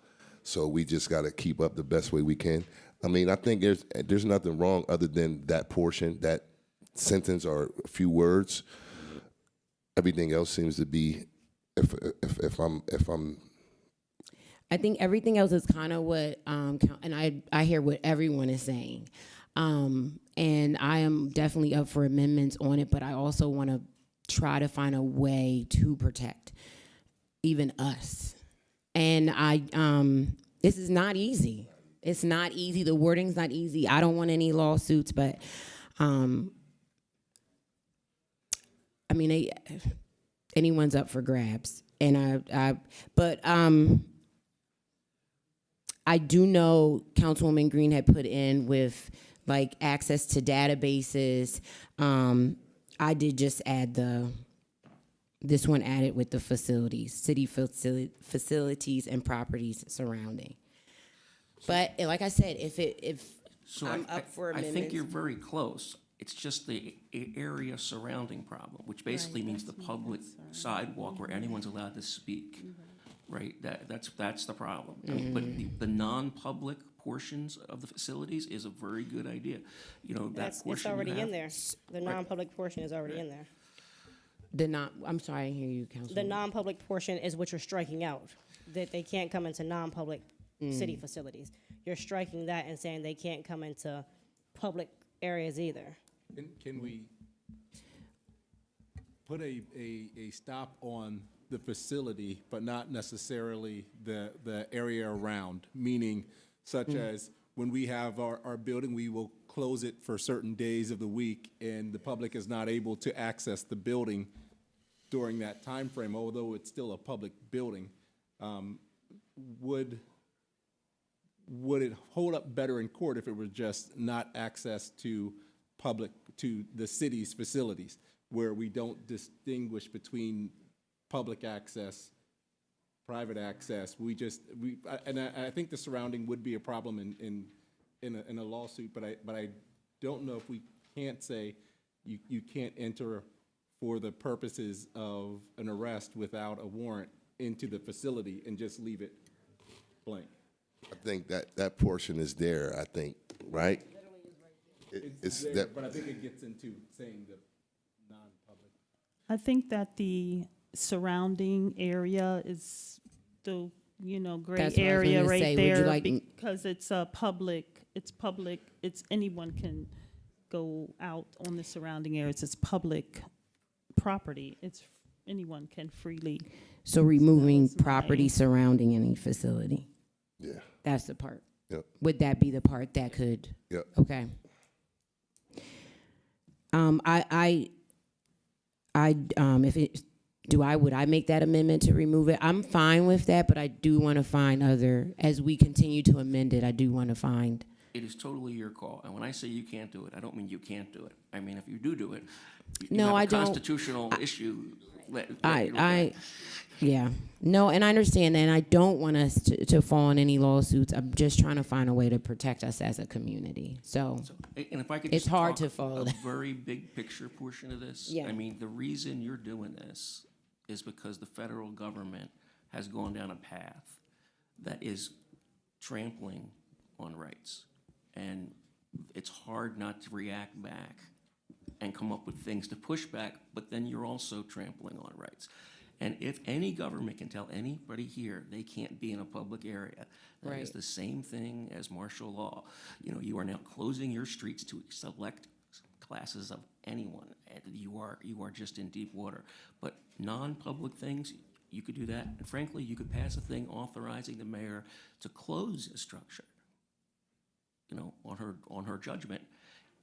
S: so we just got to keep up the best way we can. I mean, I think there's nothing wrong other than that portion, that sentence or a few words. Everything else seems to be, if I'm.
P: I think everything else is kind of what, and I hear what everyone is saying. And I am definitely up for amendments on it, but I also want to try to find a way to protect even us. And this is not easy. It's not easy. The wording's not easy. I don't want any lawsuits, but I mean, anyone's up for grabs. And I do know Councilwoman Green had put in with like access to databases. I did just add this one added with the facilities, city facilities and properties surrounding. But like I said, if
W: So
P: I'm up for amendments.
W: I think you're very close. It's just the area surrounding problem, which basically means the public sidewalk where anyone's allowed to speak, right? That's the problem. I mean, but the non-public portions of the facilities is a very good idea. You know, that
N: It's
W: portion you
N: already in
W: have-
N: there. The non-public portion is already in there.
P: I'm sorry, I didn't hear you, Councilwoman.
N: The non-public portion is what you're striking out, that they can't come into non-public city facilities. You're striking that and saying they can't come into public areas either.
B: Can we put a stop on the facility, but not necessarily the area around? Meaning, such as when we have our building, we will close it for certain days of the week, and the public is not able to access the building during that time frame, although it's still a public building. Would it hold up better in court if it were just not access to the city's facilities, where we don't distinguish between public access, private access? I think the surrounding would be a problem in a lawsuit, but I don't know if we can't say you can't enter for the purposes of an arrest without a warrant into the facility and just leave it blank.
S: I think that portion is there, I think, right?
B: It's there,
S: that,
B: but I think it gets into saying the non-public.
R: I think that the surrounding area is the, gray
P: That's what I was
R: area
P: gonna
R: right
P: say. Would you
R: there
P: like-
R: because it's public, anyone can go out on the surrounding areas. It's public property. Anyone can freely.
P: So removing
R: was my-
P: property surrounding any facility.
S: Yeah.
P: That's the part.
S: Yep.
P: Would that be the part that could?
S: Yep.
P: Okay. Would I make that amendment to remove it? I'm fine with that, but I do want to find as we continue to amend it, I do want to find.
W: It is totally your call. And when I say you can't do it, I don't mean you can't do it. I mean, if you do it, you
P: No,
W: have a
P: I don't.
W: constitutional issue.
P: Yeah. No, and I understand that, and I don't want us to fall in any lawsuits. I'm just trying to find a way to protect us as a community. So
W: And if I could
P: it's
W: just
P: hard
W: talk
P: to follow
W: a
P: that.
W: very big picture portion of this.
P: Yeah.
W: I mean, the reason you're doing this is because the federal government has gone down a path that is trampling on rights. And it's hard not to react back and come up with things to push back, but then you're also trampling on rights. And if any government can tell anybody here they can't be in a public area, that is
P: Right.
W: the same thing as martial law. You know, you are now closing your streets to select classes of anyone, and you are just in deep water. But non-public things, you could do that. And frankly, you could pass a thing authorizing the mayor to close a structure, you know, on her judgment,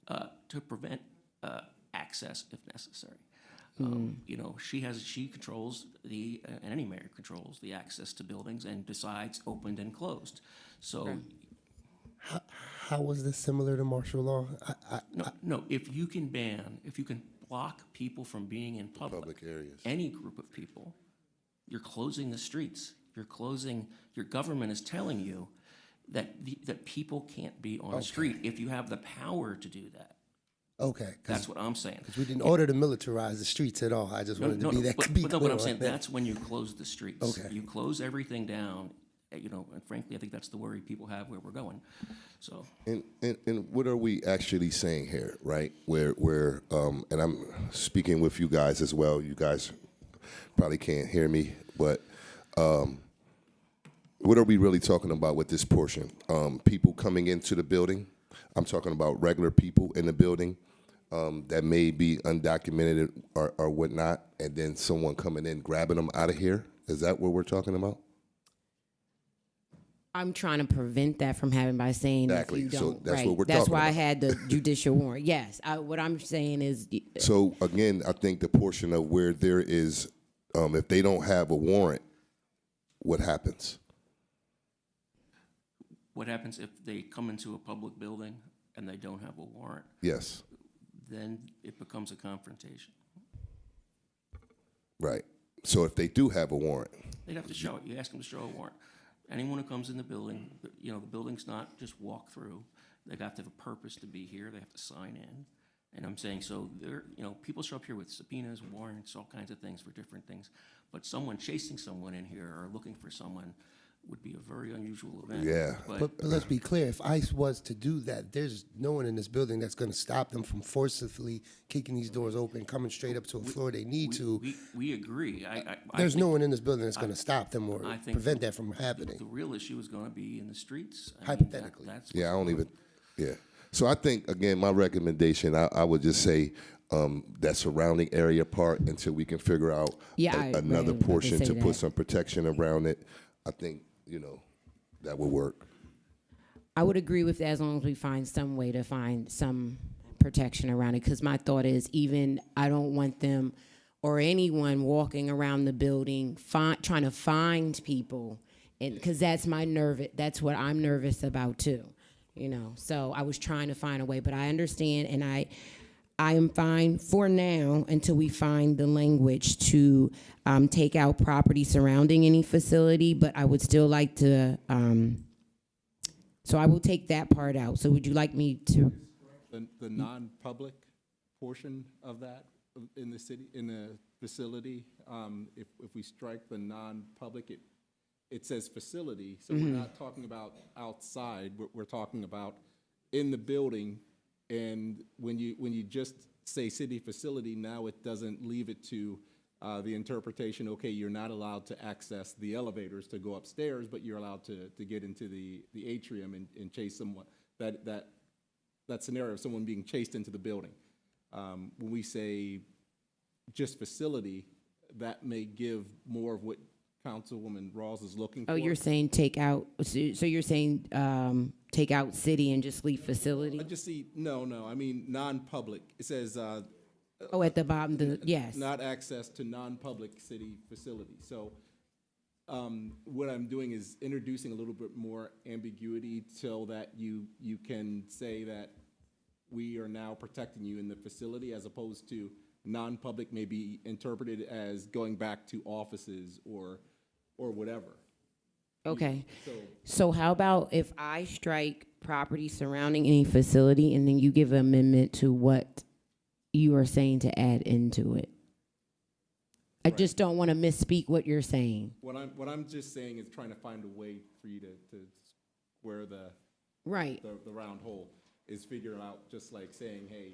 W: to prevent access if necessary. You know, she controls and any mayor controls the access to buildings and decides opened and closed. So,
Q: How was this similar to martial law?
W: no, if you can block people from being in public
S: areas,
W: any group of people, you're closing the streets. Your government is telling you that people can't be on the street if you have the power to do that.
Q: Okay.
W: That's what I'm saying.
Q: Because we didn't order to militarize the streets at all. I just wanted to be that
W: but
Q: be
W: no,
Q: clear
W: but I'm
Q: on
W: saying
Q: that.
W: that's when you close the streets.
Q: Okay.
W: You close everything down, you know, and frankly, I think that's the worry people have where we're going. So.
S: And what are we actually saying here, right? Where and I'm speaking with you guys as well. You guys probably can't hear me, but what are we really talking about with this portion? People coming into the building. I'm talking about regular people in the building that may be undocumented or whatnot, and then someone coming in, grabbing them out of here. Is that what we're talking about?
P: I'm trying to prevent that from happening by saying
S: Exactly.
P: if you
S: So
P: don't.
S: that's
P: right.
S: what we're
P: That's
S: talking
P: why I
S: about.
P: had the judicial warrant. Yes. What I'm saying is.
S: So again, I think the portion of where there is, if they don't have a warrant, what happens?
W: What happens if they come into a public building and they don't have a warrant?
S: Yes.
W: Then it becomes a confrontation.
S: Right. So if they do have a warrant,
W: They'd have to show it. You ask them to show a warrant. Anyone who comes in the building, you know, the building's not just walk through. They have to have a purpose to be here. They have to sign in. And I'm saying, so there, people show up here with subpoenas, warrants, all kinds of things for different things. But someone chasing someone in here or looking for someone would be a very unusual event.
S: Yeah.
Q: But let's be clear, if ICE was to do that, there's no one in this building that's going to stop them from forcibly kicking these doors open, coming straight up to a floor they need to.
W: We agree.
Q: There's no one in this building that's going to stop them or
W: I think
Q: prevent that from happening.
W: The real issue is going to be in the streets.
Q: Hypothetically.
W: That's
S: Yeah, I don't even, yeah. So I think, again, my recommendation, I would just say that surrounding area part until we can figure out another portion to put some protection around it. I think, that would work.
P: I would agree with that as long as we find some way to find some protection around it. Because my thought is, I don't want them or anyone walking around the building trying to find people, and because that's what I'm nervous about too. So I was trying to find a way, but I understand, and I am fine for now until we find the language to take out property surrounding any facility, but I would still like to, so I will take that part out. So would you like me to?
B: The non-public portion of that in the city, in the facility, if we strike the non-public, it says facility, so we're not talking about outside, we're talking about in the building. And when you just say city facility, now it doesn't leave it to the interpretation, okay, you're not allowed to access the elevators to go upstairs, but you're allowed to get into the atrium and chase someone. That scenario of someone being chased into the building. When we say just facility, that may give more of what Councilwoman Rawls is looking for.
P: Oh, you're saying take out, so you're saying take out city and just leave facility?
B: I just see, no, I mean non-public. It says.
P: At the bottom, yes.
B: Not access to non-public city facilities. So what I'm doing is introducing a little bit more ambiguity so that you can say that we are now protecting you in the facility, as opposed to non-public may be interpreted as going back to offices or whatever.
P: Okay. So how about if I strike property surrounding any facility and then you give an amendment to what you are saying to add into it? I just don't want to misspeak what you're saying.
B: What I'm just saying is trying to find a way for you to square the round hole, is figuring out, just like saying, hey,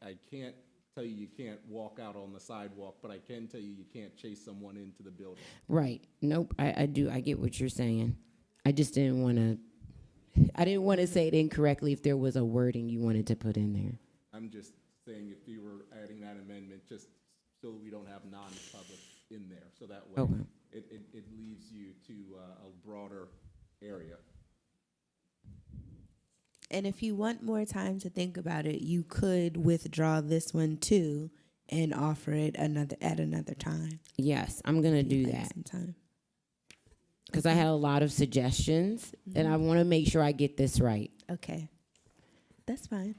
B: I can't tell you can't walk out on the sidewalk, but I can tell you can't chase someone into the building.
P: Right. Nope. I do. I get what you're saying. I just didn't want to say it incorrectly if there was a wording you wanted to put in there.
B: I'm just saying if you were adding that amendment, just so we don't have non-public in there, so that way it leaves you to a broader area.
A: And if you want more time to think about it, you could withdraw this one too and offer it at another time.
P: Yes, I'm going to do that. Because I had a lot of suggestions, and I want to make sure I get this right.
A: Okay. That's fine.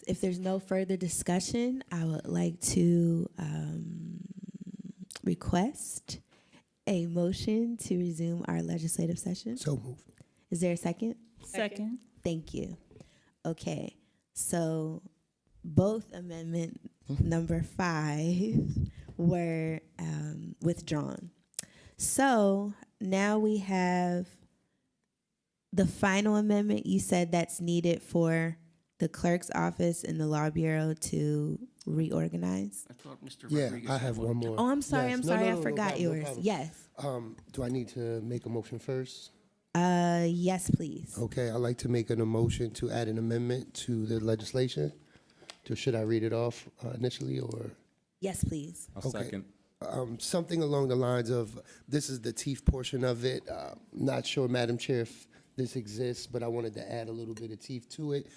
A: If there's no further discussion, I would like to request a motion to resume our legislative session.
Q: So moved.
A: Is there a second?
R: Second.
A: Thank you. Okay, so both amendment number 5 were withdrawn. So now we have the final amendment. You said that's needed for the clerk's office and the law bureau to reorganize.
W: I thought Mr.
Q: Yeah,
W: Rodriguez
Q: I have one more.
A: Oh, I'm sorry.
Q: Yes.
A: I'm
Q: No,
A: sorry.
Q: no,
A: I forgot
Q: problem,
A: yours.
Q: problem.
A: Yes.
Q: Do I need to make a motion first?
A: Yes, please.
Q: Okay, I'd like to make a motion to add an amendment to the legislation. Should I read it off initially, or?
A: Yes, please.
B: I'll second.
Q: Something along the lines of, this is the teeth portion of it. Not sure, Madam Chair, if this exists, but I wanted to add a little bit of teeth to it.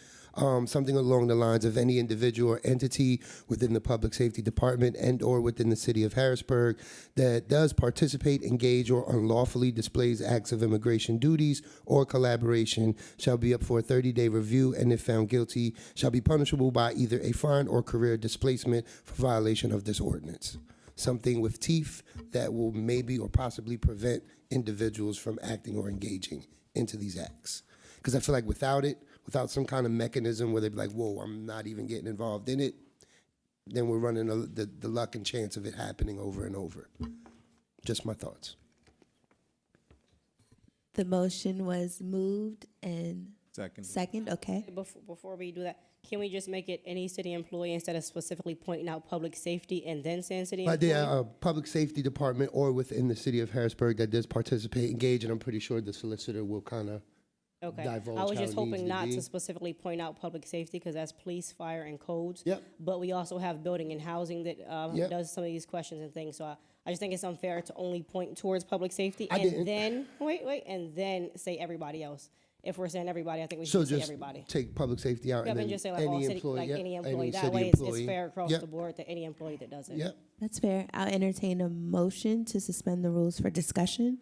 Q: Something along the lines of any individual or entity within the Public Safety Department and or within the city of Harrisburg that does participate, engage, or unlawfully displays acts of immigration duties or collaboration shall be up for a 30-day review, and if found guilty, shall be punishable by either a fine or career displacement for violation of this ordinance. Something with teeth that will maybe or possibly prevent individuals from acting or engaging into these acts. Because I feel like without it, without some kind of mechanism where they'd be like, whoa, I'm not even getting involved in it, then we're running the luck and chance of it happening over and over. Just my thoughts.
A: The motion was moved and
B: Second.
A: second, okay.
N: Before we do that, can we just make it any city employee instead of specifically pointing out public safety and then saying city
Q: But
N: employee?
Q: the public safety department or within the city of Harrisburg that does participate, engage, and I'm pretty sure the solicitor will kind of
N: Okay.
Q: divulge
N: I was
Q: how
N: just
Q: it needs
N: hoping
Q: to
N: not
Q: be.
N: to specifically point out public safety because that's police, fire, and codes.
Q: Yep.
N: But we also have building and housing that
Q: Yep.
N: does some of these questions and things. So I just think it's unfair to only point towards public safety
Q: I
N: and
Q: didn't.
N: then and then say everybody else. If we're saying everybody, I think we should
Q: So
N: say
Q: just
N: everybody.
Q: take public safety out
N: Yep,
Q: and
N: and
Q: then
N: just say like
Q: any
N: all city,
Q: employee,
N: like
Q: yep,
N: any employee. That
Q: city
N: way
Q: employee.
N: it's fair across
Q: Yep.
N: the board to any employee that does it.
Q: Yep.
A: That's fair. I'll entertain a motion to suspend the rules for discussion.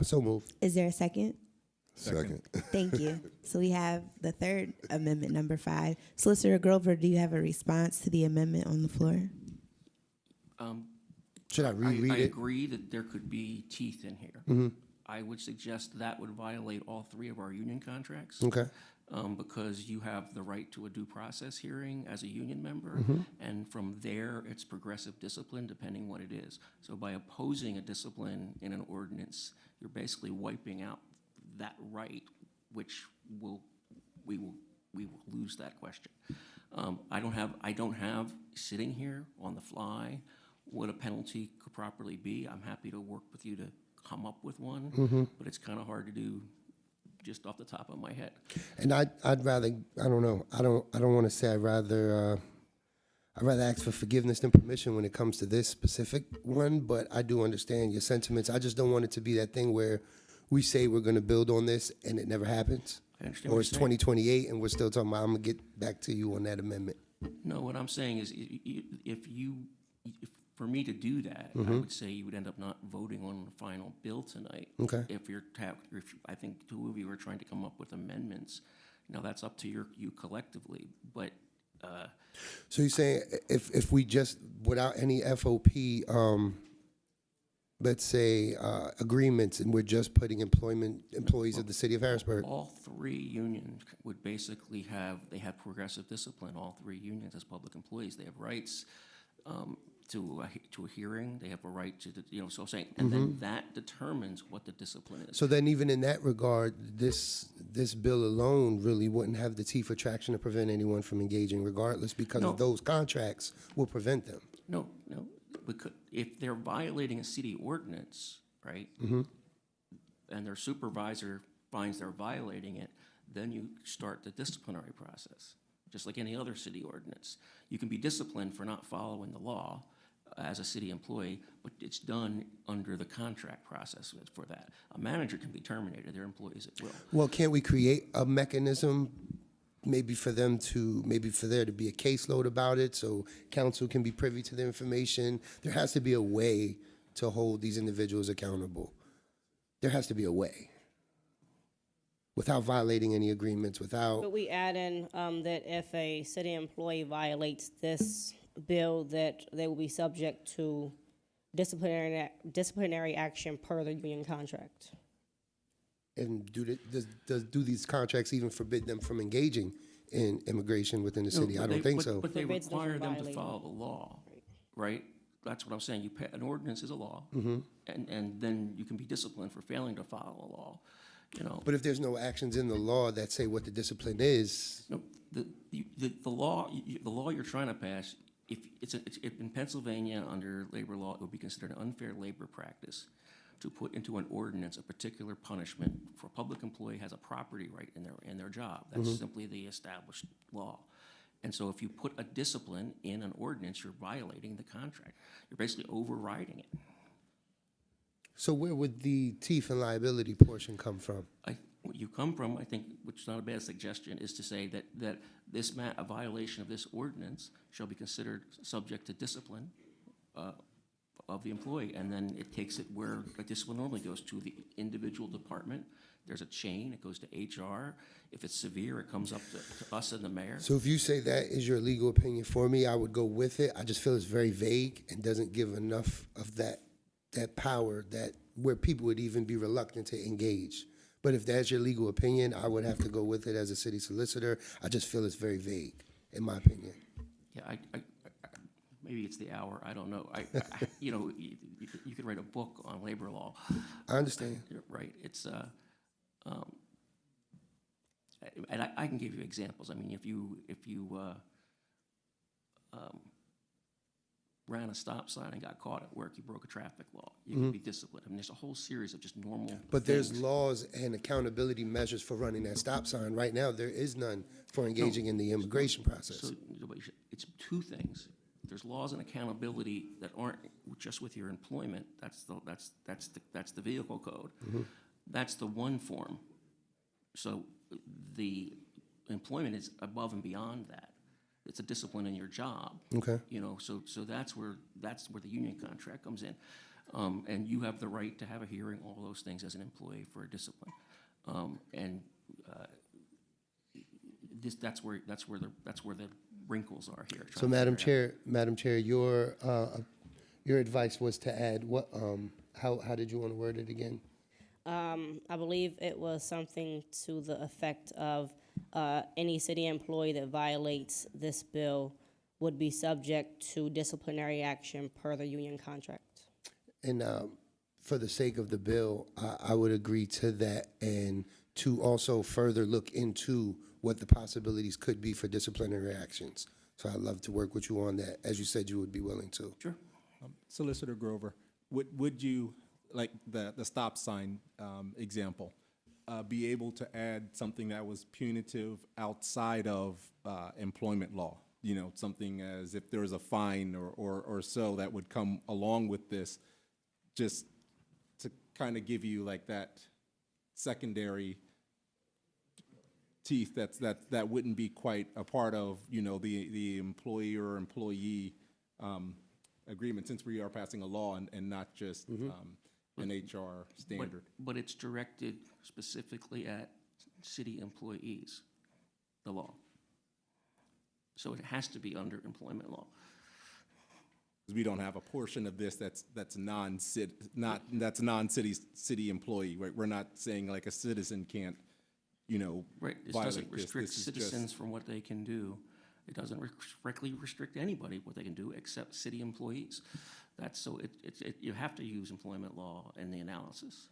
Q: So moved.
A: Is there a second?
S: Second.
A: Thank you. So we have the third amendment, number 5. Solicitor Grover, do you have a response to the amendment on the floor?
Q: Should I reread
W: I
Q: it?
W: agree that there could be teeth in here.
Q: Mhm.
W: I would suggest that would violate all 3 of our union contracts.
Q: Okay.
W: Because you have the right to a due process hearing as a union member,
Q: Mhm.
W: and from there, it's progressive discipline, depending what it is. So by opposing a discipline in an ordinance, you're basically wiping out that right, which we will lose that question. I don't have sitting here on the fly what a penalty could properly be. I'm happy to work with you to come up with one,
Q: Mhm.
W: but it's kind of hard to do just off the top of my head.
Q: And I'd rather, I don't know, I don't want to say I'd rather ask for forgiveness than permission when it comes to this specific one, but I do understand your sentiments. I just don't want it to be that thing where we say we're going to build on this and it never happens.
W: I understand
Q: Or
W: what
Q: it's
W: you're saying.
Q: 2028 and we're still talking about, I'm going to get back to you on that amendment.
W: No, what I'm saying is, if for me to do that, I
Q: Mhm.
W: would say you would end up not voting on the final bill tonight.
Q: Okay.
W: If I think 2 of you are trying to come up with amendments, now that's up to you collectively, but,
Q: So you're saying if we just, without any FOP, let's say agreements, and we're just putting employees of the city of Harrisburg?
W: all 3 unions would basically they have progressive discipline, all 3 unions as public employees. They have rights to a hearing, they have a right to, so I'm saying, and then that determines what the discipline is.
Q: So then even in that regard, this bill alone really wouldn't have the teeth or traction to prevent anyone from engaging regardless, because
W: No.
Q: of those contracts will prevent them.
W: No, because if they're violating a city ordinance, right?
Q: Mhm.
W: And their supervisor finds they're violating it, then you start the disciplinary process, just like any other city ordinance. You can be disciplined for not following the law as a city employee, but it's done under the contract process for that. A manager can be terminated, their employees at will.
Q: Well, can't we create a mechanism maybe for there to be a caseload about it so council can be privy to the information? There has to be a way to hold these individuals accountable. There has to be a way. Without violating any agreements, without,
N: But we add in that if a city employee violates this bill, that they will be subject to disciplinary action per the union contract.
Q: and do these contracts even forbid them from engaging in immigration within the city?
W: No,
Q: I don't think so.
W: But they
N: Forbids them from
W: require them to
N: violating.
W: follow the law, right? That's what I'm saying. An ordinance is a law,
Q: Mhm.
W: and then you can be disciplined for failing to follow a law,
Q: But if there's no actions in the law that say what the discipline is,
W: No, the law you're trying to pass, if in Pennsylvania, under labor law, it would be considered an unfair labor practice to put into an ordinance a particular punishment for a public employee has a property right in their job. That's simply the established law. And so if you put a discipline in an ordinance, you're violating the contract. You're basically overriding it.
Q: so where would the teeth and liability portion come from?
W: What you come from, I think, which is not a bad suggestion, is to say that a violation of this ordinance shall be considered subject to discipline of the employee, and then it takes it where a discipline normally goes to the individual department. There's a chain, it goes to HR. If it's severe, it comes up to us and the mayor.
Q: So if you say that is your legal opinion for me, I would go with it. I just feel it's very vague and doesn't give enough of that power that where people would even be reluctant to engage. But if that's your legal opinion, I would have to go with it as a city solicitor. I just feel it's very vague, in my opinion.
W: Yeah, maybe it's the hour, I don't know. You know, you could write a book on labor law.
Q: I understand.
W: Right, it's, and I can give you examples. I mean, if you ran a stop sign and got caught at work, you broke a traffic law, you could be disciplined. I mean, there's a whole series of just normal
Q: But there's
W: things.
Q: laws and accountability measures for running that stop sign. Right now, there is none for engaging in the immigration process.
W: So it's two things. There's laws and accountability that aren't just with your employment. That's the vehicle code. That's the one form. So the employment is above and beyond that. It's a discipline in your job.
Q: Okay.
W: You know, so that's where the union contract comes in, and you have the right to have a hearing, all those things as an employee for a discipline, that's where the wrinkles are here.
Q: So, Madam Chair, your advice was to add what? How did you want to word it again?
N: I believe it was something to the effect of any city employee that violates this bill would be subject to disciplinary action per the union contract.
Q: And for the sake of the bill, I would agree to that, and to also further look into what the possibilities could be for disciplinary actions. So I'd love to work with you on that, as you said you would be willing to.
W: Sure.
B: Solicitor Grover, would you, like the stop sign example, be able to add something that was punitive outside of employment law? You know, something as if there was a fine or so that would come along with this, just to kind of give you like that secondary teeth that wouldn't be quite a part of, you know, the employee or employee agreement, since we are passing a law and not just an HR standard.
W: But it's directed specifically at city employees, the law. So it has to be under employment law.
B: We don't have a portion of this that's non-city employee. Right? We're not saying like a citizen can't, you know,
W: Right, this
B: violate
W: doesn't restrict
B: This is
W: citizens
B: just,
W: from what they can do. It doesn't directly restrict anybody what they can do except city employees. That's so you have to use employment law in the analysis.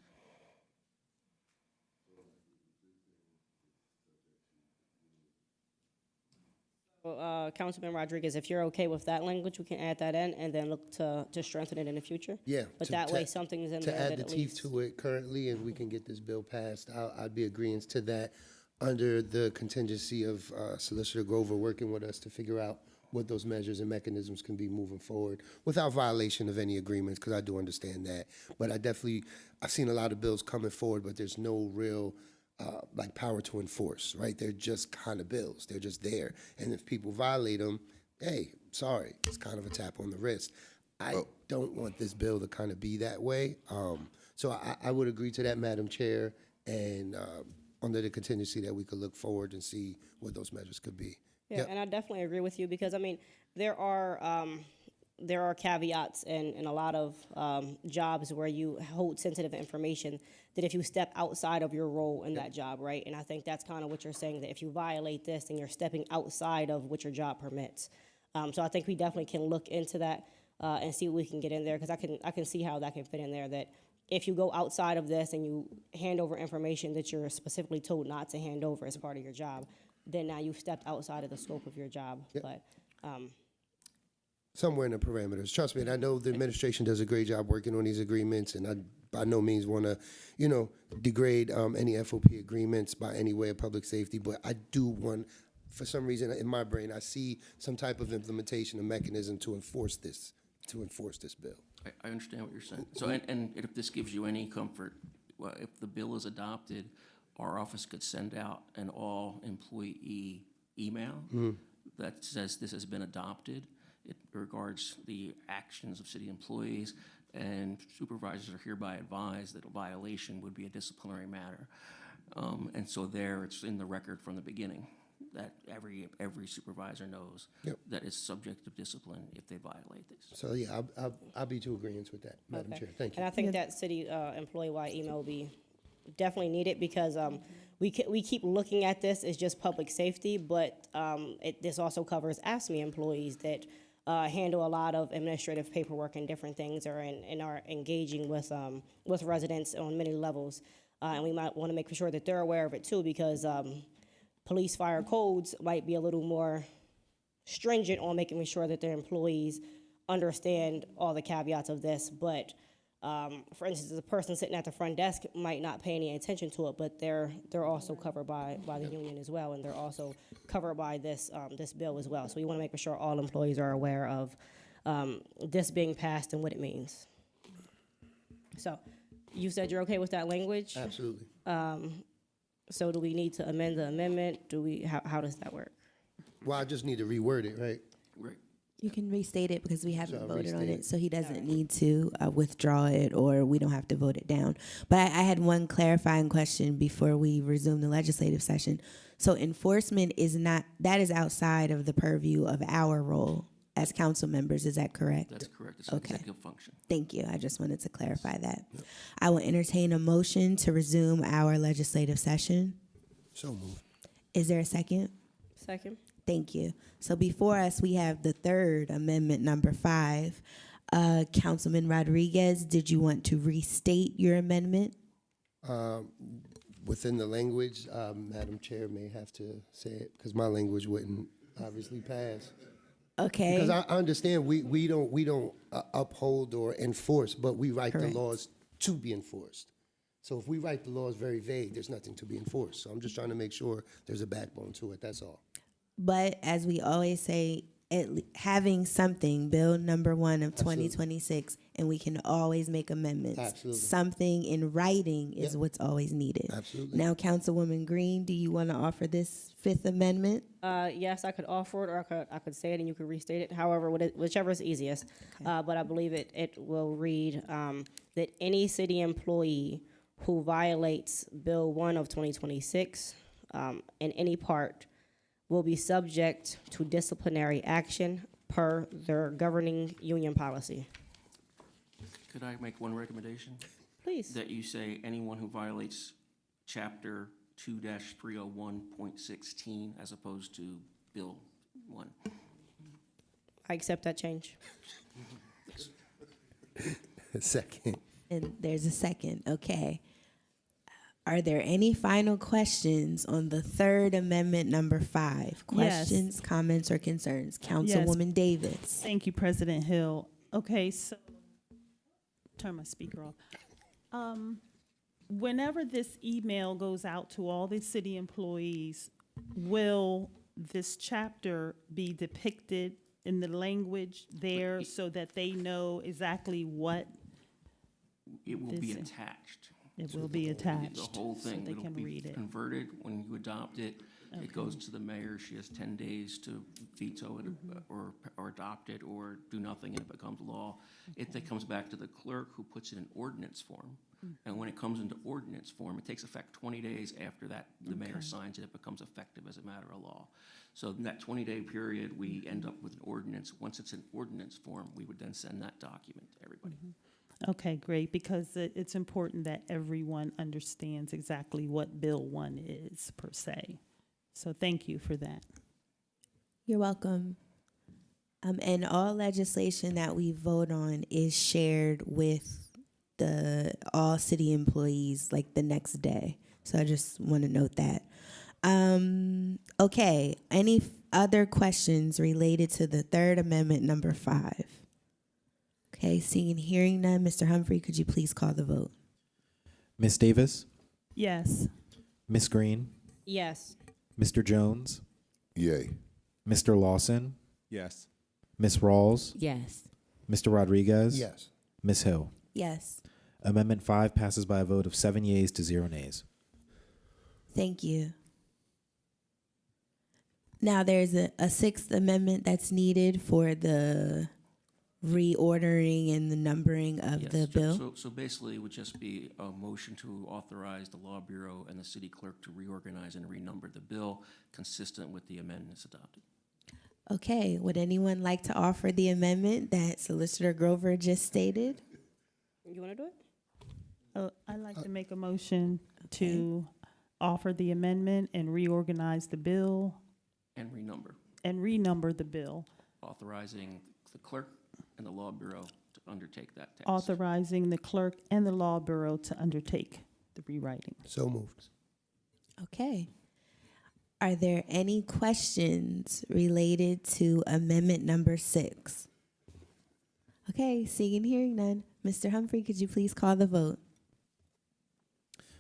N: Councilman Rodriguez, if you're okay with that language, we can add that in and then look to strengthen it in the future.
Q: Yeah.
N: But that way, something's in there
Q: to add
N: that
Q: the
N: at
Q: teeth
N: least.
Q: to it currently, and we can get this bill passed. I'd be agreeing to that under the contingency of Solicitor Grover working with us to figure out what those measures and mechanisms can be moving forward without violation of any agreements, because I do understand that. But I've seen a lot of bills coming forward, but there's no real like power to enforce, right? They're just kind of bills. They're just there. And if people violate them, hey, sorry, it's kind of a tap on the wrist. I don't want this bill to kind of be that way. So I would agree to that, Madam Chair, and under the contingency that we could look forward and see what those measures could be.
N: Yeah, and I definitely agree with you because, I mean, there are caveats in a lot of jobs where you hold sensitive information that if you step outside of your role in that job, right? And I think that's kind of what you're saying, that if you violate this, then you're stepping outside of what your job permits. So I think we definitely can look into that and see what we can get in there, because I can see how that can fit in there, that if you go outside of this and you hand over information that you're specifically told not to hand over as part of your job, then now you've stepped outside of the scope of your job. But
Q: somewhere in the parameters. Trust me, and I know the administration does a great job working on these agreements, and I by no means want to, degrade any FOP agreements by any way of public safety, but I do want, for some reason in my brain, I see some type of implementation, a mechanism to enforce this bill.
W: I understand what you're saying. So, and if this gives you any comfort, well, if the bill is adopted, our office could send out an all-employee email that says this has been adopted. It regards the actions of city employees, and supervisors are hereby advised that a violation would be a disciplinary matter. And so there, it's in the record from the beginning that every supervisor knows that it's subject to discipline if they violate this.
Q: So yeah, I'll be to agreeance with that, Madam Chair. Thank you.
N: And I think that city employee-wide email will be definitely needed because we keep looking at this as just public safety, but this also covers ASME employees that handle a lot of administrative paperwork and different things, and are engaging with residents on many levels. And we might want to make sure that they're aware of it too, because police fire codes might be a little more stringent on making sure that their employees understand all the caveats of this. But for instance, the person sitting at the front desk might not pay any attention to it, but they're also covered by the union as well, and they're also covered by this this bill as well. So we want to make sure all employees are aware of this being passed and what it means. So you said you're okay with that language?
Q: Absolutely.
N: So do we need to amend the amendment? How does that work?
Q: Well, I just need to reword it, right?
W: Right.
A: You can restate it because we haven't
Q: So
A: voted on
Q: restate
A: it,
Q: it.
A: so he doesn't need to withdraw it, or we don't have to vote it down. But I had one clarifying question before we resume the legislative session. So enforcement is outside of the purview of our role as council members, is that correct?
W: That's correct. It's an executive function.
A: Thank you. I just wanted to clarify that. I will entertain a motion to resume our legislative session.
Q: So moved.
A: Is there a second?
N: Second.
A: Thank you. So before us, we have the third amendment, number 5. Councilman Rodriguez, did you want to restate your amendment?
Q: Within the language, Madam Chair may have to say it because my language wouldn't obviously pass.
A: Okay.
Q: Because I understand we don't uphold or enforce, but we write
A: Correct.
Q: the laws to be enforced. So if we write the laws very vague, there's nothing to be enforced. So I'm just trying to make sure there's a backbone to it. That's all.
A: But as we always say, having something, bill number 1 of
Q: Absolutely.
A: 2026, and we can always make amendments.
Q: Absolutely.
A: Something in writing is
Q: Yep.
A: what's always needed.
Q: Absolutely.
A: Now, Councilwoman Green, do you want to offer this 5th amendment?
N: Yes, I could offer it, or I could say it and you could restate it. However, whichever is easiest. But I believe it will read that any city employee who violates Bill 1 of 2026 in any part will be subject to disciplinary action per their governing union policy.
W: Could I make one recommendation?
N: Please.
W: That you say anyone who violates Chapter 2-301.16 as opposed to Bill 1.
N: I accept that change.
Q: Second.
A: And there's a second. Okay. Are there any final questions on the third amendment, number 5? Questions, comments, or concerns? Councilwoman Davis.
R: Thank you, President Hill. Okay, so turn my speaker off. Whenever this email goes out to all the city employees, will this chapter be depicted in the language there so that they know exactly what?
W: It will be
R: This-
W: attached.
R: It will be attached.
W: The whole thing.
R: So they
W: It'll
R: can
W: be
R: read it.
W: converted when you adopt it. It goes to the mayor. She has 10 days to veto it or adopt it or do nothing, and it becomes law. It then comes back to the clerk, who puts it in ordinance form. And when it comes into ordinance form, it takes effect 20 days after that the mayor signs it. It becomes effective as a matter of law. So in that 20-day period, we end up with an ordinance. Once it's in ordinance form, we would then send that document to everybody.
R: Okay, great, because it's important that everyone understands exactly what Bill 1 is, per se. So thank you for that.
A: You're welcome. And all legislation that we vote on is shared with all city employees like the next day. So I just want to note that. Okay, any other questions related to the third amendment, number 5? Okay, seeing and hearing none, Mr. Humphrey, could you please call the vote?
O: Ms. Davis,
R: Yes.
O: Ms. Green,
N: Yes.
O: Mr. Jones,
S: Yay.
O: Mr. Lawson,
B: Yes.
O: Ms. Rawls,
P: Yes.
O: Mr. Rodriguez,
Q: Yes.
O: Ms. Hill.
A: Yes.
O: Amendment 5 passes by a vote of 7 yeas to 0 nays.
A: Thank you. Now there's a 6th amendment that's needed for the reordering and the numbering of
W: Yes,
A: the bill.
W: So basically, it would just be a motion to authorize the Law Bureau and the city clerk to reorganize and renumber the bill consistent with the amendments adopted.
A: Okay, would anyone like to offer the amendment that Solicitor Grover just stated?
N: You want to do it?
R: I'd like to make a motion to offer the amendment and reorganize the bill
W: And renumber,
R: and renumber the bill,
W: authorizing the clerk and the law bureau to undertake that task.
R: authorizing the clerk and the law bureau to undertake the rewriting.
Q: So moved.
A: Okay. Are there any questions related to amendment number 6? Okay, seeing and hearing none. Mr. Humphrey, could you please call the vote?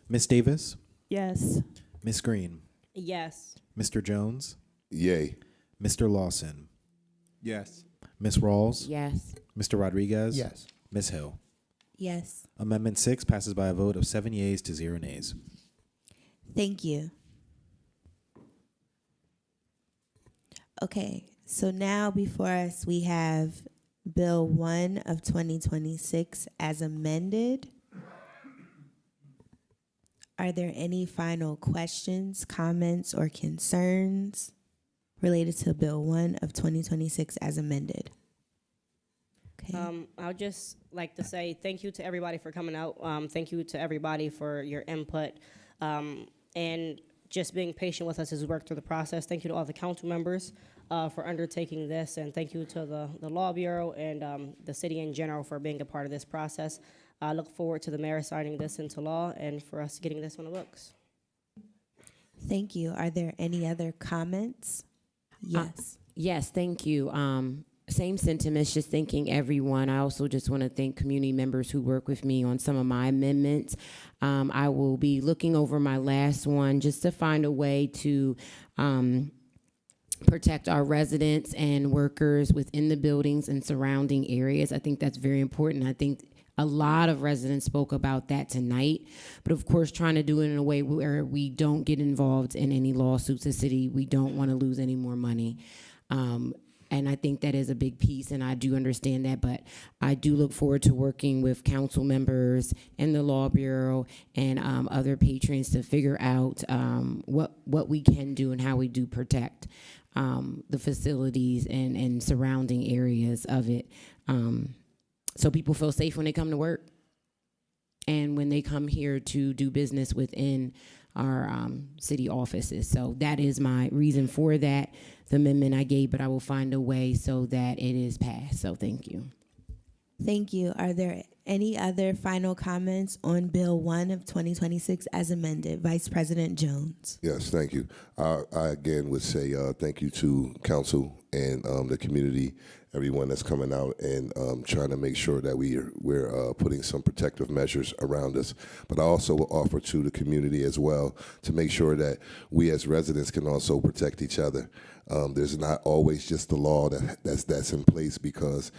O: Ms. Davis,
R: Yes.
O: Ms. Green,
N: Yes.
O: Mr. Jones,
S: Yay.
O: Mr. Lawson,
B: Yes.
O: Ms. Rawls,
P: Yes.
O: Mr. Rodriguez,
Q: Yes.
O: Ms. Hill.
A: Yes.
O: Amendment 6 passes by a vote of 7 yeas to 0 nays.
A: Thank you. Okay, so now before us we have Bill 1 of 2026 as amended. Are there any final questions, comments, or concerns related to Bill 1 of 2026 as amended? Okay.
N: I'll just like to say thank you to everybody for coming out. Thank you to everybody for your input and just being patient with us as we work through the process. Thank you to all the council members for undertaking this, and thank you to the Law Bureau and the city in general for being a part of this process. I look forward to the mayor signing this into law and for us getting this on the books.
A: Thank you. Are there any other comments? Yes.
P: Yes, thank you. Same sentiments, just thanking everyone. I also just want to thank community members who work with me on some of my amendments. I will be looking over my last one just to find a way to protect our residents and workers within the buildings and surrounding areas. I think that's very important. I think a lot of residents spoke about that tonight, but of course, trying to do it in a way where we don't get involved in any lawsuits. The city, we don't want to lose any more money. And I think that is a big piece, and I do understand that, but I do look forward to working with council members and the Law Bureau and other patrons to figure out what we can do and how we do protect the facilities and surrounding areas of it, so people feel safe when they come to work and when they come here to do business within our city offices. So that is my reason for that, the amendment I gave, but I will find a way so that it is passed. So thank you.
A: Thank you. Are there any other final comments on Bill 1 of 2026 as amended? Vice President Jones.
S: Yes, thank you. I again would say thank you to council and the community, everyone that's coming out and trying to make sure that we're putting some protective measures around us. But I also will offer to the community as well to make sure that we as residents can also protect each other. There's not always just the law that's in place, because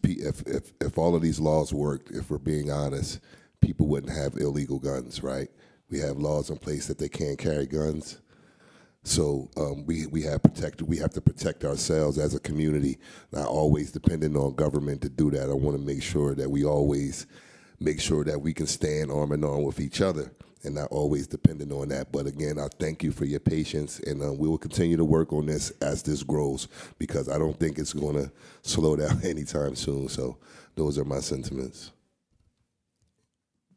S: if all of these laws worked, if we're being honest, people wouldn't have illegal guns, right? We have laws in place that they can't carry guns. So we have to protect ourselves as a community, not always depending on government to do that. I want to make sure that we always make sure that we can stand arm in arm with each other and not always dependent on that. But again, I thank you for your patience, and we will continue to work on this as this grows, because I don't think it's going to slow down anytime soon. So those are my sentiments.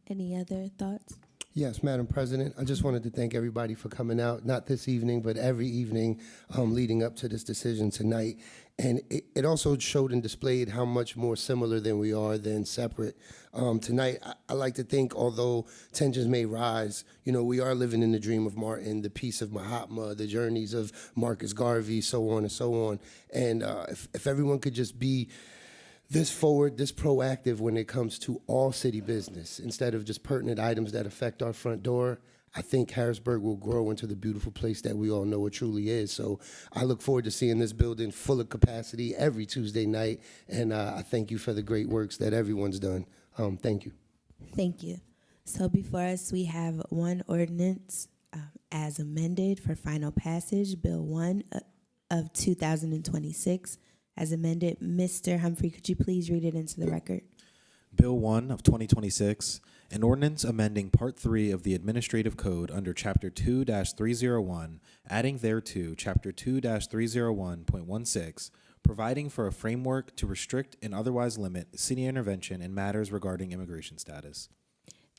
A: Any other thoughts?
Q: Yes, Madam President, I just wanted to thank everybody for coming out, not this evening, but every evening leading up to this decision tonight. And it also showed and displayed how much more similar than we are than separate. Tonight, I like to think, although tensions may rise, we are living in the dream of Martin, the peace of Mahatma, the journeys of Marcus Garvey, so on and so on. And if everyone could just be this forward, this proactive when it comes to all city business, instead of just pertinent items that affect our front door, I think Harrisburg will grow into the beautiful place that we all know it truly is. So I look forward to seeing this building full of capacity every Tuesday night, and I thank you for the great works that everyone's done. Thank you.
A: Thank you. So before us, we have one ordinance as amended for final passage, Bill 1 of 2026. As amended, Mr. Humphrey, could you please read it into the record?
O: Bill 1 of 2026, an ordinance amending Part 3 of the Administrative Code under Chapter 2-301, adding thereto Chapter 2-301.16, providing for a framework to restrict and otherwise limit city intervention in matters regarding immigration status.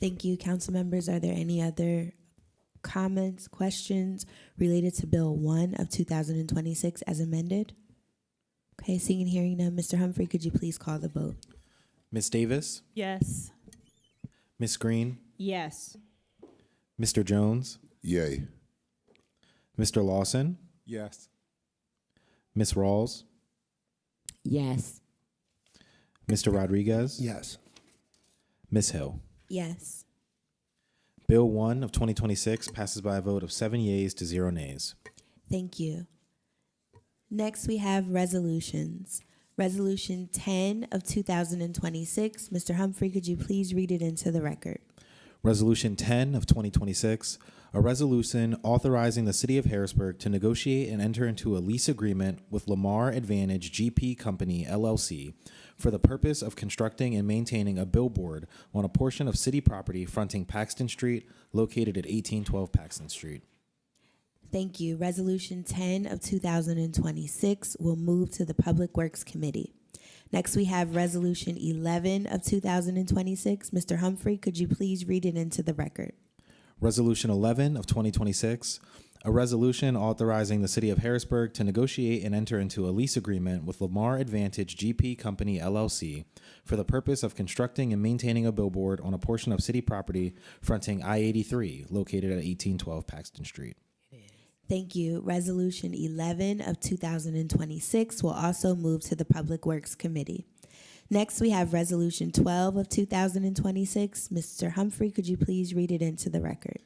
A: Thank you, council members. Are there any other comments, questions related to Bill 1 of 2026 as amended? Okay, seeing and hearing none, Mr. Humphrey, could you please call the vote?
O: Ms. Davis,
R: Yes.
O: Ms. Green,
N: Yes.
O: Mr. Jones,
S: Yay.
O: Mr. Lawson,
B: Yes.
O: Ms. Rawls,
P: Yes.
O: Mr. Rodriguez,
Q: Yes.
O: Ms. Hill.
A: Yes.
O: Bill 1 of 2026 passes by a vote of 7 yeas to 0 nays.
A: Thank you. Next, we have resolutions. Resolution 10 of 2026. Mr. Humphrey, could you please read it into the record?
O: Resolution 10 of 2026, a resolution authorizing the City of Harrisburg to negotiate and enter into a lease agreement with Lamar Advantage GP Company, LLC, for the purpose of constructing and maintaining a billboard on a portion of city property fronting Paxton Street, located at 1812 Paxton Street.
A: Thank you. Resolution 10 of 2026 will move to the Public Works Committee. Next, we have Resolution 11 of 2026. Mr. Humphrey, could you please read it into the record?
O: Resolution 11 of 2026, a resolution authorizing the City of Harrisburg to negotiate and enter into a lease agreement with Lamar Advantage GP Company, LLC, for the purpose of constructing and maintaining a billboard on a portion of city property fronting I-83, located at 1812 Paxton Street.
A: Thank you. Resolution 11 of 2026 will also move to the Public Works Committee. Next, we have Resolution 12 of 2026. Mr. Humphrey, could you please read it into the record?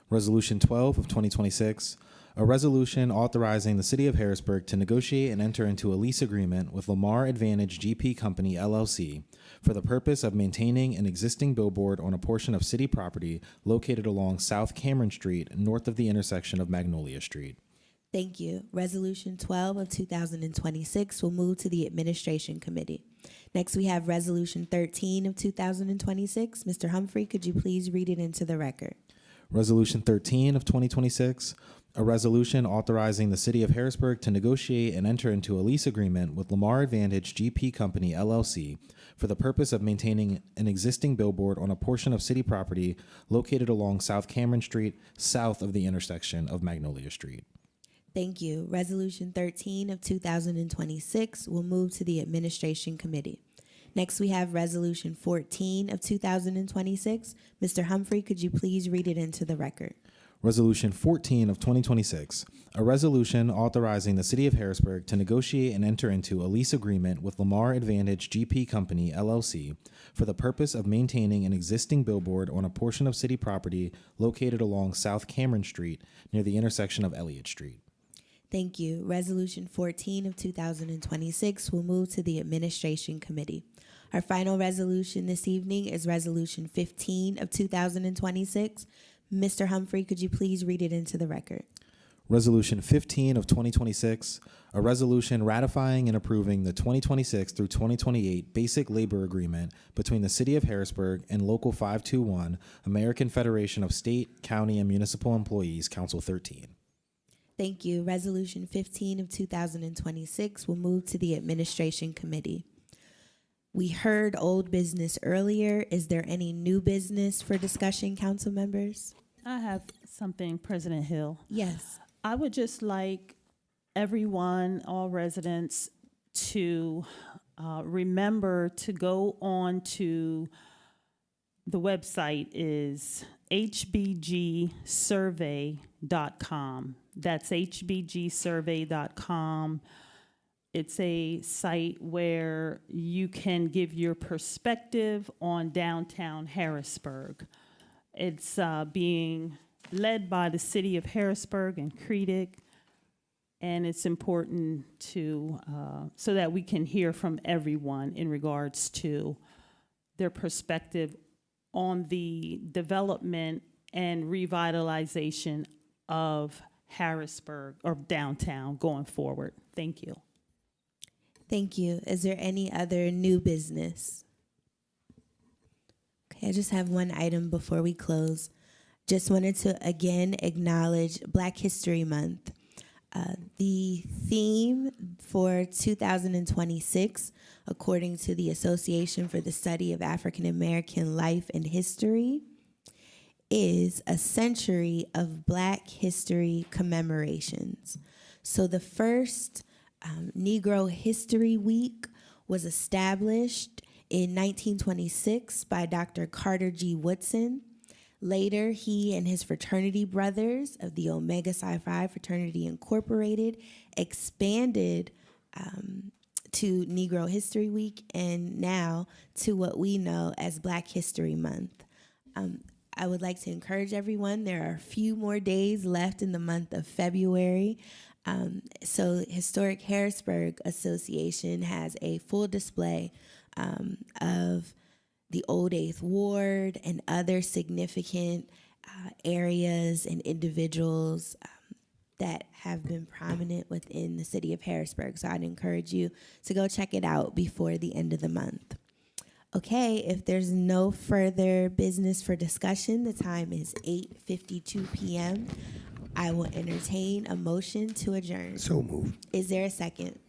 O: Resolution 12 of 2026, a resolution authorizing the City of Harrisburg to negotiate and enter into a lease agreement with Lamar Advantage GP Company, LLC, for the purpose of maintaining an existing billboard on a portion of city property located along South Cameron Street, north of the intersection of Magnolia Street.
A: Thank you. Resolution 12 of 2026 will move to the Administration Committee. Next, we have Resolution 13 of 2026. Mr. Humphrey, could you please read it into the record?
O: Resolution 13 of 2026, a resolution authorizing the City of Harrisburg to negotiate and enter into a lease agreement with Lamar Advantage GP Company, LLC, for the purpose of maintaining an existing billboard on a portion of city property located along South Cameron Street, south of the intersection of Magnolia Street.
A: Thank you. Resolution 13 of 2026 will move to the Administration Committee. Next, we have Resolution 14 of 2026. Mr. Humphrey, could you please read it into the record?
O: Resolution 14 of 2026, a resolution authorizing the City of Harrisburg to negotiate and enter into a lease agreement with Lamar Advantage GP Company, LLC, for the purpose of maintaining an existing billboard on a portion of city property located along South Cameron Street near the intersection of Elliott Street.
A: Thank you. Resolution 14 of 2026 will move to the Administration Committee. Our final resolution this evening is Resolution 15 of 2026. Mr. Humphrey, could you please read it into the record?
O: Resolution 15 of 2026, a resolution ratifying and approving the 2026 through 2028 Basic Labor Agreement between the City of Harrisburg and Local 521, American Federation of State, County, and Municipal Employees, Council 13.
A: Thank you. Resolution 15 of 2026 will move to the Administration Committee. We heard old business earlier. Is there any new business for discussion, council members?
R: I have something, President Hill.
A: Yes.
R: I would just like everyone, all residents, to remember to go on to the website is hbgsurvey.com. That's hbgsurvey.com. It's a site where you can give your perspective on downtown Harrisburg. It's being led by the City of Harrisburg and CREDIC, and it's important to so that we can hear from everyone in regards to their perspective on the development and revitalization of Harrisburg or downtown going forward. Thank you.
A: Thank you. Is there any other new business? Okay, I just have one item before we close. Just wanted to again acknowledge Black History Month. The theme for 2026, according to the Association for the Study of African American Life and History, is a century of Black history commemorations. So the first Negro History Week was established in 1926 by Dr. Carter G. Woodson. Later, he and his fraternity brothers of the Omega Psi Phi Fraternity Incorporated expanded to Negro History Week and now to what we know as Black History Month. I would like to encourage everyone, there are a few more days left in the month of February. So Historic Harrisburg Association has a full display of the Old Eighth Ward and other significant areas and individuals that have been prominent within the city of Harrisburg. So I'd encourage you to go check it out before the end of the month. Okay, if there's no further business for discussion, the time is 8:52 p.m. I will entertain a motion to adjourn.
Q: So moved.
A: Is there a second?